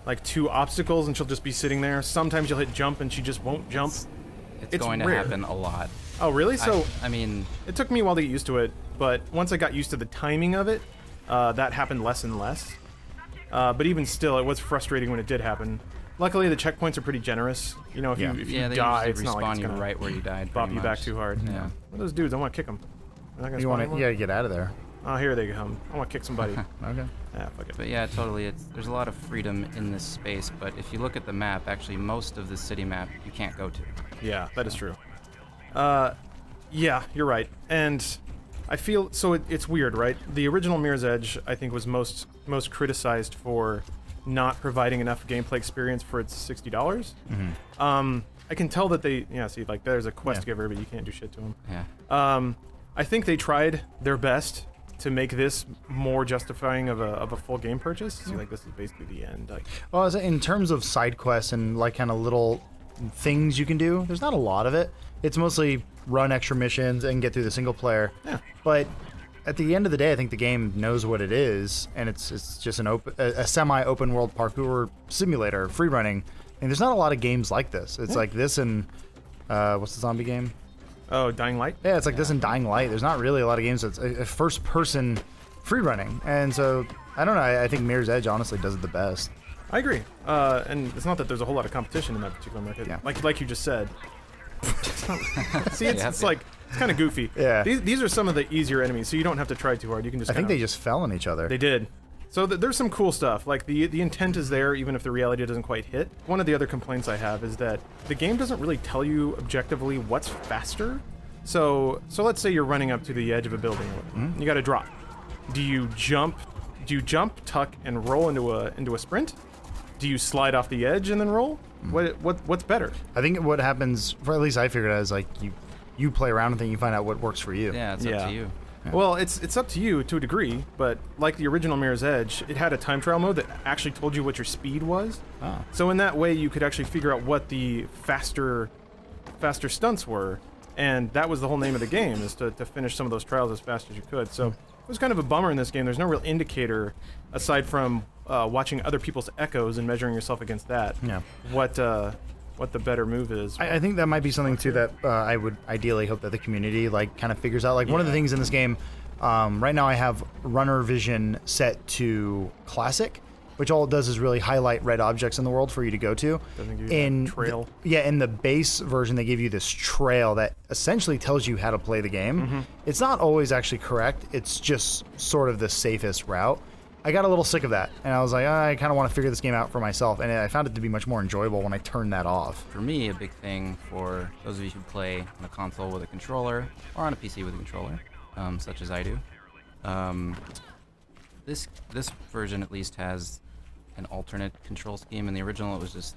obstacles and she'll just be sitting there. Sometimes you'll hit jump and she just won't jump. It's going to happen a lot. Oh, really? So, I mean... It took me a while to get used to it, but once I got used to the timing of it, that happened less and less. But even still, it was frustrating when it did happen. Luckily, the checkpoints are pretty generous. If you die, it's not like it's right where you died. Bop you back too hard. Yeah. What are those dudes? I want to kick them. You gotta get out of there. Oh, here they come. I want to kick somebody. Okay. Ah, fuck it. But yeah, totally. There's a lot of freedom in this space, but if you look at the map, actually most of the city map you can't go to. Yeah, that is true. Yeah, you're right. And I feel so. It's weird, right? The original Mirror's Edge, I think, was most criticized for not providing enough gameplay experience for its $60. Mm-hmm. I can tell that they, see, like there's a quest giver, but you can't do shit to him. Yeah. I think they tried their best to make this more justifying of a full game purchase. See, like this is basically the end. Like, Well, in terms of side quests and like kind of little things you can do, there's not a lot of it. It's mostly run extra missions and get through the single player. Yeah. But at the end of the day, I think the game knows what it is, and it's just a semi-open world parkour simulator, free running. And there's not a lot of games like this. It's like this and what's the zombie game? oh, Dying Light. Yeah, it's like this and Dying Light. There's not really a lot of games that's a first-person free running, and so I don't know. I think Mirror's Edge honestly does it the best. I agree. And it's not that there's a whole lot of competition in that particular market. Yeah. Like you just said. See, it's like it's kind of goofy. Yeah. These are some of the easier enemies, so you don't have to try too hard. You can just. I think they just fell on each other. They did. So there's some cool stuff. Like the intent is there, even if the reality doesn't quite hit. One of the other complaints I have is that the game doesn't really tell you objectively what's faster. So let's say you're running up to the edge of a building. Mm-hmm. You got to drop. Do you jump, tuck, and roll into a sprint? Do you slide off the edge and then roll? What's better? I think what happens, or at least I figured out, is like you play around and then you find out what works for you. Yeah, it's up to you. Yeah. Well, it's up to you to a degree, but like the original Mirror's Edge, it had a time trial mode that actually told you what your speed was. Oh. So in that way, you could actually figure out what the faster stunts were, and that was the whole name of the game, is to finish some of those trials as fast as you could. So it was kind of a bummer in this game. There's no real indicator, aside from watching other people's echoes and measuring yourself against that. Yeah. What the better move is. I think that might be something too that I would ideally hope that the community like kind of figures out. Like one of the things in this game, right now I have runner vision set to classic, which all it does is really highlight red objects in the world for you to go to. Doesn't give you that trail. In the base version, they give you this trail that essentially tells you how to play the game. Mm-hmm. It's not always actually correct. It's just sort of the safest route. I got a little sick of that, and I was like, I kind of want to figure this game out for myself, and I found it to be much more enjoyable when I turned that off. For me, a big thing for those of you who play on a console with a controller or on a PC with a controller, such as I do, this version at least has an alternate control scheme. In the original, it was just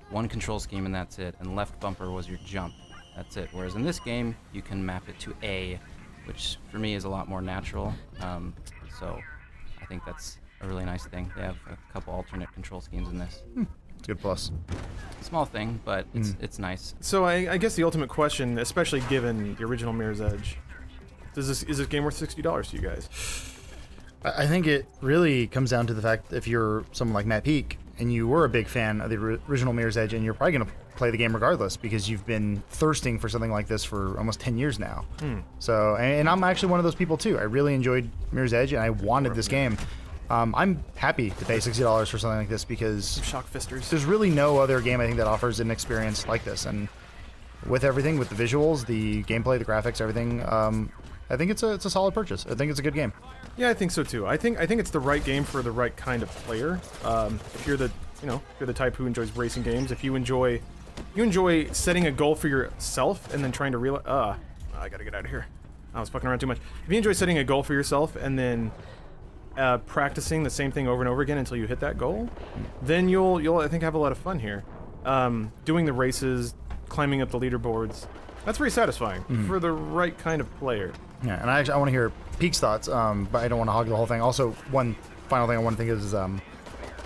one control scheme and that's it, and left bumper was your jump. That's it. Whereas in this game, you can map it to A, which for me is a lot more natural. So I think that's a really nice thing. They have a couple alternate control schemes in this. It's a good plus. Small thing, but it's nice. So I guess the ultimate question, especially given the original Mirror's Edge, is this game worth $60 to you guys? I think it really comes down to the fact that if you're someone like Matt Peak and you were a big fan of the original Mirror's Edge, and you're probably going to play the game regardless because you've been thirsting for something like this for almost 10 years now. So, and I'm actually one of those people too. I really enjoyed Mirror's Edge and I wanted this game. I'm happy to pay $60 for something like this because Shock fisters. there's really no other game I think that offers an experience like this. And with everything, with the visuals, the gameplay, the graphics, everything, I think it's a solid purchase. I think it's a good game. Yeah, I think so too. I think it's the right game for the right kind of player. If you're the type who enjoys racing games, if you enjoy setting a goal for yourself and then trying to realize, I gotta get out of here. I was fucking around too much. If you enjoy setting a goal for yourself and then practicing the same thing over and over again until you hit that goal, then you'll I think have a lot of fun here. Doing the races, climbing up the leaderboards, that's very satisfying for the right kind of player. Yeah, and I want to hear Peak's thoughts, but I don't want to hog the whole thing. Also, one final thing I want to think is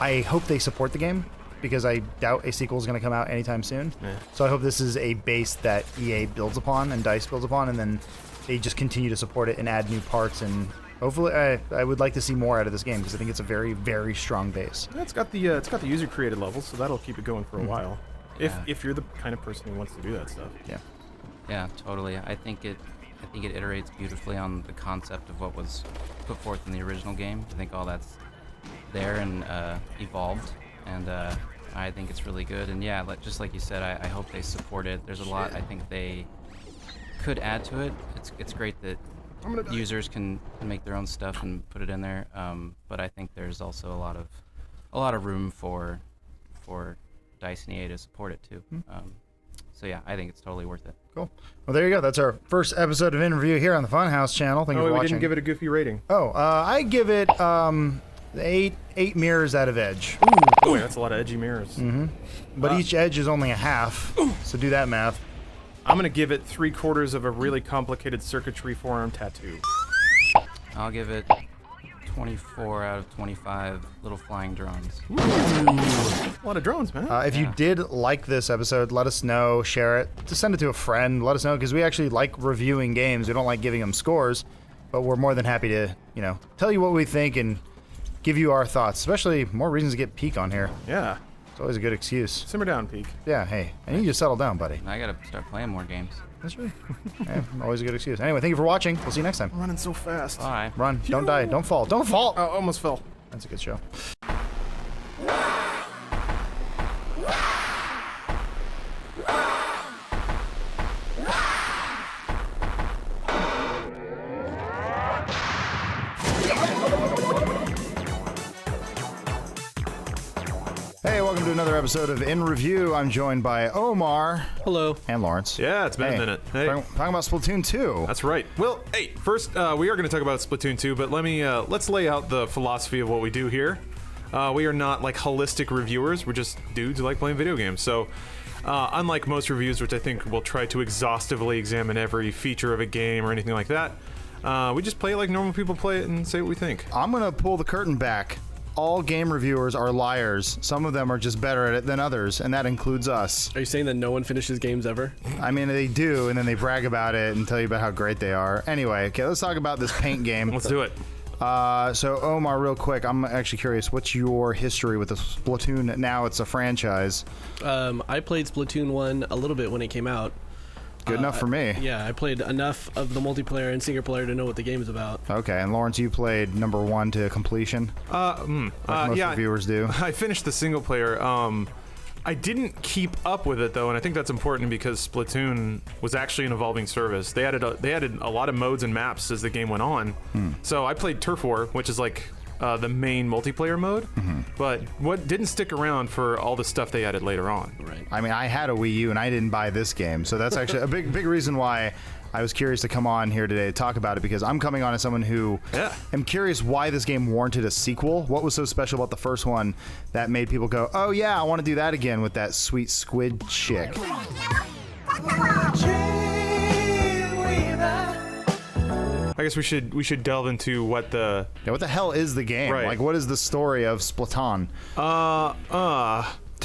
I hope they support the game because I doubt a sequel is going to come out anytime soon. Yeah. So I hope this is a base that EA builds upon and DICE builds upon, and then they just continue to support it and add new parts. And hopefully, I would like to see more out of this game because I think it's a very, very strong base. Yeah, it's got the user created levels, so that'll keep it going for a while. If you're the kind of person who wants to do that stuff. Yeah. Yeah, totally. I think it iterates beautifully on the concept of what was put forth in the original game. I think all that's there and evolved, and I think it's really good. And yeah, just like you said, I hope they support it. There's a lot I think they could add to it. It's great that users can make their own stuff and put it in there. But I think there's also a lot of room for DICE and EA to support it too. So yeah, I think it's totally worth it. Cool. Well, there you go. That's our first episode of In Review here on the Funhaus channel. Thank you for we watching. didn't give it a goofy rating. I give it 8 mirrors out of edge. Ooh, that's a lot of edgy mirrors. But each edge is only a half, so do that math. I'm gonna give it 3/4 of a really complicated circuitry forearm tattoo. I'll give it 24 out of 25 little flying drones. A lot of drones, man. If you did like this episode, let us know, share it, just send it to a friend, let us know, because we actually like reviewing games. We don't like giving them scores, but we're more than happy to, tell you what we think and give you our thoughts, especially more reasons to get Peak on here. Yeah. It's always a good excuse. Simmer down, Peak. Yeah, hey, I need you to settle down, buddy. I gotta start playing more games. That's right. Yeah, always a good excuse. Anyway, thank you for watching. We'll see you next time. I'm running so fast. Bye. Run. Don't die. Don't fall. Don't fall. Oh, almost fell. That's a good show. Hey, welcome to another episode of In Review. I'm joined by Omar. Hello. And Lawrence. Yeah, it's been a minute. Hey. Talking about Splatoon 2. That's right. Well, hey, first, we are going to talk about Splatoon 2, but let's lay out the philosophy of what we do here. We are not like holistic reviewers. We're just dudes who like playing video games. So, unlike most reviews, which I think will try to exhaustively examine every feature of a game or anything like that, we just play it like normal people play it and say what we think. I'm going to pull the curtain back. All game reviewers are liars. Some of them are just better at it than others, and that includes us. Are you saying that no one finishes games ever? I mean, they do, and then they brag about it and tell you about how great they are. Anyway, okay, let's talk about this paint game. Let's do it. So, Omar, real quick, I'm actually curious, what's your history with the Splatoon? Now it's a franchise. I played Splatoon 1 a little bit when it came out. Good enough for me. Yeah, I played enough of the multiplayer and single player to know what the game is about. Okay, and Lawrence, you played number 1 to completion? Like most reviewers do. I finished the single player. I didn't keep up with it though, and I think that's important because Splatoon was actually an evolving service. They added a lot of modes and maps as the game went on. So I played Turf War, which is like the main multiplayer mode, but what didn't stick around for all the stuff they added later on. Right. I mean, I had a Wii U and I didn't buy this game, so that's actually a big reason why I was curious to come on here today to talk about it, because I'm coming on as someone who am curious why this game warranted a sequel. What was so special about the first one that made people go, oh yeah, I want to do that again with that sweet squid chick? I guess we should delve into what the what the hell is the game? Right. Like, what is the story of Splatoon?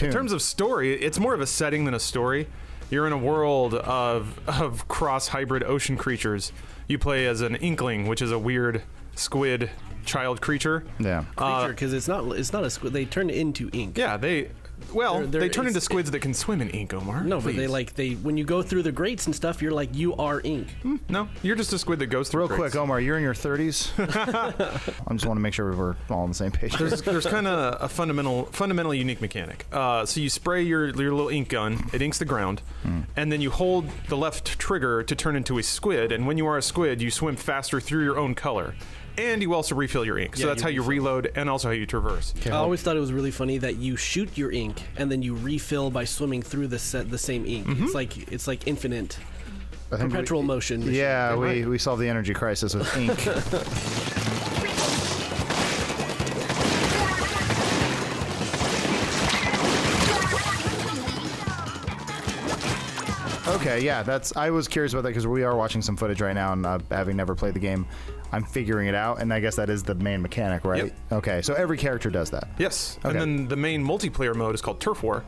In terms of story, it's more of a setting than a story. You're in a world of cross-hybrid ocean creatures. You play as an inkling, which is a weird squid child creature. Yeah. Because it's not a squid. They turn into ink. Yeah, they turn into squids that can swim in ink, Omar. No, please. but they when you go through the grates and stuff, you're like, you are ink. No, you're just a squid that goes through Real grates. quick, Omar, you're in your 30s. I just want to make sure we're all on the same page. There's kind of a fundamentally unique mechanic. So you spray your little ink gun, it inks the ground, and then you hold the left trigger to turn into a squid, and when you are a squid, you swim faster through your own color. And you also refill your ink. So that's how you reload and also how you traverse. I always thought it was really funny that you shoot your ink and then you refill by swimming through the same ink. It's like infinite, perpetual motion. Yeah, we solved the energy crisis with ink. Okay, yeah, I was curious about that because we are watching some footage right now, and having never played the game, I'm figuring it out, and I guess that is the main mechanic, right? Yep. Okay, so every character does that. Yes, Okay. and then the main multiplayer mode is called Turf War,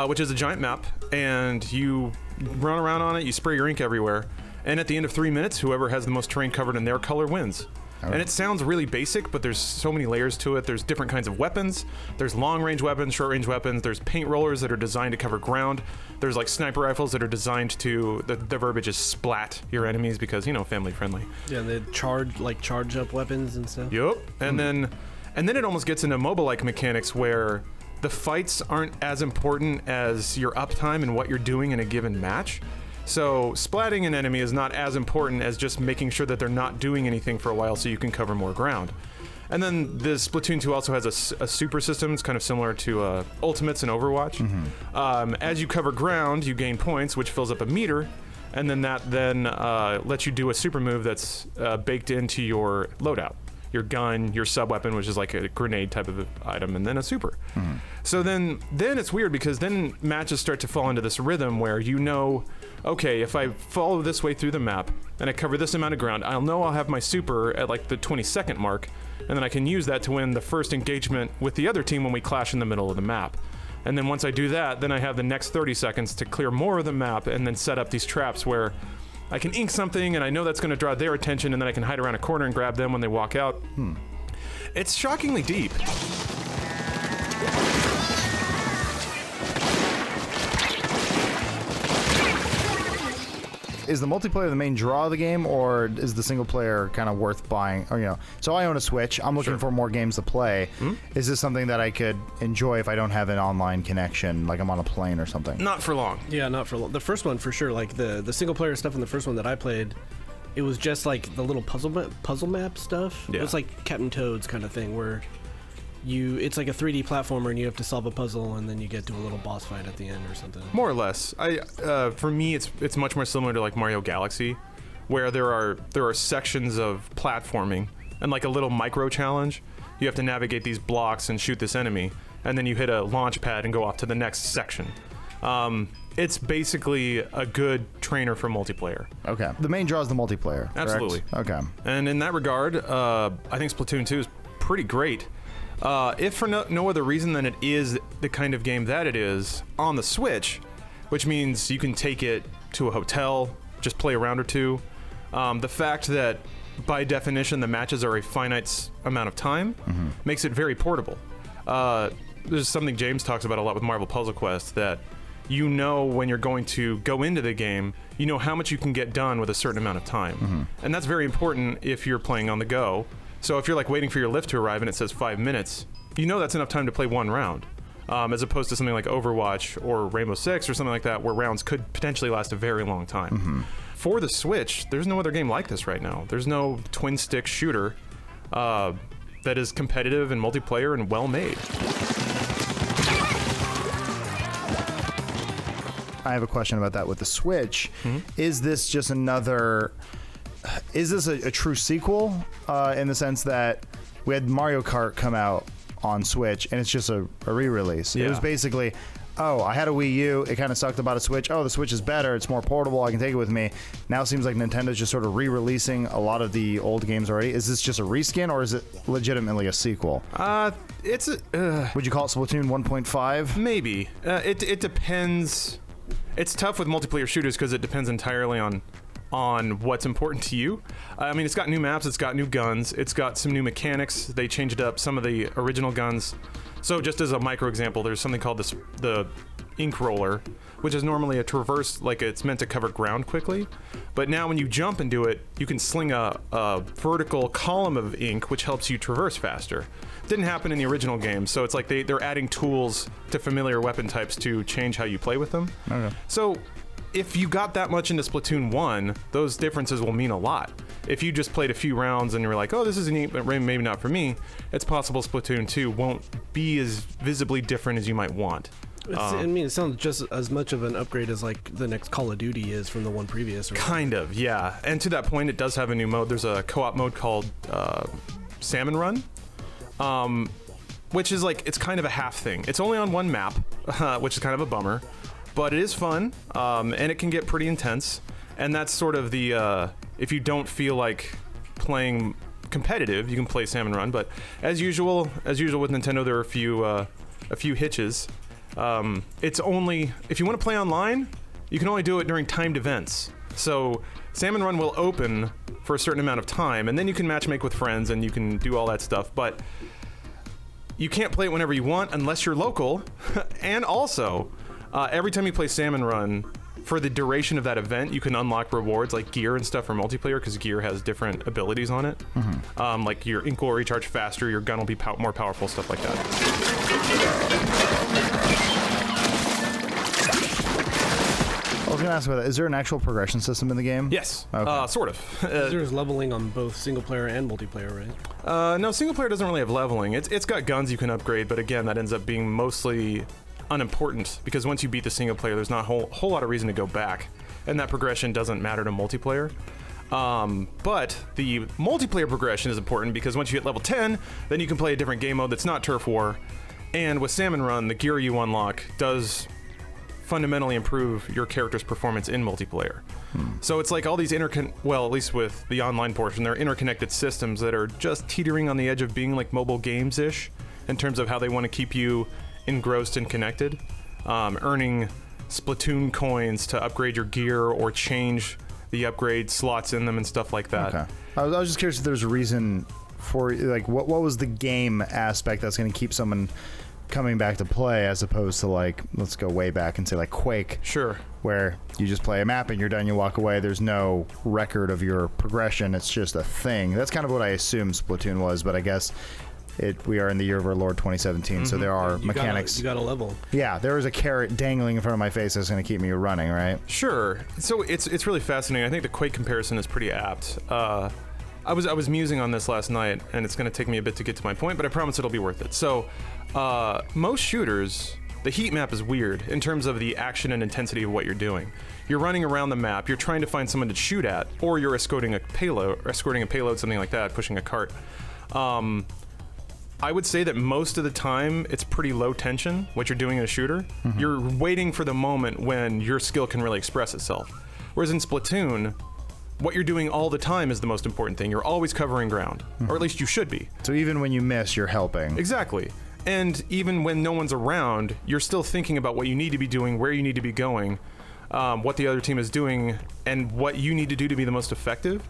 which is a giant map, and you run around on it, you spray your ink everywhere, and at the end of 3 minutes, whoever has the most terrain covered in their color wins. And it sounds really basic, but there's so many layers to it. There's different kinds of weapons. There's long-range weapons, short-range weapons. There's paint rollers that are designed to cover ground. There's like sniper rifles that are designed to, the verbiage is splat your enemies because, family friendly. Yeah, they charge up weapons and stuff. Yup. And then it almost gets into MOBA-like mechanics where the fights aren't as important as your uptime and what you're doing in a given match. So splatting an enemy is not as important as just making sure that they're not doing anything for a while so you can cover more ground. And then this Splatoon 2 also has a super system. It's kind of similar to Ultimates in Overwatch. As you cover ground, you gain points, which fills up a meter, and then that lets you do a super move that's baked into your loadout. Your gun, your sub-weapon, which is like a grenade type of item, and then a super. So then it's weird because then matches start to fall into this rhythm where you know, okay, if I follow this way through the map and I cover this amount of ground, I'll know I'll have my super at like the 20-second mark, and then I can use that to win the first engagement with the other team when we clash in the middle of the map. And then once I do that, then I have the next 30 seconds to clear more of the map and then set up these traps where I can ink something and I know that's going to draw their attention, and then I can hide around a corner and grab them when they walk out. It's shockingly deep. Is the multiplayer the main draw of the game, or is the single player kind of worth buying? Or, you know, so I own a Switch. I'm looking for more games to play. Is this something that I could enjoy if I don't have an online connection, like I'm on a plane or something? Not for long. Yeah, not for long. The first one for sure. Like the single player stuff in the first one that I played, it was just like the little puzzle map stuff. Yeah. It was like Captain Toad's kind of thing where it's like a 3D platformer and you have to solve a puzzle and then you get to a little boss fight at the end or something. More or less. For me, it's much more similar to like Mario Galaxy, where there are sections of platforming and like a little micro challenge. You have to navigate these blocks and shoot this enemy, and then you hit a launch pad and go off to the next section. It's basically a good trainer for multiplayer. Okay. The main draw is the multiplayer. Correct? Absolutely. Okay. And in that regard, I think Splatoon 2 is pretty great. If for no other reason than it is the kind of game that it is on the Switch, which means you can take it to a hotel, just play a round or two. The fact that, by definition, the matches are a finite amount of time makes it very portable. There's something James talks about a lot with Marvel Puzzle Quest, that you know when you're going to go into the game, you know how much you can get done with a certain amount of time. And that's very important if you're playing on the go. So if you're like waiting for your lift to arrive and it says 5 minutes, you know that's enough time to play one round, as opposed to something like Overwatch or Rainbow Six or something like that, where rounds could potentially last a very long time. For the Switch, there's no other game like this right now. There's no twin stick shooter that is competitive and multiplayer and well made. I have a question about that with the Switch. Is this just another... Is this a true sequel in the sense that we had Mario Kart come out on Switch and it's just a re-release? Yeah. It was basically, oh, I had a Wii U, it kind of sucked about a Switch. Oh, the Switch is better, it's more portable, I can take it with me. Now it seems like Nintendo's just sort of re-releasing a lot of the old games already. Is this just a reskin, or is it legitimately a sequel? It's a... Would you call it Splatoon 1.5? Maybe. It depends. It's tough with multiplayer shooters because it depends entirely on what's important to you. I mean, it's got new maps, it's got new guns, it's got some new mechanics. They changed up some of the original guns. So just as a micro example, there's something called the ink roller, which is normally a traverse, like it's meant to cover ground quickly. But now when you jump and do it, you can sling a vertical column of ink, which helps you traverse faster. Didn't happen in the original game, so it's like they're adding tools to familiar weapon types to change how you play with them. Okay. So if you got that much into Splatoon 1, those differences will mean a lot. If you just played a few rounds and you're like, oh, this is neat, but maybe not for me, it's possible Splatoon 2 won't be as visibly different as you might want. I mean, it sounds just as much of an upgrade as like the next Call of Duty is from the one previous. Right? Kind of, yeah. And to that point, it does have a new mode. There's a co-op mode called Salmon Run, which is like, it's kind of a half thing. It's only on one map, which is kind of a bummer. But it is fun, and it can get pretty intense. And that's sort of the, if you don't feel like playing competitive, you can play Salmon Run. But as usual with Nintendo, there are a few hitches. It's only, if you want to play online, you can only do it during timed events. So Salmon Run will open for a certain amount of time, and then you can matchmake with friends and you can do all that stuff. But you can't play it whenever you want unless you're local. And also, every time you play Salmon Run, for the duration of that event, you can unlock rewards like gear and stuff for multiplayer, because gear has different abilities on it. Like your ink will recharge faster, your gun will be more powerful, stuff like that. was gonna ask about that. Is there an actual progression system in the game? Yes, Okay. sort of. There's leveling on both single player and multiplayer, right? No, single player doesn't really have leveling. It's got guns you can upgrade, but again, that ends up being mostly unimportant because once you beat the single player, there's not a whole lot of reason to go back, and that progression doesn't matter to multiplayer. But the multiplayer progression is important because once you hit level 10, then you can play a different game mode that's not turf war. And with Salmon Run, the gear you unlock does fundamentally improve your character's performance in multiplayer. So it's like all these well, at least with the online portion, they're interconnected systems that are just teetering on the edge of being like mobile games-ish in terms of how they want to keep you engrossed and connected. Earning Splatoon coins to upgrade your gear or change the upgrade slots in them and stuff like that. Okay. I was just curious if there's a reason for, like, what was the game aspect that's going to keep someone coming back to play as opposed to, like, let's go way back and say, like, Quake. Sure. Where you just play a map and you're done, you walk away. There's no record of your progression. It's just a thing. That's kind of what I assumed Splatoon was, but I guess we are in the year of our Lord 2017, so there are mechanics. You got a level. Yeah, there is a carrot dangling in front of my face that's going to keep me running, right? Sure. So it's really fascinating. I think the Quake comparison is pretty apt. I was musing on this last night, and it's going to take me a bit to get to my point, but I promise it'll be worth it. So, most shooters, the heat map is weird in terms of the action and intensity of what you're doing. You're running around the map, you're trying to find someone to shoot at, or you're escorting a payload, something like that, pushing a cart. I would say that most of the time it's pretty low tension, what you're doing in a shooter. You're waiting for the moment when your skill can really express itself. Whereas in Splatoon, what you're doing all the time is the most important thing. You're always covering ground, or at least you should be. So even when you miss, you're helping. Exactly. And even when no one's around, you're still thinking about what you need to be doing, where you need to be going, what the other team is doing, and what you need to do to be the most effective.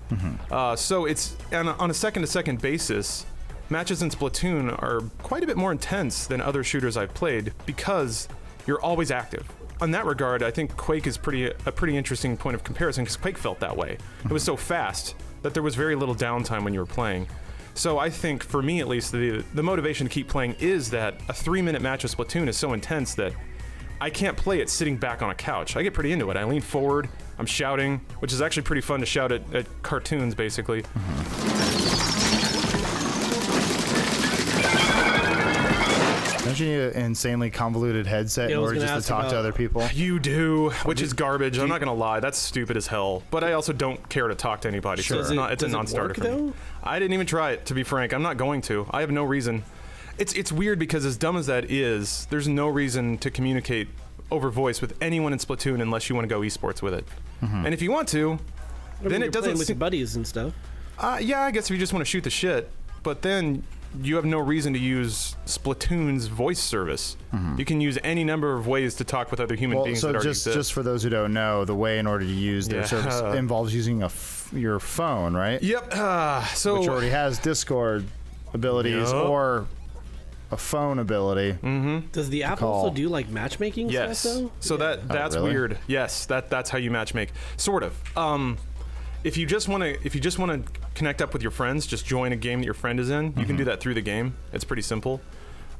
So it's on a second-to-second basis. Matches in Splatoon are quite a bit more intense than other shooters I've played because you're always active. On that regard, I think Quake is a pretty interesting point of comparison because Quake felt that way. It was so fast that there was very little downtime when you were playing. So I think, for me at least, the motivation to keep playing is that a 3-minute match of Splatoon is so intense that I can't play it sitting back on a couch. I get pretty into it. I lean forward, I'm shouting, which is actually pretty fun to shout at cartoons, basically. Don't you need an insanely convoluted headset in order just to talk to other people? You do, which is garbage. I'm not gonna lie, that's stupid as hell. But I also don't care to talk to anybody, so it's a non-starter for me. I didn't even try it, to be frank. I'm not going to. I have no reason. It's weird because as dumb as that is, there's no reason to communicate over voice with anyone in Splatoon unless you want to go esports with it. And if you want to, then it doesn't. With buddies and stuff. Yeah, I guess if you just want to shoot the shit, but then you have no reason to use Splatoon's voice service. You can use any number of ways to talk with other human beings that already exist. Just for those who don't know, the way in order to use their service involves using your phone, right? Yep. Which already has Discord abilities or a phone ability. Does the app also do like matchmaking stuff though? So that's really? weird. Yes, that's how you matchmake. Sort of. If you just want to connect up with your friends, just join a game that your friend is in. You can do that through the game. It's pretty simple.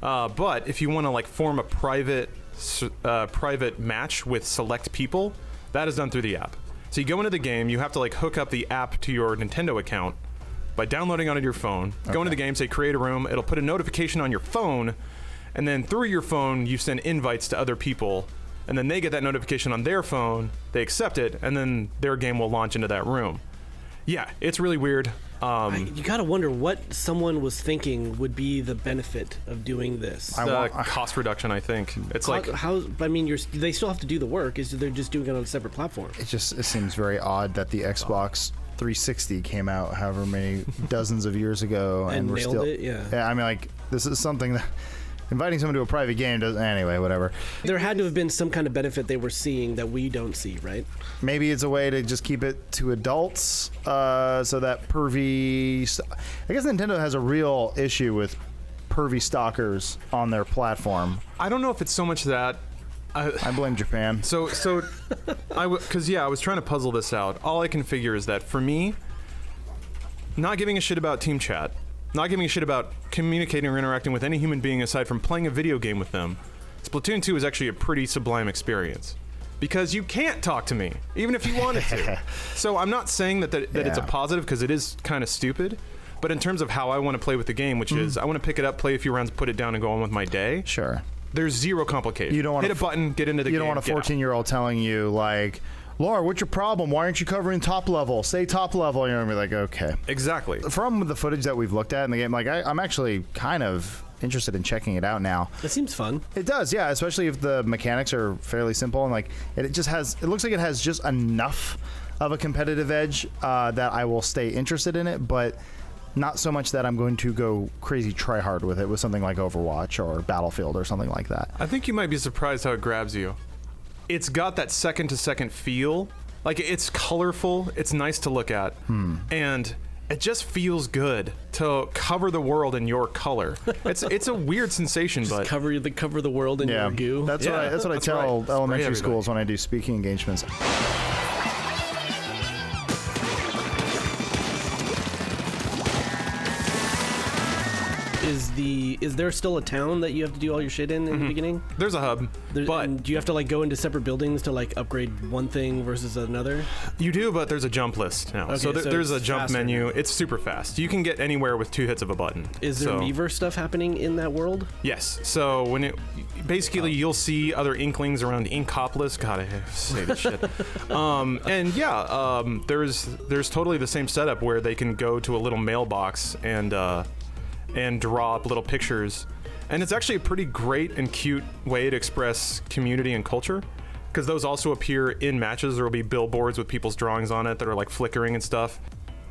But if you want to like form a private match with select people, that is done through the app. So you go into the game, you have to like hook up the app to your Nintendo account by downloading onto your phone. Go into the game, say create a room. It'll put a notification on your phone, and then through your phone you send invites to other people. And then they get that notification on their phone, they accept it, and then their game will launch into that room. Yeah, it's really weird. You gotta wonder what someone was thinking would be the benefit of doing this. Cost reduction, I think. It's like how. I mean, they still have to do the work. They're just doing it on a separate platform. It seems very odd that the Xbox 360 came out however many dozens of years ago, and we're nailed still. It, yeah. I mean, like this is something that. Inviting someone to a private game doesn't. Anyway, whatever. There had to have been some kind of benefit they were seeing that we don't see, right? Maybe it's a way to just keep it to adults, so that pervy. I guess Nintendo has a real issue with pervy stalkers on their platform. I don't know if it's so much that. I blame Japan. I was trying to puzzle this out. All I can figure is that for me, not giving a shit about team chat. Not giving a shit about communicating or interacting with any human being aside from playing a video game with them. Splatoon 2 is actually a pretty sublime experience. because you can't talk to me, even if you wanted to. So I'm not saying that it's a positive, because it is kind of stupid. But in terms of how I want to play with the game, which is I want to pick it up, play a few rounds, put it down, and go on with my day. Sure. There's zero complication. You don't want hit a button, get into the game. You don't want a 14-year-old telling you, like, Laura, what's your problem? Why aren't you covering top level? Say top level. You're going to be like, okay. Exactly. From the footage that we've looked at in the game, like, I'm actually kind of interested in checking it out now. It seems fun. It does, yeah, especially if the mechanics are fairly simple, and like it looks like it has just enough of a competitive edge that I will stay interested in it, but not so much that I'm going to go crazy try hard with it with something like Overwatch or Battlefield or something like that. I think you might be surprised how it grabs you. It's got that second-to-second feel. Like, it's colorful, it's nice to look at, and it just feels good to cover the world in your color. It's a weird sensation, just but cover the world in your goo. That's what I tell elementary schools when I do speaking engagements. Is there still a town that you have to do all your shit in the beginning? There's a hub, but do you have to like go into separate buildings to like upgrade one thing versus another? You do, but there's a jump list now. Okay, so there's a jump menu. now. It's super fast. You can get anywhere with 2 hits of a button. Is there Reaver stuff happening in that world? Yes. So when you'll see other Inklings around Inkopolis. God, I say this shit. There's totally the same setup where they can go to a little mailbox and draw up little pictures. And it's actually a pretty great and cute way to express community and culture, because those also appear in matches. There will be billboards with people's drawings on it that are like flickering and stuff.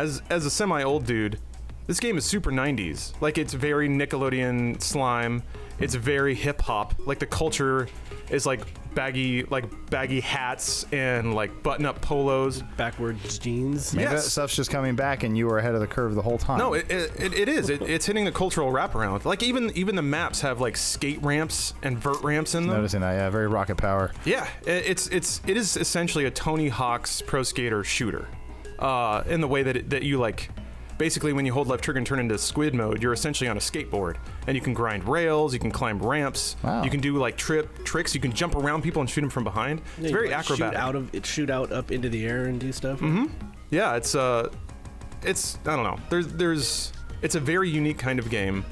As a semi-old dude, this game is super 90s. Like, it's very Nickelodeon slime. It's very hip-hop. Like, the culture is like baggy hats and like button-up polos, backwards jeans. Maybe that stuff's just coming back, and you were ahead of the curve the whole time. No, it is. It's hitting the cultural wraparound. Like, even the maps have like skate ramps and vert ramps in them. Noticing that, yeah, very Rocket Power. Yeah, it is essentially a Tony Hawk's Pro Skater shooter, in the way that you like. Basically, when you hold left trigger and turn into squid mode, you're essentially on a skateboard, and you can grind rails, you can climb ramps, you can do like tricks, you can jump around people and shoot them from behind. It's very acrobatic. Shoot out up into the air and do stuff. Yeah, it's I don't know. It's a very unique kind of game.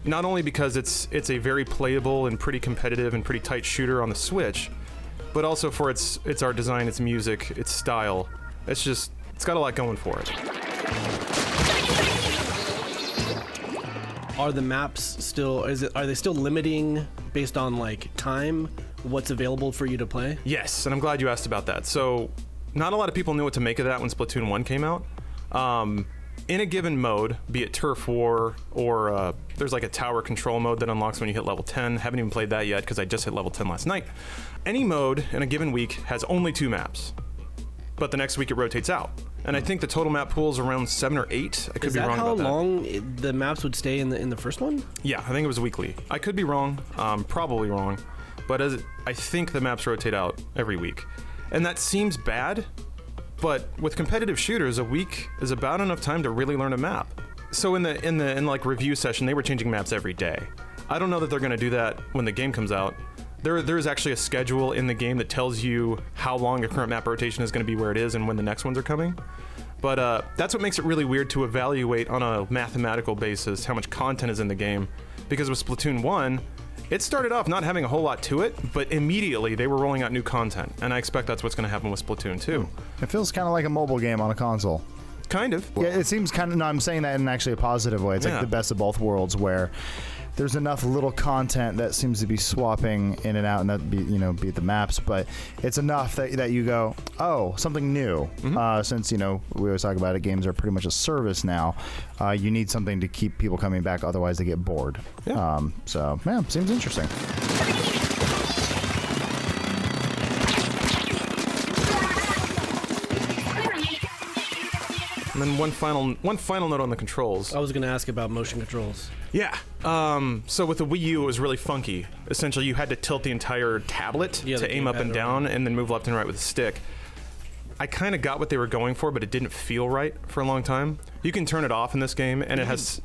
Not only because it's a very playable and pretty competitive and pretty tight shooter on the Switch, but also for its art design, its music, its style. It's got a lot going for it. Are the maps still? Are they still limiting based on like time? What's available for you to play? Yes, and I'm glad you asked about that. So, not a lot of people knew what to make of that when Splatoon 1 came out. In a given mode, be it Turf War or there's like a tower control mode that unlocks when you hit level 10. Haven't even played that yet because I just hit level 10 last night. Any mode in a given week has only 2 maps, but the next week it rotates out. And I think the total map pool is around 7 or 8. I could be wrong about that. Is that how long the maps would stay in the first one? Yeah, I think it was weekly. I could be wrong, probably wrong, but I think the maps rotate out every week. And that seems bad, but with competitive shooters, a week is about enough time to really learn a map. So in like review session, they were changing maps every day. I don't know that they're going to do that when the game comes out. There is actually a schedule in the game that tells you how long your current map rotation is going to be where it is and when the next ones are coming. But that's what makes it really weird to evaluate on a mathematical basis how much content is in the game. Because with Splatoon 1, it started off not having a whole lot to it, but immediately they were rolling out new content. And I expect that's what's going to happen with Splatoon 2. It feels kind of like a mobile game on a console. Kind of. Yeah, it seems kind of, no, I'm saying that in actually a positive way. It's like the best of both worlds where there's enough little content that seems to be swapping in and out, and that be the maps, but it's enough that you go, oh, something new. Since we always talk about it, games are pretty much a service now. You need something to keep people coming back, otherwise they get bored. Yeah. Seems interesting. And then one final note on the controls. I was going to ask about motion controls. Yeah. So with the Wii U, it was really funky. Essentially, you had to tilt the entire tablet to aim up and down, and then move left and right with the stick. I kind of got what they were going for, but it didn't feel right for a long time. You can turn it off in this game, and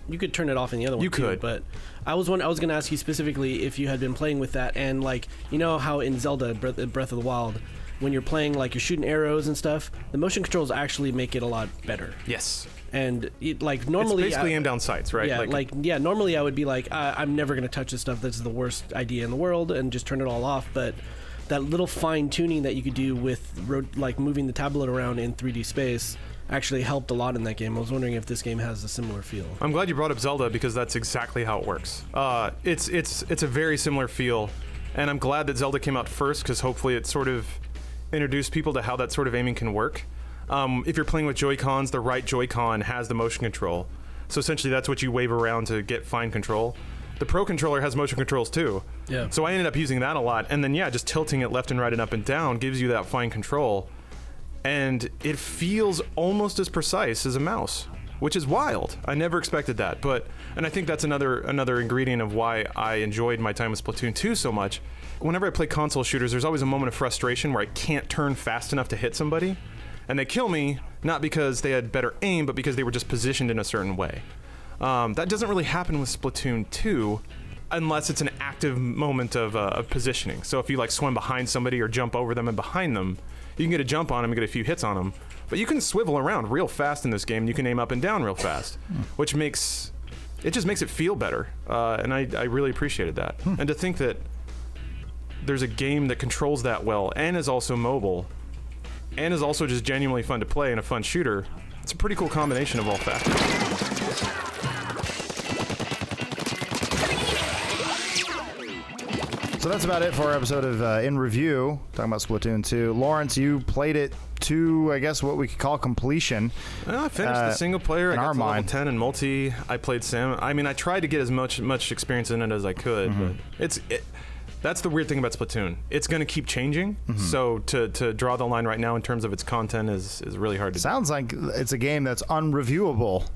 you could turn it off in the other one. You could, but I was going to ask you specifically if you had been playing with that, and like how in Zelda Breath of the Wild, when you're playing, like you're shooting arrows and stuff, the motion controls actually make it a lot better. Yes. And like normally, it's basically aim down sights, right? Yeah, normally I would be like, I'm never gonna touch this stuff. This is the worst idea in the world, and just turn it all off. But that little fine tuning that you could do with like moving the tablet around in 3D space actually helped a lot in that game. I was wondering if this game has a similar feel. I'm glad you brought up Zelda because that's exactly how it works. It's a very similar feel, and I'm glad that Zelda came out first because hopefully it sort of introduced people to how that sort of aiming can work. If you're playing with Joy-Cons, the right Joy-Con has the motion control. So essentially that's what you wave around to get fine control. The Pro controller has motion controls too. Yeah. So I ended up using that a lot, and then just tilting it left and right and up and down gives you that fine control. And it feels almost as precise as a mouse, which is wild. I never expected that, and I think that's another ingredient of why I enjoyed my time with Splatoon 2 so much. Whenever I play console shooters, there's always a moment of frustration where I can't turn fast enough to hit somebody, and they kill me, not because they had better aim, but because they were just positioned in a certain way. That doesn't really happen with Splatoon 2, unless it's an active moment of positioning. So if you like swim behind somebody or jump over them and behind them, you can get a jump on them and get a few hits on them. But you can swivel around real fast in this game, and you can aim up and down real fast, which just makes it feel better. And I really appreciated that. And to think that there's a game that controls that well and is also mobile and is also just genuinely fun to play and a fun shooter, it's a pretty cool combination of all factors. So that's about it for our episode of In Review, talking about Splatoon 2. Lawrence, you played it to, I guess, what we could call completion. Well, I finished the single player. I got to level 10 in multi. I played Sim. I mean, I tried to get as much experience in it as I could, but that's the weird thing about Splatoon. It's going to keep changing, so to draw the line right now in terms of its content is really hard to do. Sounds like it's a game that's unreviewable,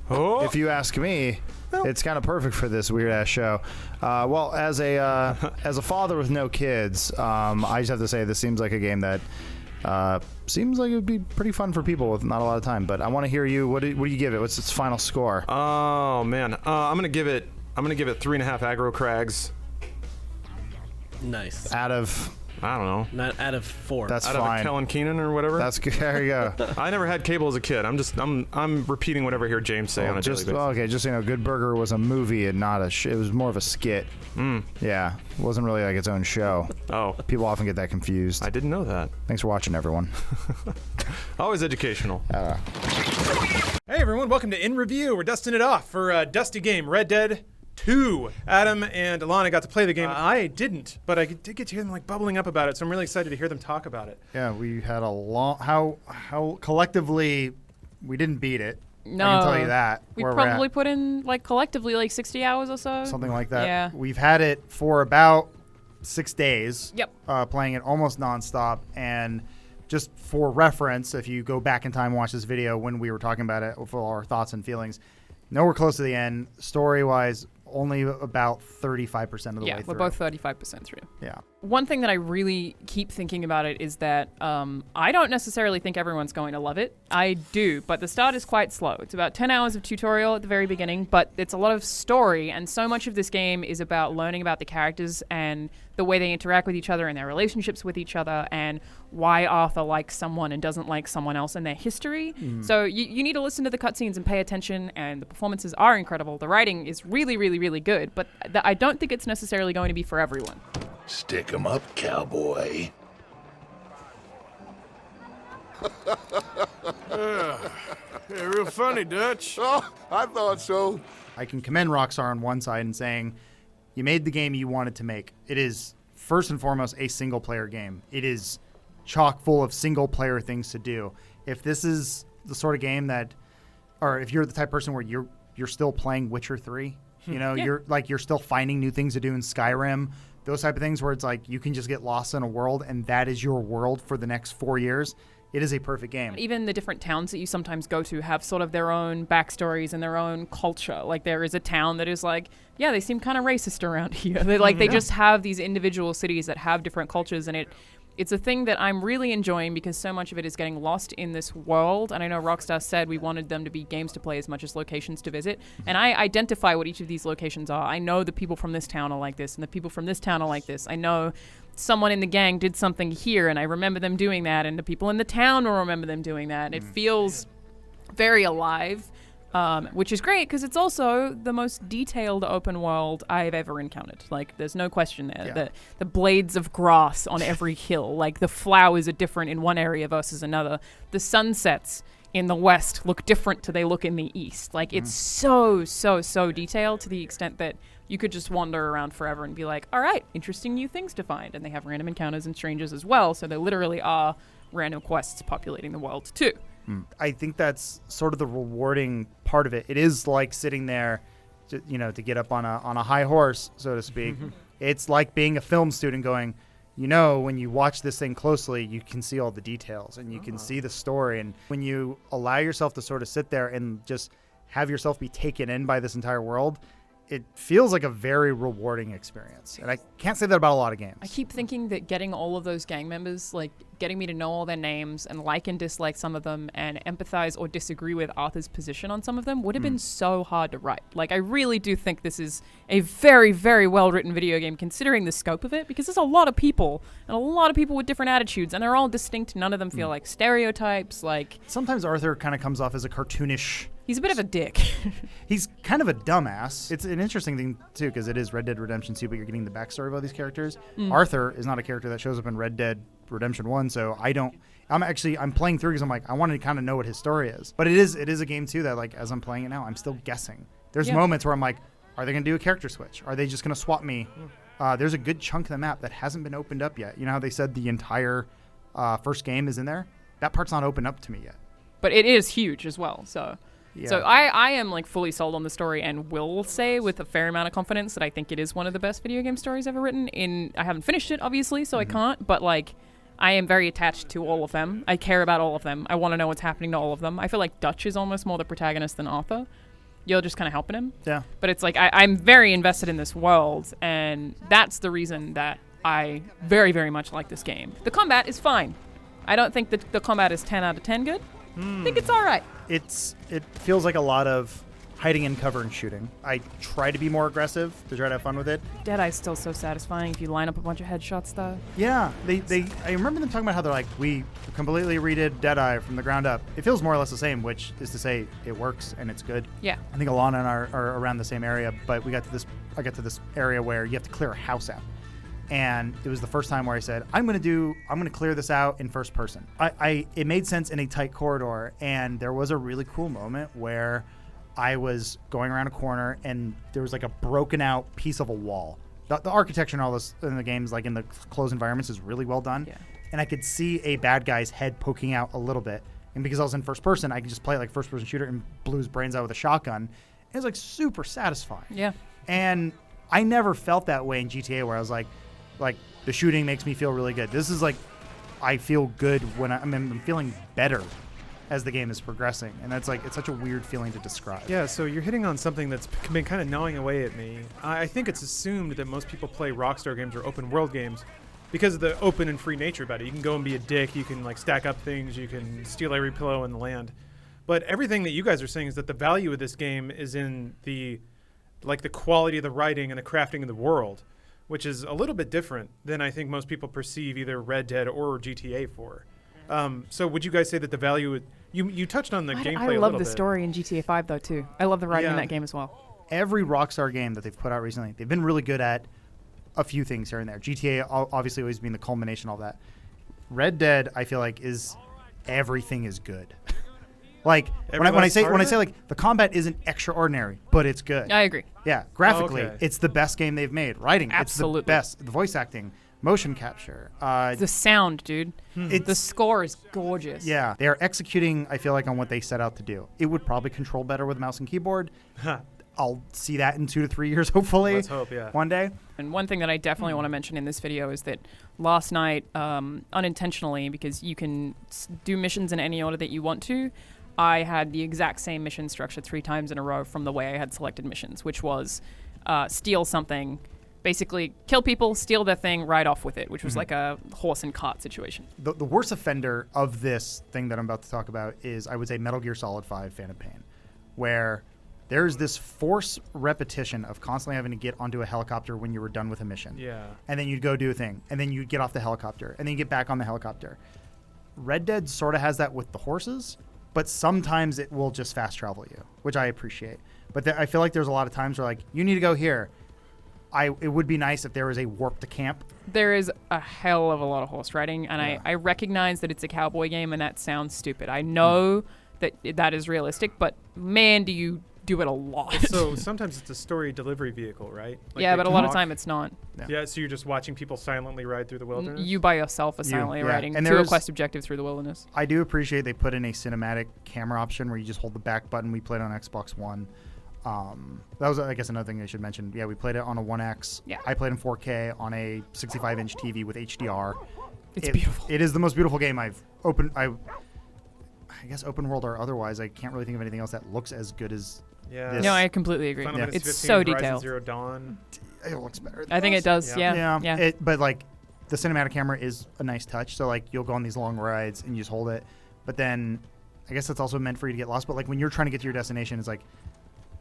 if you ask me. It's kind of perfect for this weird-ass show. Well, as a father with no kids, I just have to say this seems like a game that seems like it would be pretty fun for people with not a lot of time. But I want to hear you. What do you give it? What's its final score? Oh man, I'm gonna give it 3.5 aggro crags. Nice. Out of, I don't know. Not out of 4. That's out fine. Of a Kellen Keenan or whatever. That's good. There you go. I never had cable as a kid. I'm repeating whatever I hear James say on a daily basis. Okay, just so you know, Good Burger was a movie and not it was more of a skit. Yeah, it wasn't really like its own show. Oh. People often get that confused. I didn't know that. Thanks for watching, everyone. Always educational. Hey everyone, welcome to In Review. We're dusting it off for a dusty game, Red Dead 2. Adam and Alana got to play the game. I didn't, but I did get to hear them like bubbling up about it, so I'm really excited to hear them talk about it. Yeah, we had a long... How collectively we didn't beat it. No. I can tell you that. We probably put in, like, collectively, like 60 hours or so. Something like that. Yeah. We've had it for about 6 days. Yep. Playing it almost nonstop. And just for reference, if you go back in time and watch this video when we were talking about it for our thoughts and feelings, nowhere close to the end. Story-wise, only about 35% of the way through. Yeah, we're both 35% through. Yeah. One thing that I really keep thinking about it is that I don't necessarily think everyone's going to love it. I do, but the start is quite slow. It's about 10 hours of tutorial at the very beginning, but it's a lot of story, and so much of this game is about learning about the characters and the way they interact with each other and their relationships with each other and why Arthur likes someone and doesn't like someone else and their history. So you need to listen to the cutscenes and pay attention, and the performances are incredible. The writing is really, really, really good, but I don't think it's necessarily going to be for everyone. Stick 'em up, cowboy. Hey, real funny, Dutch. Oh, I thought so. I can commend Rockstar on one side in saying, you made the game you wanted to make. It is, first and foremost, a single-player game. It is chock full of single-player things to do. If this is the sort of game that, or if you're the type of person where you're still playing Witcher 3, you know, you're still finding new things to do in Skyrim, those type of things where it's like you can just get lost in a world and that is your world for the next 4 years. It is a perfect game. Even the different towns that you sometimes go to have sort of their own backstories and their own culture. Like there is a town that is like, yeah, they seem kind of racist around here. They just have these individual cities that have different cultures, and it's a thing that I'm really enjoying because so much of it is getting lost in this world. And I know Rockstar said we wanted them to be games to play as much as locations to visit. And I identify what each of these locations are. I know the people from this town are like this, and the people from this town are like this. I know someone in the gang did something here, and I remember them doing that, and the people in the town will remember them doing that. It feels very alive, which is great because it's also the most detailed open world I've ever encountered. Like, there's no question there. Yeah. The blades of grass on every hill, like the flowers are different in one area versus another. The sunsets in the west look different to they look in the east. Like, it's so detailed to the extent that you could just wander around forever and be like, all right, interesting new things to find. And they have random encounters and strangers as well, so there literally are random quests populating the world too. I think that's sort of the rewarding part of it. It is like sitting there, to get up on a high horse, so to speak. It's like being a film student going, when you watch this thing closely, you can see all the details and you can see the story. And when you allow yourself to sort of sit there and just have yourself be taken in by this entire world, it feels like a very rewarding experience. And I can't say that about a lot of games. I keep thinking that getting all of those gang members, like getting me to know all their names and like and dislike some of them and empathize or disagree with Arthur's position on some of them would have been so hard to write. Like, I really do think this is a very, very well-written video game considering the scope of it, because there's a lot of people and a lot of people with different attitudes, and they're all distinct. None of them feel like stereotypes. Like, sometimes Arthur kind of comes off as a cartoonish... He's a bit of a dick. He's kind of a dumbass. It's an interesting thing, too, because it is Red Dead Redemption 2, but you're getting the backstory of all these characters. Arthur is not a character that shows up in Red Dead Redemption 1, so I'm playing through because I'm like, I want to kind of know what his story is. But it is a game, too, that, like, as I'm playing it now, I'm still guessing. There's moments where I'm like, are they going to do a character switch? Are they just going to swap me? There's a good chunk of the map that hasn't been opened up yet. You know how they said the entire first game is in there? That part's not opened up to me yet. But it is huge as well, so... Yeah. So I am like fully sold on the story and will say with a fair amount of confidence that I think it is one of the best video game stories ever written. I haven't finished it, obviously, so I can't, but like I am very attached to all of them. I care about all of them. I want to know what's happening to all of them. I feel like Dutch is almost more the protagonist than Arthur. You're just kind of helping him. Yeah. But it's like I'm very invested in this world, and that's the reason that I very, very much like this game. The combat is fine. I don't think that the combat is 10 out of 10 good. I think it's all right. It feels like a lot of hiding in cover and shooting. I try to be more aggressive to try to have fun with it. Deadeye's still so satisfying if you line up a bunch of headshots, though. Yeah, I remember them talking about how they're like, we completely redid Deadeye from the ground up. It feels more or less the same, which is to say it works and it's good. Yeah. I think Alana and I are around the same area, but I got to this area where you have to clear a house out. And it was the first time where I said, I'm going to clear this out in first person. It made sense in a tight corridor, and there was a really cool moment where I was going around a corner and there was like a broken out piece of a wall. The architecture and all this in the games, like in the closed environments, is really well done. Yeah. And I could see a bad guy's head poking out a little bit. And because I was in first person, I could just play it like first person shooter and blew his brains out with a shotgun. It was like super satisfying. Yeah. And I never felt that way in GTA, where I was like the shooting makes me feel really good. This is like, I feel good when I'm feeling better as the game is progressing, and that's like, it's such a weird feeling to describe. Yeah, so you're hitting on something that's been kind of gnawing away at me. I think it's assumed that most people play Rockstar games or open world games because of the open and free nature about it. You can go and be a dick, you can like stack up things, you can steal every pillow in the land. But everything that you guys are saying is that the value of this game is in the quality of the writing and the crafting of the world, which is a little bit different than I think most people perceive either Red Dead or GTA for. So would you guys say that the value... You touched on the gameplay a little bit. I love the story in GTA 5, though, too. I love the writing in that game as well. Every Rockstar game that they've put out recently, they've been really good at a few things here and there. GTA obviously always being the culmination of all that. Red Dead, I feel like, is everything is good. Like when I say like the combat isn't extraordinary, but it's good. I agree. Yeah, graphically, okay. It's the best game they've made. Writing, Absolutely. It's the best. The voice acting, motion capture, the sound, dude. The score is gorgeous. Yeah, they are executing, I feel like, on what they set out to do. It would probably control better with mouse and keyboard. I'll see that in 2 to 3 years, hopefully. Let's hope, yeah. One day. And one thing that I definitely want to mention in this video is that last night, unintentionally, because you can do missions in any order that you want to, I had the exact same mission structure 3 times in a row from the way I had selected missions, which was steal something, basically kill people, steal their thing, ride off with it, which was like a horse and cart situation. The worst offender of this thing that I'm about to talk about is, I would say, Metal Gear Solid 5 Phantom Pain, where there's this force repetition of constantly having to get onto a helicopter when you were done with a mission. Yeah. And then you'd go do a thing, and then you'd get off the helicopter, and then you get back on the helicopter. Red Dead sort of has that with the horses, but sometimes it will just fast travel you, which I appreciate. But I feel like there's a lot of times where, like, you need to go here. It would be nice if there was a warp to camp. There is a hell of a lot of horse riding, and Yeah. I recognize that it's a cowboy game, and that sounds stupid. I know that is realistic, but man, do you do it a lot. So sometimes it's a story delivery vehicle, right? Like yeah, they but a lot of talk. time it's not. Yeah, so you're just watching people silently ride through the wilderness? You by yourself are silently riding And to a there's- quest objective through the wilderness. I do appreciate they put in a cinematic camera option where you just hold the back button. We played on Xbox One. That was, I guess, another thing I should mention. Yeah, we played it on a 1X. Yeah. I played in 4K on a 65-inch TV with HDR. It's beautiful. It is the most beautiful game I've opened. I guess open world or otherwise, I can't really think of anything else that looks as good as this. No, I completely agree. Final Fantasy It's 15, so Horizon detailed. Zero Dawn. It looks better. I think it does. Yeah. But like, the cinematic camera is a nice touch. So like, you'll go on these long rides and you just hold it. But then, I guess that's also meant for you to get lost. But like, when you're trying to get to your destination, it's like,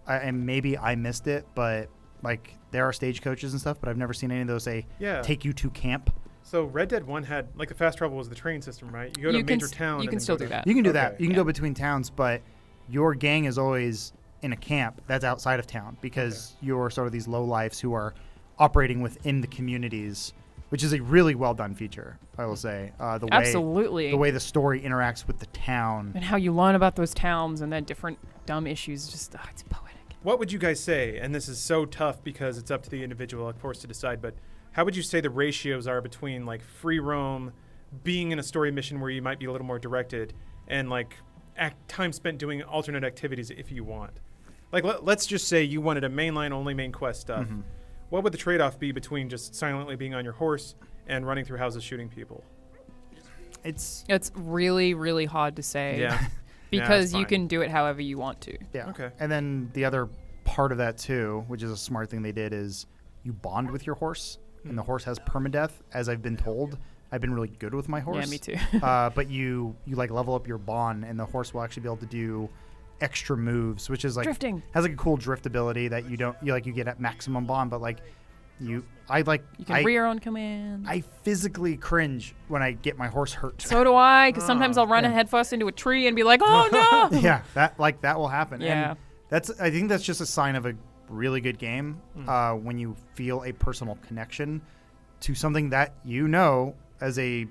and maybe I missed it, but like, there are stagecoaches and stuff. But I've never seen any of those say take you to camp. So Red Dead 1 had, like, the fast travel was the train system, right? You go to a major town. You and can then still go do to- that. You can do that. You can go between towns, but your gang is always in a camp that's outside of town because you're sort of these low lifes who are operating within the communities, which is a really well done feature, I will say. Absolutely. The way the story interacts with the town. And how you learn about those towns and then different dumb issues. Just it's poetic. What would you guys say? And this is so tough because it's up to the individual, of course, to decide. But how would you say the ratios are between like free roam, being in a story mission where you might be a little more directed, and like time spent doing alternate activities if you want? Like let's just say you wanted a mainline only main quest stuff. Mm-hmm. What would the trade-off be between just silently being on your horse and running through houses shooting people? It's really, really hard to say. Yeah. Because Yeah, you it's can do it however you want to. Yeah. Okay. And then the other part of that too, which is a smart thing they did, is you bond with your horse, and the horse has permadeath, as I've been told. I've been really good with my horse. Yeah, me too. But you like level up your bond, and the horse will actually be able to do extra moves, which is like Drifting. has like a cool drift ability that you get at maximum bond, but like you can rear on command. I physically cringe when I get my horse hurt. So do I, because sometimes I'll run head first into a tree and be like, oh no. Yeah, that will happen. Yeah. And I think that's just a sign of a really good game when you feel a personal connection to something that you know as a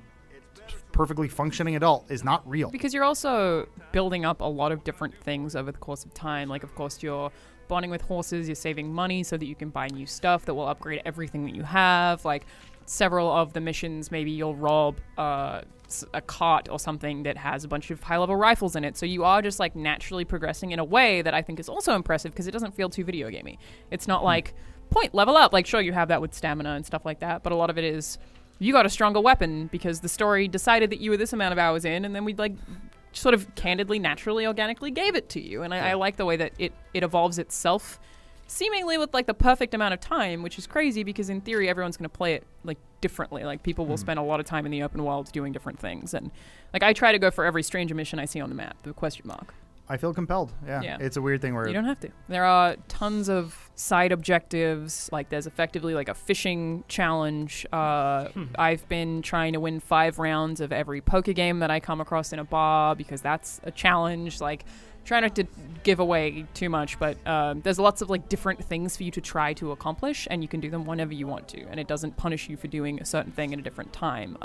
perfectly functioning adult is not real. Because you're also building up a lot of different things over the course of time. Like, of course, you're bonding with horses, you're saving money so that you can buy new stuff that will upgrade everything that you have. Like, several of the missions, maybe you'll rob a cart or something that has a bunch of high-level rifles in it. So you are just, like, naturally progressing in a way that I think is also impressive because it doesn't feel too video gamey. It's not like, level up. Like, sure, you have that with stamina and stuff like that, but a lot of it is you got a stronger weapon because the story decided that you were this amount of hours in, and then we'd, like, sort of candidly, naturally, organically gave it to you. And I like the way that it evolves itself seemingly with, like, the perfect amount of time, which is crazy because in theory everyone's going to play it, like, differently. Like, people will spend a lot of time in the open world doing different things. And, like, I try to go for every stranger mission I see on the map, the question mark. I feel compelled. Yeah. It's a weird thing where You don't have to. There are tons of side objectives. Like, there's effectively like a fishing challenge. I've been trying to win 5 rounds of every poker game that I come across in a bar because that's a challenge. Like, try not to give away too much, but there's lots of, like, different things for you to try to accomplish, and you can do them whenever you want to, and it doesn't punish you for doing a certain thing at a different time.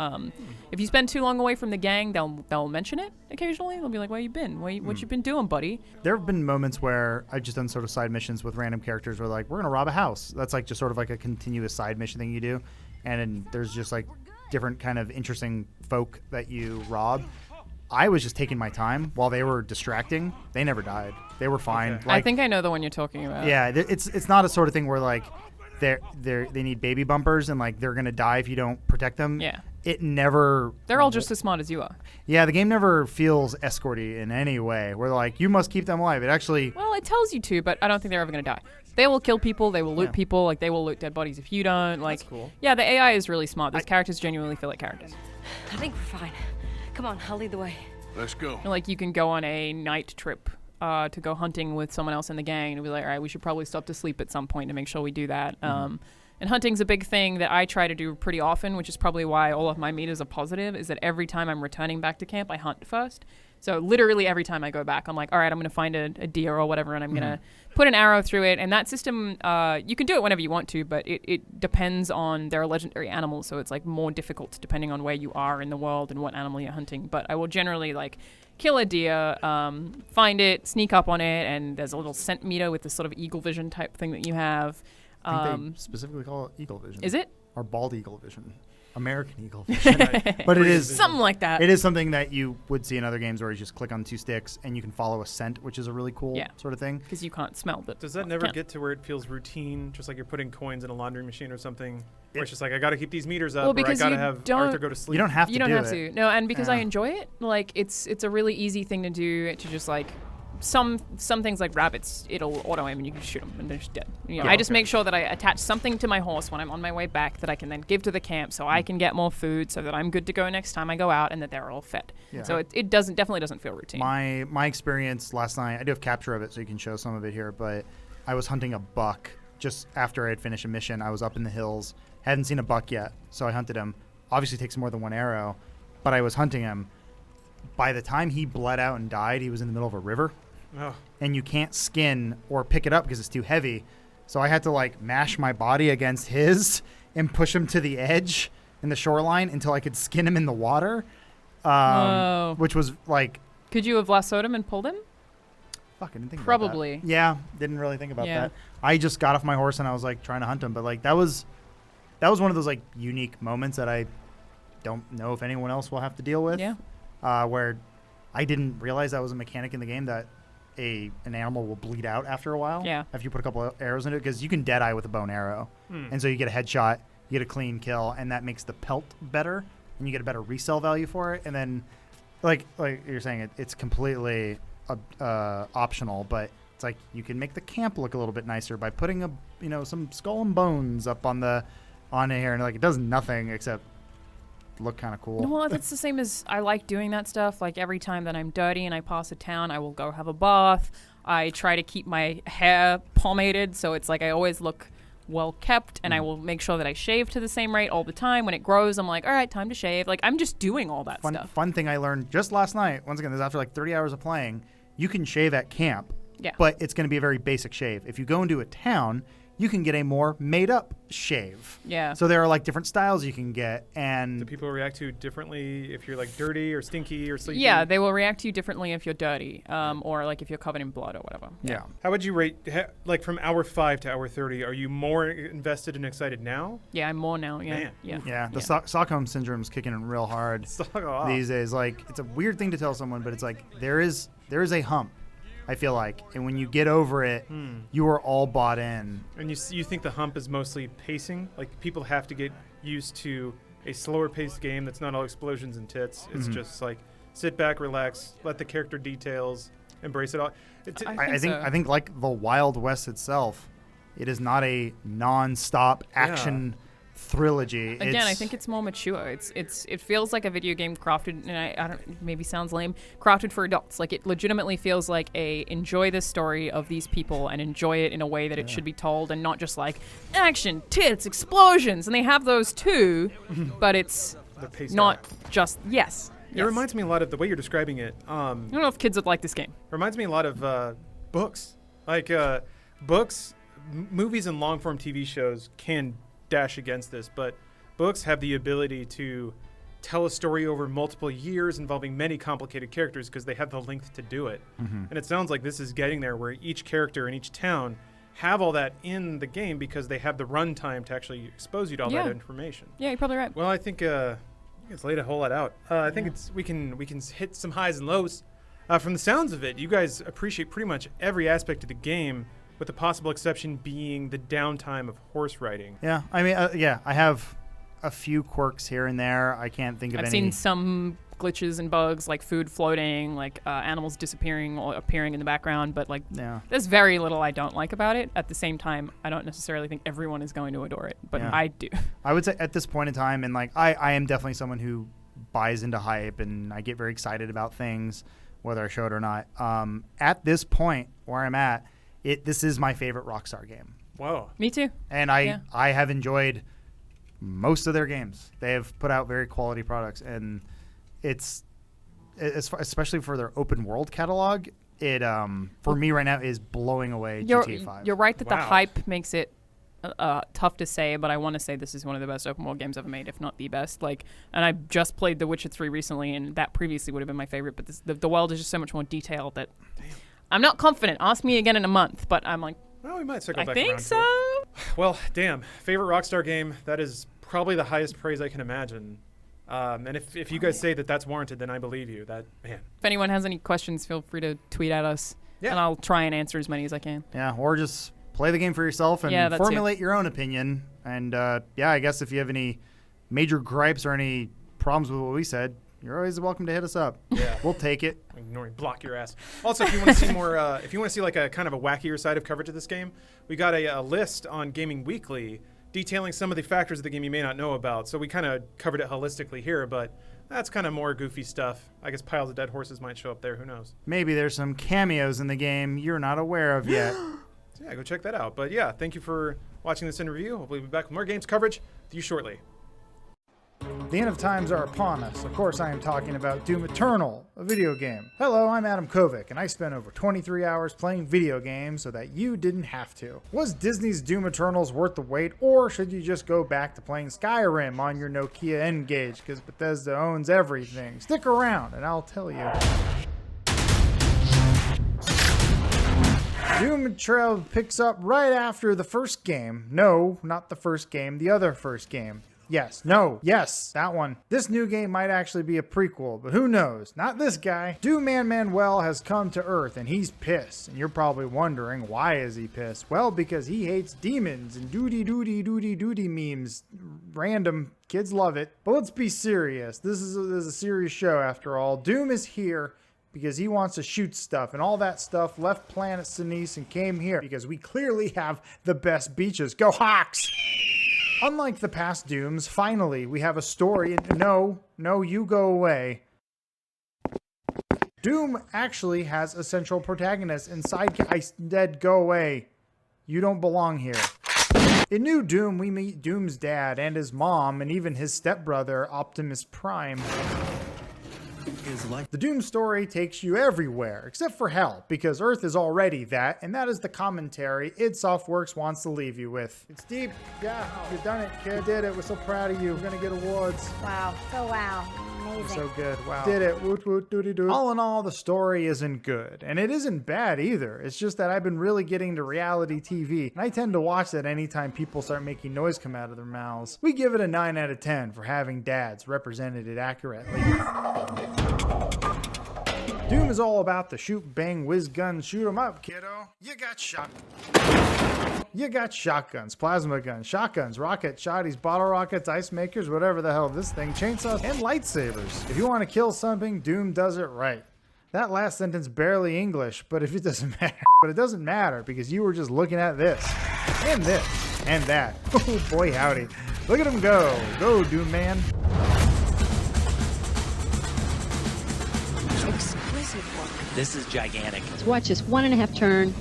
If you spend too long away from the gang, they'll mention it occasionally. They'll be like, "Where you been? What you been doing, buddy?" There have been moments where I've just done sort of side missions with random characters where, like, we're gonna rob a house. That's like just sort of like a continuous side mission thing you do, and then there's just like different kind of interesting folk that you rob. I was just taking my time while they were distracting. They never died. They were fine. I think I know the one you're talking about. Yeah, it's not a sort of thing where, like, they need baby bumpers and, like, they're gonna die if you don't protect them. Yeah. It never. They're all just as smart as you are. Yeah, the game never feels escorty in any way. Where they're like, you must keep them alive. It actually. Well, it tells you to, but I don't think they're ever going to die. They will kill people. They will loot people. Like, they will loot dead bodies if you don't. Like, That's cool. Yeah, the AI is really smart. Those characters genuinely feel like characters. I think we're fine. Come on, I'll lead the way. Let's go. Like, you can go on a night trip to go hunting with someone else in the gang, and be like, all right, we should probably stop to sleep at some point to make sure we do that. And hunting's a big thing that I try to do pretty often, which is probably why all of my meters are positive, is that every time I'm returning back to camp, I hunt first. So literally every time I go back, I'm like, all right, I'm going to find a deer or whatever, and I'm going to put an arrow through it. And that system, you can do it whenever you want to, but it depends on their legendary animals. So it's like more difficult depending on where you are in the world and what animal you're hunting. But I will generally like kill a deer, find it, sneak up on it, and there's a little scent meter with this sort of eagle vision type thing that you have. I think they specifically call it eagle vision. Is it? Or bald eagle vision. American eagle vision. But it is something like that. It is something that you would see in other games where you just click on 2 sticks and you can follow a scent, which is a really cool sort of thing. Because you can't smell it. Does that never get to where it feels routine, just like you're putting coins in a laundry machine or something? Where it's just like, I got to keep these meters up, or I got to have Arthur go to sleep. You don't have to. You don't have to. No, and because I enjoy it, like it's a really easy thing to do, to just like some things like rabbits, it'll auto aim and you can shoot them and they're just dead. You know, I just make sure that I attach something to my horse when I'm on my way back that I can then give to the camp so I can get more food so that I'm good to go next time I go out and that they're all fed. Yeah. So it definitely doesn't feel routine. My experience last night, I do have capture of it so you can show some of it here, but I was hunting a buck just after I had finished a mission. I was up in the hills, hadn't seen a buck yet, so I hunted him. Obviously it takes more than one arrow, but I was hunting him. By the time he bled out and died, he was in the middle of a river. Oh. And you can't skin or pick it up because it's too heavy. So I had to like mash my body against his and push him to the edge in the shoreline until I could skin him in the water. Which was like... Could you have lassoed him and pulled him? Fuck, I didn't think Probably. about that. Yeah, didn't really think about that. I just got off my horse and I was like trying to hunt him. But like that was one of those like unique moments that I don't know if anyone else will have to deal with. Yeah. Where I didn't realize that was a mechanic in the game that an animal will bleed out after a while. Yeah. After you put a couple of arrows into it, because you can dead eye with a bow and arrow, and so you get a headshot, you get a clean kill, and that makes the pelt better, and you get a better resale value for it. And then, like you're saying, it's completely optional, but it's like you can make the camp look a little bit nicer by putting some skull and bones up on here, and like it does nothing except look kind of cool. Well, it's the same as I like doing that stuff. Like every time that I'm dirty and I pass a town, I will go have a bath. I try to keep my hair pomaded, so it's like I always look well kept, and I will make sure that I shave to the same rate all the time. When it grows, I'm like, all right, time to shave. Like I'm just doing all that stuff. Fun thing I learned just last night. Once again, this is after like 30 hours of playing. You can shave at camp, but it's going to be a very basic shave. If you go into a town, you can get a more made-up shave. Yeah. So there are like different styles you can get, and do people react to you differently if you're like dirty or stinky or sleepy? Yeah, they will react to you differently if you're dirty, or like if you're covered in blood or whatever. Yeah. How would you rate, like from hour 5 to hour 30? Are you more invested and excited now? Yeah, I'm more now. Yeah. Man. Yeah. The Stockholm syndrome's kicking in real hard these days. Like it's a weird thing to tell someone, but it's like there is a hump. I feel like, and when you get over it, you are all bought in. And you think the hump is mostly pacing? Like people have to get used to a slower paced game that's not all explosions and tits. It's just like sit back, relax, let the character details, embrace it all. I think like the Wild West itself, it is not a non-stop action trilogy. Again, I think it's more mature. It feels like a video game crafted, and I don't, maybe sounds lame, crafted for adults. Like it legitimately feels like enjoy this story of these people and enjoy it in a way that it should be told, and not just like action, tits, explosions. And they have those too, but it's not just It reminds me a lot of the way you're describing it. I don't know if kids would like this game. Reminds me a lot of books. Like books, movies, and long-form TV shows can dash against this, but books have the ability to tell a story over multiple years involving many complicated characters because they have the length to do it. And it sounds like this is getting there, where each character in each town have all that in the game because they have the runtime to actually expose you to all that information. Yeah, you're probably right. Well, I think it's laid a whole lot out. I think we can hit some highs and lows. From the sounds of it, you guys appreciate pretty much every aspect of the game, with the possible exception being the downtime of horse riding. Yeah, I mean, I have a few quirks here and there. I can't think of any. I've seen some glitches and bugs, like food floating, like animals disappearing or appearing in the background, but like there's very little I don't like about it. At the same time, I don't necessarily think everyone is going to adore it, but I do. I would say at this point in time, and like I am definitely someone who buys into hype, and I get very excited about things. whether I show it or not. At this point where I'm at, this is my favorite Rockstar game. Whoa. Me too. And I have enjoyed most of their games. They have put out very quality products, and it's especially for their open world catalog. It for me right now is blowing away GTA 5. You're right that the hype makes it tough to say, but I want to say this is one of the best open world games ever made, if not the best. Like, and I just played The Witcher 3 recently, and that previously would have been my favorite. But the world is just so much more detailed that I'm not confident. Ask me again in a month, but I'm like, well, we might circle back I think around so. to it. Well, damn, favorite Rockstar game. That is probably the highest praise I can imagine. And if you guys say that that's warranted, then I believe you. That man. If anyone has any questions, feel free to tweet at us, and I'll try and answer as many as I can. Yeah, or just play the game for yourself and formulate your own opinion. And I guess if you have any major gripes or any problems with what we said, you're always welcome to hit us up. Yeah, we'll take it. Block your ass. Also, if you want to see more, if you want to see like a kind of a wackier side of coverage of this game, we got a list on Gaming Weekly detailing some of the factors of the game you may not know about. So we kind of covered it holistically here, but that's kind of more goofy stuff. I guess piles of dead horses might show up there. Who knows? Maybe there's some cameos in the game you're not aware of yet. So yeah, go check that out. But yeah, thank you for watching this interview. Hopefully we'll be back with more games coverage with you shortly. The end of times are upon us. Of course, I am talking about Doom Eternal, a video game. Hello, I'm Adam Kovic, and I spent over 23 hours playing video games so that you didn't have to. Was Disney's Doom Eternals worth the wait, or should you just go back to playing Skyrim on your Nokia N-Gage, because Bethesda owns everything? Stick around, and I'll tell you. Doom Eternal picks up right after the first game. No, not the first game, the other first game. Yes, no, yes, that one. This new game might actually be a prequel, but who knows? Not this guy. Doom Man Manuel has come to Earth, and he's pissed. And you're probably wondering, why is he pissed? Well, because he hates demons and doody memes. Random. Kids love it. But let's be serious. This is a serious show after all. Doom is here because he wants to shoot stuff, and all that stuff left Planet Sinise and came here because we clearly have the best beaches. Go Hawks! Unlike the past Dooms, finally, we have a story. No, you go away. Doom actually has a central protagonist and sidekick. Go away. You don't belong here. In New Doom, we meet Doom's dad and his mom, and even his stepbrother, Optimus Prime. The Doom story takes you everywhere, except for hell, because Earth is already that, and that is the commentary id Softworks wants to leave you with. It's deep. Yeah, you've done it, kid. You did it. We're so proud of you. We're going to get awards. Wow. So wow. Amazing. So good. Wow. Did it. Woot woot doody doo. All in all, the story isn't good, and it isn't bad either. It's just that I've been really getting to reality TV, and I tend to watch that anytime people start making noise come out of their mouths. We give it a 9 out of 10 for having dads represented it accurately. Doom is all about the shoot, bang, whiz guns, shoot 'em up, kiddo. You got shotguns, plasma guns, shotguns, rocket shotties, bottle rockets, ice makers, whatever the hell this thing, chainsaws, and lightsabers. If you want to kill something, Doom does it right. That last sentence barely English, but if it doesn't matter. But it doesn't matter because you were just looking at this, and that. Oh boy, howdy. Look at him go. Go, Doom Man. Exquisite work. This is gigantic. Watch this 1.5 turn.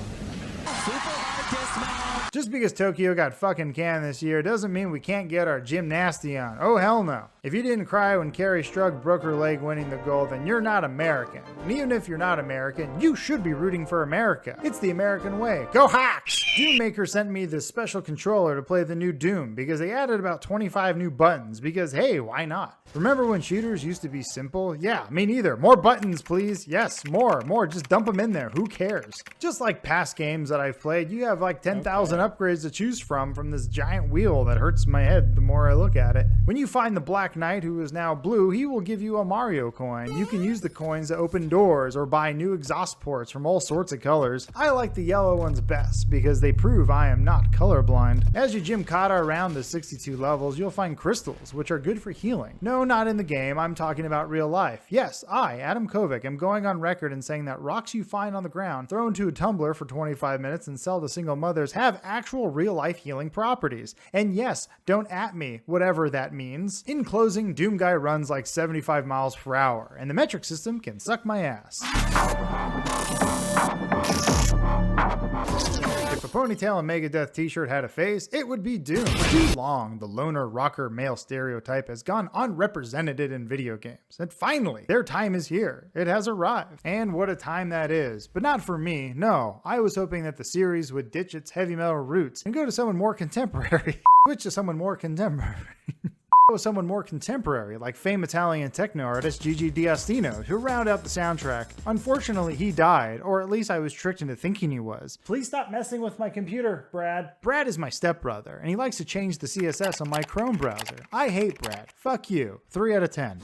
Just because Tokyo got fucking canned this year doesn't mean we can't get our gymnasty on. Oh, hell no. If you didn't cry when Carrie Strug broke her leg winning the gold, then you're not American. And even if you're not American, you should be rooting for America. It's the American way. Go Hawks! Doom Maker sent me this special controller to play the new Doom because they added about 25 new buttons because, hey, why not? Remember when shooters used to be simple? Yeah, me neither. More buttons, please. Yes, more. Just dump them in there. Who cares? Just like past games that I've played, you have like 10,000 upgrades to choose from this giant wheel that hurts my head the more I look at it. When you find the Black Knight, who is now blue, he will give you a Mario coin. You can use the coins to open doors or buy new exhaust ports from all sorts of colors. I like the yellow ones best because they prove I am not colorblind. As you gymkata around the 62 levels, you'll find crystals, which are good for healing. No, not in the game. I'm talking about real life. Yes, I, Adam Kovic, am going on record and saying that rocks you find on the ground, throw into a tumbler for 25 minutes and sell to single mothers others have actual real-life healing properties. And yes, don't at me, whatever that means. In closing, Doom Guy runs like 75 miles per hour, and the metric system can suck my ass. If a ponytail and Megadeth t-shirt had a face, it would be Doom. For too long, the loner rocker male stereotype has gone unrepresented in video games. And finally, their time is here. It has arrived. And what a time that is. But not for me, no. I was hoping that the series would ditch its heavy metal roots and go to someone more contemporary. Switch to someone more contemporary. Someone more contemporary, like famed Italian techno artist Gigi D'Agostino, to round out the soundtrack. Unfortunately, he died, or at least I was tricked into thinking he was. Please stop messing with my computer, Brad. Brad is my stepbrother, and he likes to change the CSS on my Chrome browser. I hate Brad. Fuck you. 3 out of 10.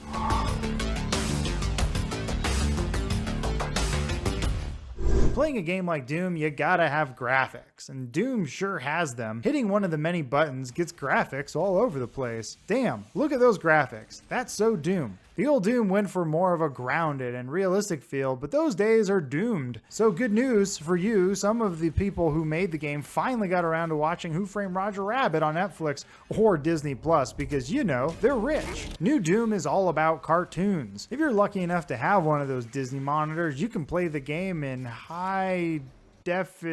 Playing a game like Doom, you gotta have graphics, and Doom sure has them. Hitting one of the many buttons gets graphics all over the place. Damn, look at those graphics. That's so Doom. The old Doom went for more of a grounded and realistic feel, but those days are doomed. So good news for you, some of the people who made the game finally got around to watching Who Framed Roger Rabbit on Netflix or Disney Plus because, you know, they're rich. New Doom is all about cartoons. If you're lucky enough to have one of those Disney monitors, you can play the game in high def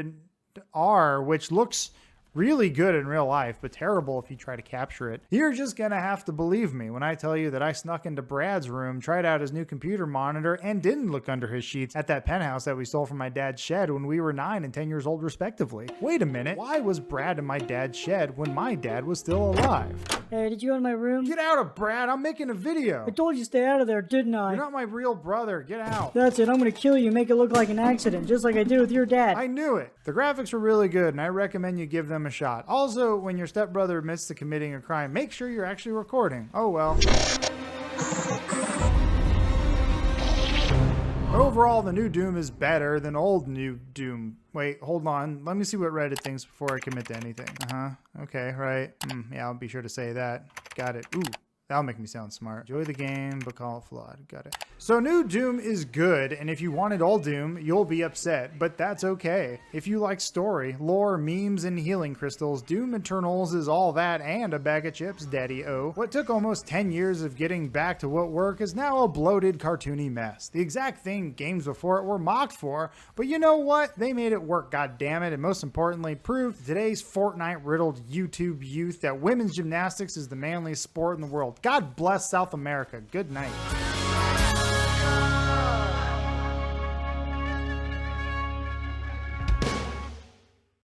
R, which looks really good in real life, but terrible if you try to capture it. You're just gonna have to believe me when I tell you that I snuck into Brad's room, tried out his new computer monitor, and didn't look under his sheets at that penthouse that we stole from my dad's shed when we were 9 and 10 years old respectively. Wait a minute, why was Brad in my dad's shed when my dad was still alive? Hey, did you go in my room? Get out of Brad, I'm making a video. I told you stay out of there, didn't I? You're not my real brother, get out. That's it, I'm gonna kill you, make it look like an accident, just like I did with your dad. I knew it. The graphics were really good, and I recommend you give them a shot. Also, when your stepbrother admits to committing a crime, make sure you're actually recording. Oh well. Overall, the new Doom is better than old new Doom. Wait, hold on. Let me see what Reddit thinks before I commit to anything. Okay, right. Yeah, I'll be sure to say that. Got it. Ooh. That'll make me sound smart. Enjoy the game, but call it flawed. Got it. So new Doom is good, and if you wanted old Doom, you'll be upset, but that's okay. If you like story, lore, memes, and healing crystals, Doom Eternals is all that and a bag of chips, daddy-o. What took almost 10 years of getting back to what worked is now a bloated, cartoony mess. The exact thing games before it were mocked for, but you know what? They made it work, goddammit, and most importantly, proved to today's Fortnite-riddled YouTube youth that women's gymnastics is the manliest sport in the world. God bless South America. Good night.